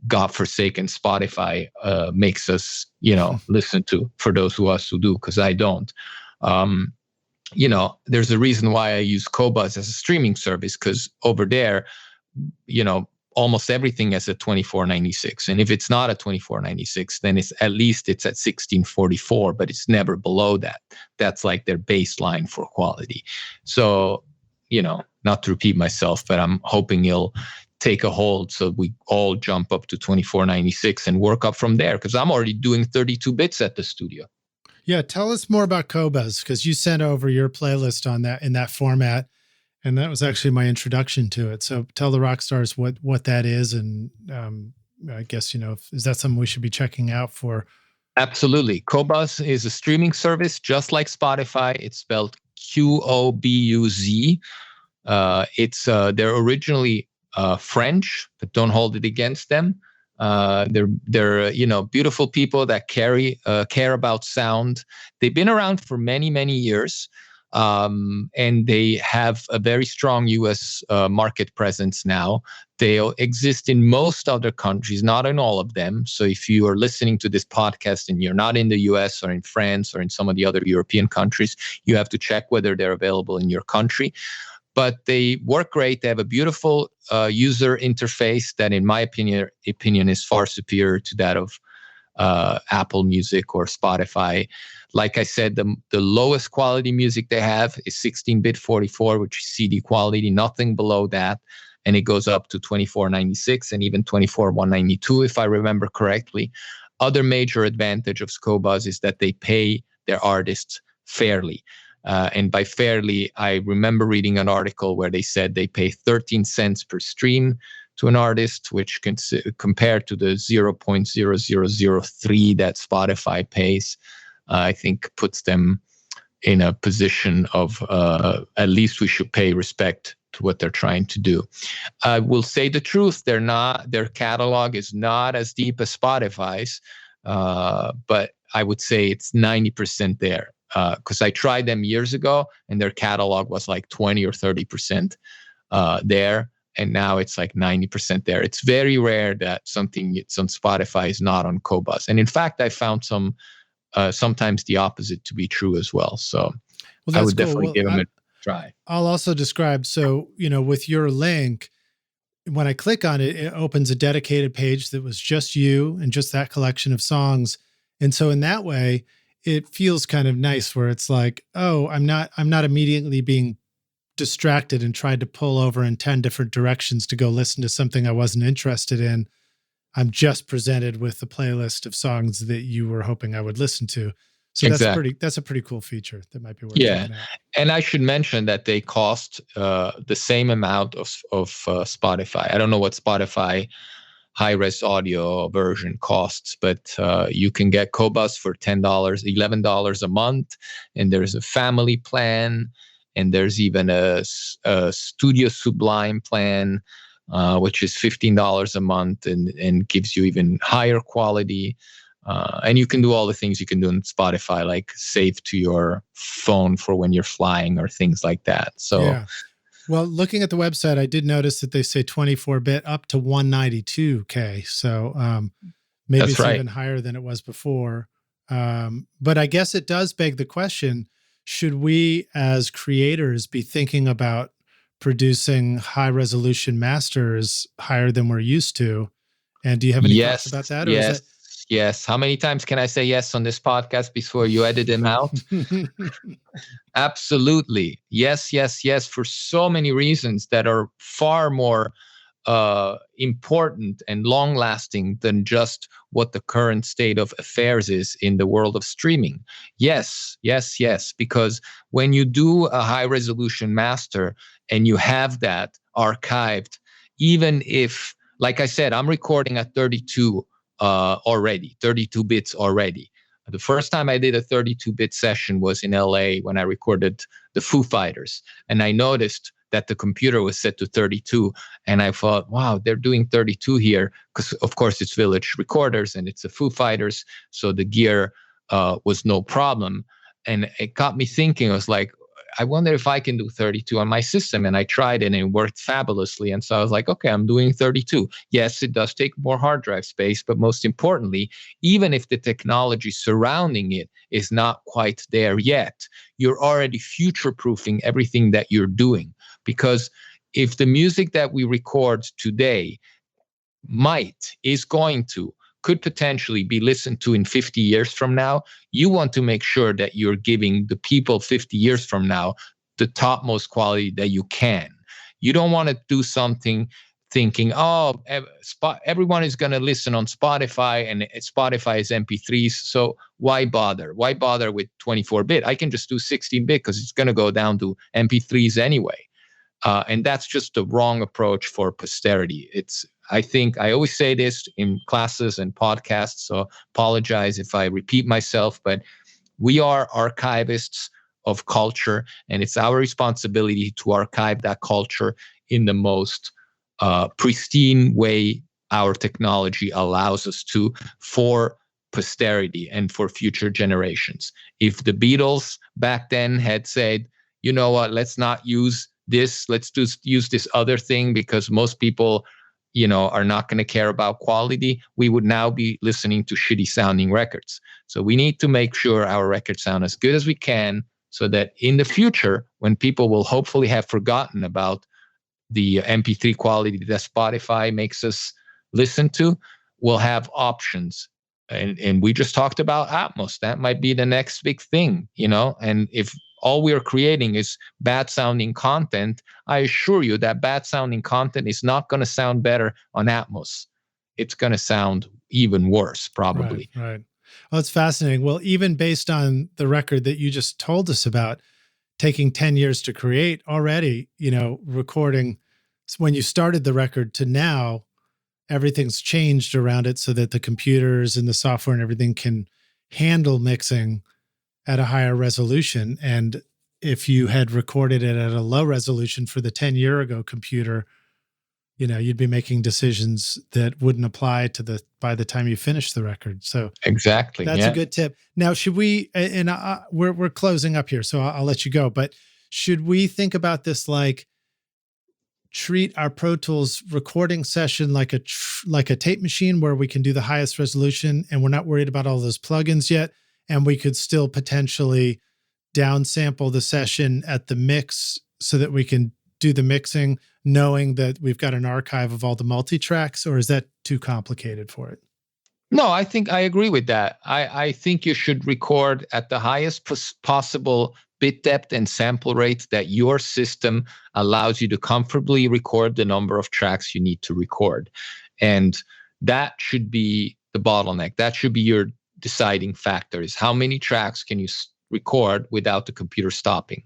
godforsaken Spotify makes us, listen to, for those of us who do, because I don't. There's a reason why I use Qobuz as a streaming service, because over there, almost everything is at 2496. And if it's not at 2496, then it's at 1644, but it's never below that. That's like their baseline for quality. So, not to repeat myself, but I'm hoping you'll take a hold so we all jump up to 2496 and work up from there, because I'm already doing 32 bits at the studio. Yeah, tell us more about Qobuz, because you sent over your playlist on that in that format, and that was actually my introduction to it. So tell the rock stars what that is, and I guess is that something we should be checking out for? Absolutely. Qobuz is a streaming service just like Spotify. It's spelled Qobuz. They're originally French, but don't hold it against them. They're beautiful people that care about sound. They've been around for many, many years. And they have a very strong US market presence now. They exist in most other countries, not in all of them. So if you are listening to this podcast and you're not in the US or in France or in some of the other European countries, you have to check whether they're available in your country. But they work great. They have a beautiful user interface that, in my opinion, is far superior to that of Apple Music or Spotify. Like I said, the lowest quality music they have is 16-bit 44, which is CD quality, nothing below that. And it goes up to 2496 and even 24192, if I remember correctly. Other major advantage of Qobuz is that they pay their artists fairly. And by fairly, I remember reading an article where they said they pay 13 cents per stream to an artist, which compared to the 0.0003 that Spotify pays, I think puts them in a position of at least we should pay respect to what they're trying to do. I will say the truth, their catalog is not as deep as Spotify's, but I would say it's 90% there. Because I tried them years ago and their catalog was like 20 or 30% there. And now it's like 90% there. It's very rare that something it's on Spotify is not on Qobuz. And in fact, I found sometimes the opposite to be true as well. So I would definitely give them a try. I'll also describe, so, with your link, when I click on it, it opens a dedicated page that was just you and just that collection of songs. And so in that way, it feels kind of nice where it's like, oh, I'm not immediately being distracted and tried to pull over in 10 different directions to go listen to something I wasn't interested in. I'm just presented with a playlist of songs that you were hoping I would listen to. So exactly. That's a pretty cool feature that might be worth checking out. And I should mention that they cost the same amount of Spotify. I don't know what Spotify high-res audio version costs, but you can get Qobuz for $10, $11 a month, and there's a family plan, and there's even a Studio Sublime plan, which is $15 a month and gives you even higher quality. And you can do all the things you can do on Spotify, like save to your phone for when you're flying or things like that. So, yeah. Well, looking at the website, I did notice that they say 24-bit up to 192K. So maybe That's it's right. even higher than it was before. But I guess it does beg the question, should we as creators be thinking about producing high-resolution masters higher than we're used to? And do you have any thoughts about that? Or Yes. is that... Yes. How many times can I say yes on this podcast before you edit them out? Absolutely. Yes, yes, yes. For so many reasons that are far more important and long-lasting than just what the current state of affairs is in the world of streaming. Yes, yes, yes. Because when you do a high-resolution master and you have that archived, even if, like I said, I'm recording at 32 already, 32 bits already. The first time I did a 32-bit session was in LA when I recorded the Foo Fighters. And I noticed that the computer was set to 32. And I thought, wow, they're doing 32 here. Because, of course, it's Village Recorders and it's the Foo Fighters. So the gear was no problem. And it got me thinking. I was like, I wonder if I can do 32 on my system. And I tried it and it worked fabulously. And so I was like, okay, I'm doing 32. Yes, it does take more hard drive space. But most importantly, even if the technology surrounding it is not quite there yet, you're already future-proofing everything that you're doing. Because if the music that we record today could potentially be listened to in 50 years from now, you want to make sure that you're giving the people 50 years from now the topmost quality that you can. You don't want to do something thinking, oh, everyone is going to listen on Spotify and Spotify is MP3s. So why bother? Why bother with 24-bit? I can just do 16-bit because it's going to go down to MP3s anyway. And that's just the wrong approach for posterity. I think I always say this in classes and podcasts, so apologize if I repeat myself, but we are archivists of culture, and it's our responsibility to archive that culture in the most pristine way our technology allows us to for posterity and for future generations. If the Beatles back then had said, you know what, let's not use this. Let's just use this other thing because most people, are not going to care about quality. We would now be listening to shitty sounding records. So we need to make sure our records sound as good as we can so that in the future, when people will hopefully have forgotten about the MP3 quality that Spotify makes us listen to, we'll have options. And we just talked about Atmos. That might be the next big thing, and if all we are creating is bad sounding content, I assure you that bad sounding content is not going to sound better on Atmos. It's going to sound even worse, probably. Right. Well, it's fascinating. Well, even based on the record that you just told us about, taking 10 years to create already, recording when you started the record to now, everything's changed around it so that the computers and the software and everything can handle mixing at a higher resolution. And if you had recorded it at a low resolution for the 10-year ago computer, you'd be making decisions that wouldn't apply by the time you finish the record. So exactly, that's a good tip. Now, should we, and we're closing up here, so I'll let you go, but should we think about this like treat our Pro Tools recording session like a tape machine where we can do the highest resolution and we're not worried about all those plugins yet, and we could still potentially downsample the session at the mix so that we can do the mixing knowing that we've got an archive of all the multi-tracks, or is that too complicated for it? No, I think I agree with that. I think you should record at the highest possible bit depth and sample rate that your system allows you to comfortably record the number of tracks you need to record. And that should be the bottleneck. That should be your deciding factor, is how many tracks can you record without the computer stopping.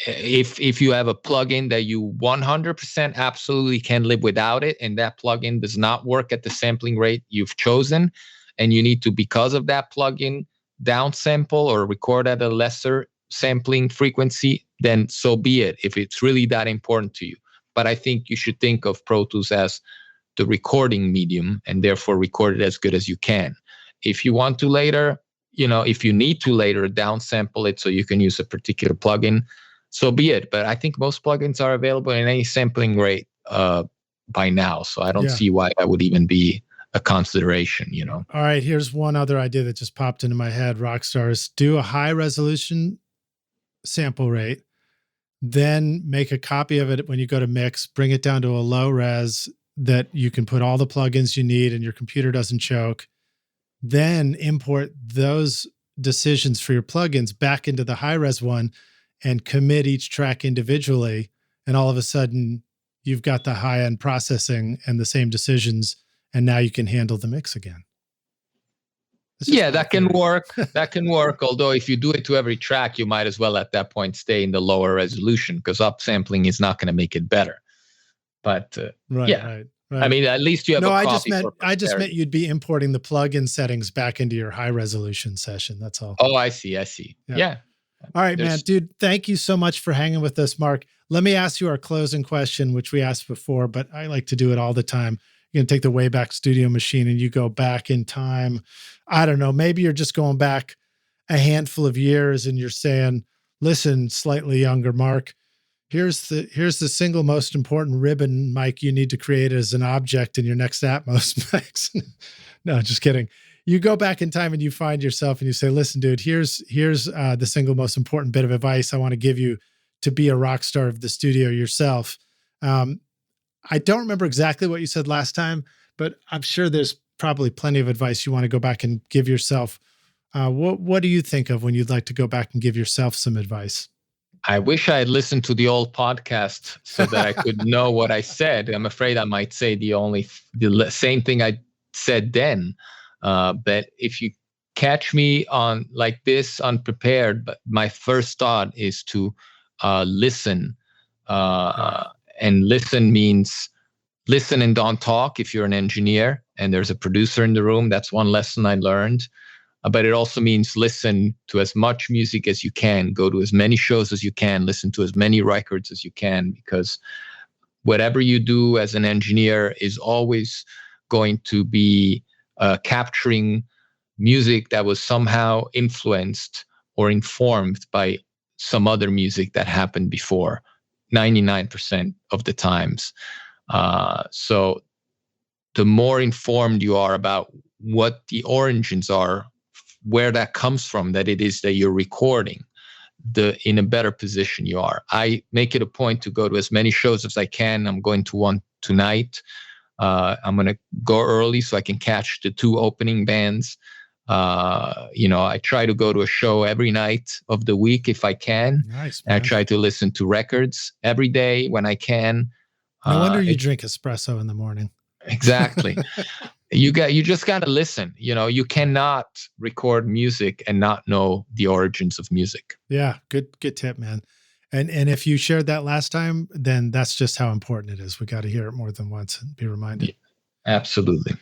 If you have a plugin that you 100% absolutely can live without it, and that plugin does not work at the sampling rate you've chosen, and you need to, because of that plugin, downsample or record at a lesser sampling frequency, then so be it, if it's really that important to you. But I think you should think of Pro Tools as the recording medium and therefore record it as good as you can. If you want to later, if you need to later downsample it so you can use a particular plugin, so be it. But I think most plugins are available in any sampling rate by now. So I don't see why that would even be a consideration, All right, here's one other idea that just popped into my head. Rockstars, do a high resolution sample rate, then make a copy of it when you go to mix, bring it down to a low res that you can put all the plugins you need and your computer doesn't choke. Then import those decisions for your plugins back into the high res one and commit each track individually. And all of a sudden you've got the high end processing and the same decisions. And now you can handle the mix again. Yeah, that can work. That can work. Although if you do it to every track, you might as well at that point stay in the lower resolution, because upsampling is not going to make it better. But right. I mean, at least you have I just meant you'd be importing the plugin settings back into your high resolution session. That's all. Oh, I see. Yeah. All right, man, dude, thank you so much for hanging with us, Marc. Let me ask you our closing question, which we asked before, but I like to do it all the time. You're going to take the Wayback Studio machine and you go back in time. I don't know, maybe you're just going back a handful of years and you're saying, listen, slightly younger Marc, here's the single most important ribbon mic you need to create as an object in your next Atmos mix. No, just kidding. You go back in time and you find yourself and you say, listen, dude, here's the single most important bit of advice I want to give you to be a rock star of the studio yourself. I don't remember exactly what you said last time, but I'm sure there's probably plenty of advice you want to go back and give yourself. What do you think of when you'd like to go back and give yourself some advice? I wish I had listened to the old podcast so that I could know what I said. I'm afraid I might say the same thing I said then. But if you catch me on like this unprepared, but my first thought is to listen. And listen means listen and don't talk if you're an engineer and there's a producer in the room. That's one lesson I learned. But it also means listen to as much music as you can, go to as many shows as you can, listen to as many records as you can, because whatever you do as an engineer is always going to be capturing music that was somehow influenced or informed by some other music that happened before, 99% of the times. So the more informed you are about what the origins are, where that comes from, that it is that you're recording, in a better position you are. I make it a point to go to as many shows as I can. I'm going to one tonight. I'm going to go early so I can catch the 2 opening bands. I try to go to a show every night of the week if I can. Nice, man. I try to listen to records every day when I can. No wonder you drink espresso in the morning. Exactly. You just got to listen. You cannot record music and not know the origins of music. Yeah, good tip, man. And if you shared that last time, then that's just how important it is. We got to hear it more than once and be reminded. Yeah, absolutely.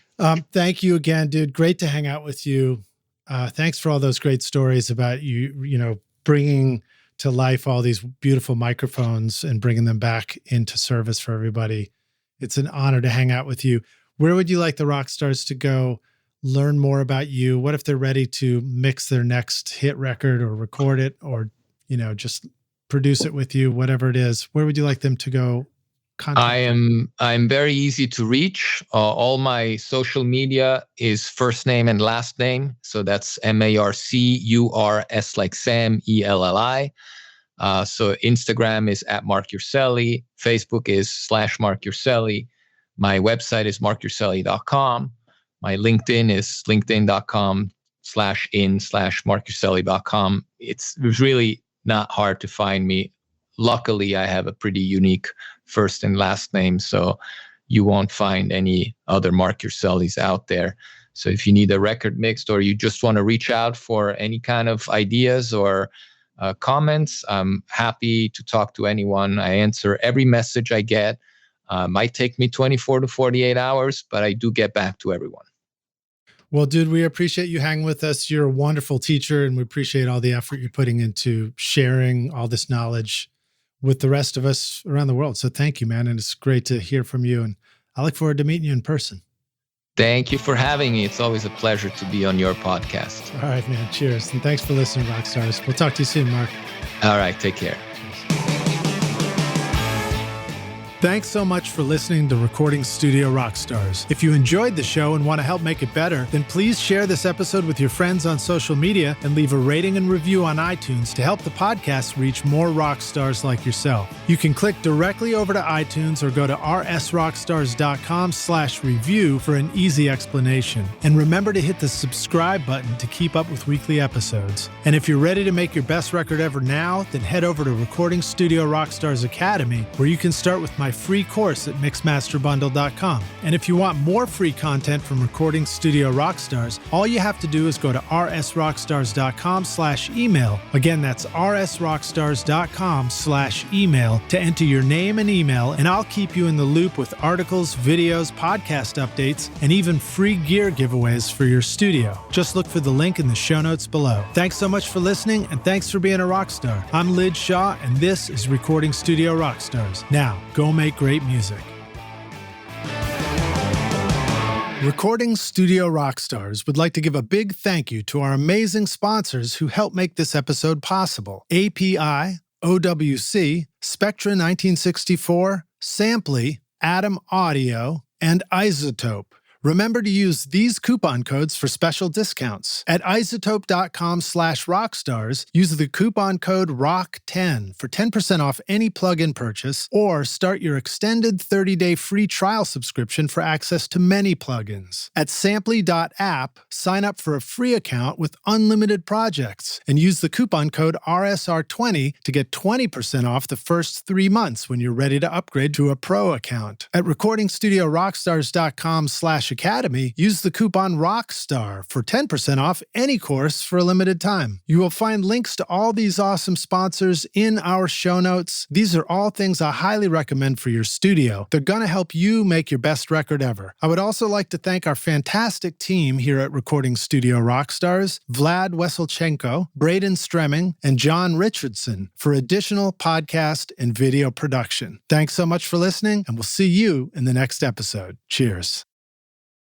Thank you again, dude. Great to hang out with you. Thanks for all those great stories about you bringing to life all these beautiful microphones and bringing them back into service for everybody. It's an honor to hang out with you. Where would you like the rock stars to go learn more about you? What if they're ready to mix their next hit record or record it or, just produce it with you, whatever it is? Where would you like them to go? I'm very easy to reach. All my social media is first name and last name. So that's MarcUrs like Sam, ELLI. So Instagram is @Marc Urselli. Facebook is /Marc Urselli. My website is marcurselli.com. My LinkedIn is linkedin.com/in/marcurselli.com. It's really not hard to find me. Luckily, I have a pretty unique first and last name, so you won't find any other Marc Urselis out there. So if you need a record mixed or you just want to reach out for any kind of ideas or comments, I'm happy to talk to anyone. I answer every message I get. Might take me 24 to 48 hours, but I do get back to everyone. Well, dude, we appreciate you hanging with us. You're a wonderful teacher, and we appreciate all the effort you're putting into sharing all this knowledge with the rest of us around the world. So thank you, man. And it's great to hear from you. And I look forward to meeting you in person. Thank you for having me. It's always a pleasure to be on your podcast. All right, man. Cheers. And thanks for listening, Rockstars. We'll talk to you soon, Marc. All right. Take care. Thanks so much for listening to Recording Studio Rockstars. If you enjoyed the show and want to help make it better, then please share this episode with your friends on social media and leave a rating and review on iTunes to help the podcast reach more rock stars like yourself. You can click directly over to iTunes or go to rsrockstars.com/review for an easy explanation. And remember to hit the subscribe button to keep up with weekly episodes. And if you're ready to make your best record ever now, then head over to Recording Studio Rockstars Academy, where you can start with my free course at mixmasterbundle.com. And if you want more free content from Recording Studio Rockstars, all you have to do is go to rsrockstars.com/email. Again, that's rsrockstars.com/email to enter your name and email, and I'll keep you in the loop with articles, videos, podcast updates, and even free gear giveaways for your studio. Just look for the link in the show notes below. Thanks so much for listening, and thanks for being a rock star. I'm Lij Shaw, and this is Recording Studio Rockstars. Now, go make great music. Recording Studio Rockstars would like to give a big thank you to our amazing sponsors who help make this episode possible. API, OWC, Spectra 1964, Samply, Atom Audio, and Isotope. Remember to use these coupon codes for special discounts. At isotope.com/rockstars, use the coupon code ROCK10 for 10% off any plugin purchase, or start your extended 30-day free trial subscription for access to many plugins. At samply.app, sign up for a free account with unlimited projects, and use the coupon code RSR20 to get 20% off the first 3 months when you're ready to upgrade to a pro account. At recordingstudiorockstars.com/academy, use the coupon ROCKSTAR for 10% off any course for a limited time. You will find links to all these awesome sponsors in our show notes. These are all things I highly recommend for your studio. They're going to help you make your best record ever. I would also like to thank our fantastic team here at Recording Studio Rockstars, Vlad Weselchenko, Braden Stremming, and John Richardson for additional podcast and video production. Thanks so much for listening, and we'll see you in the next episode. Cheers.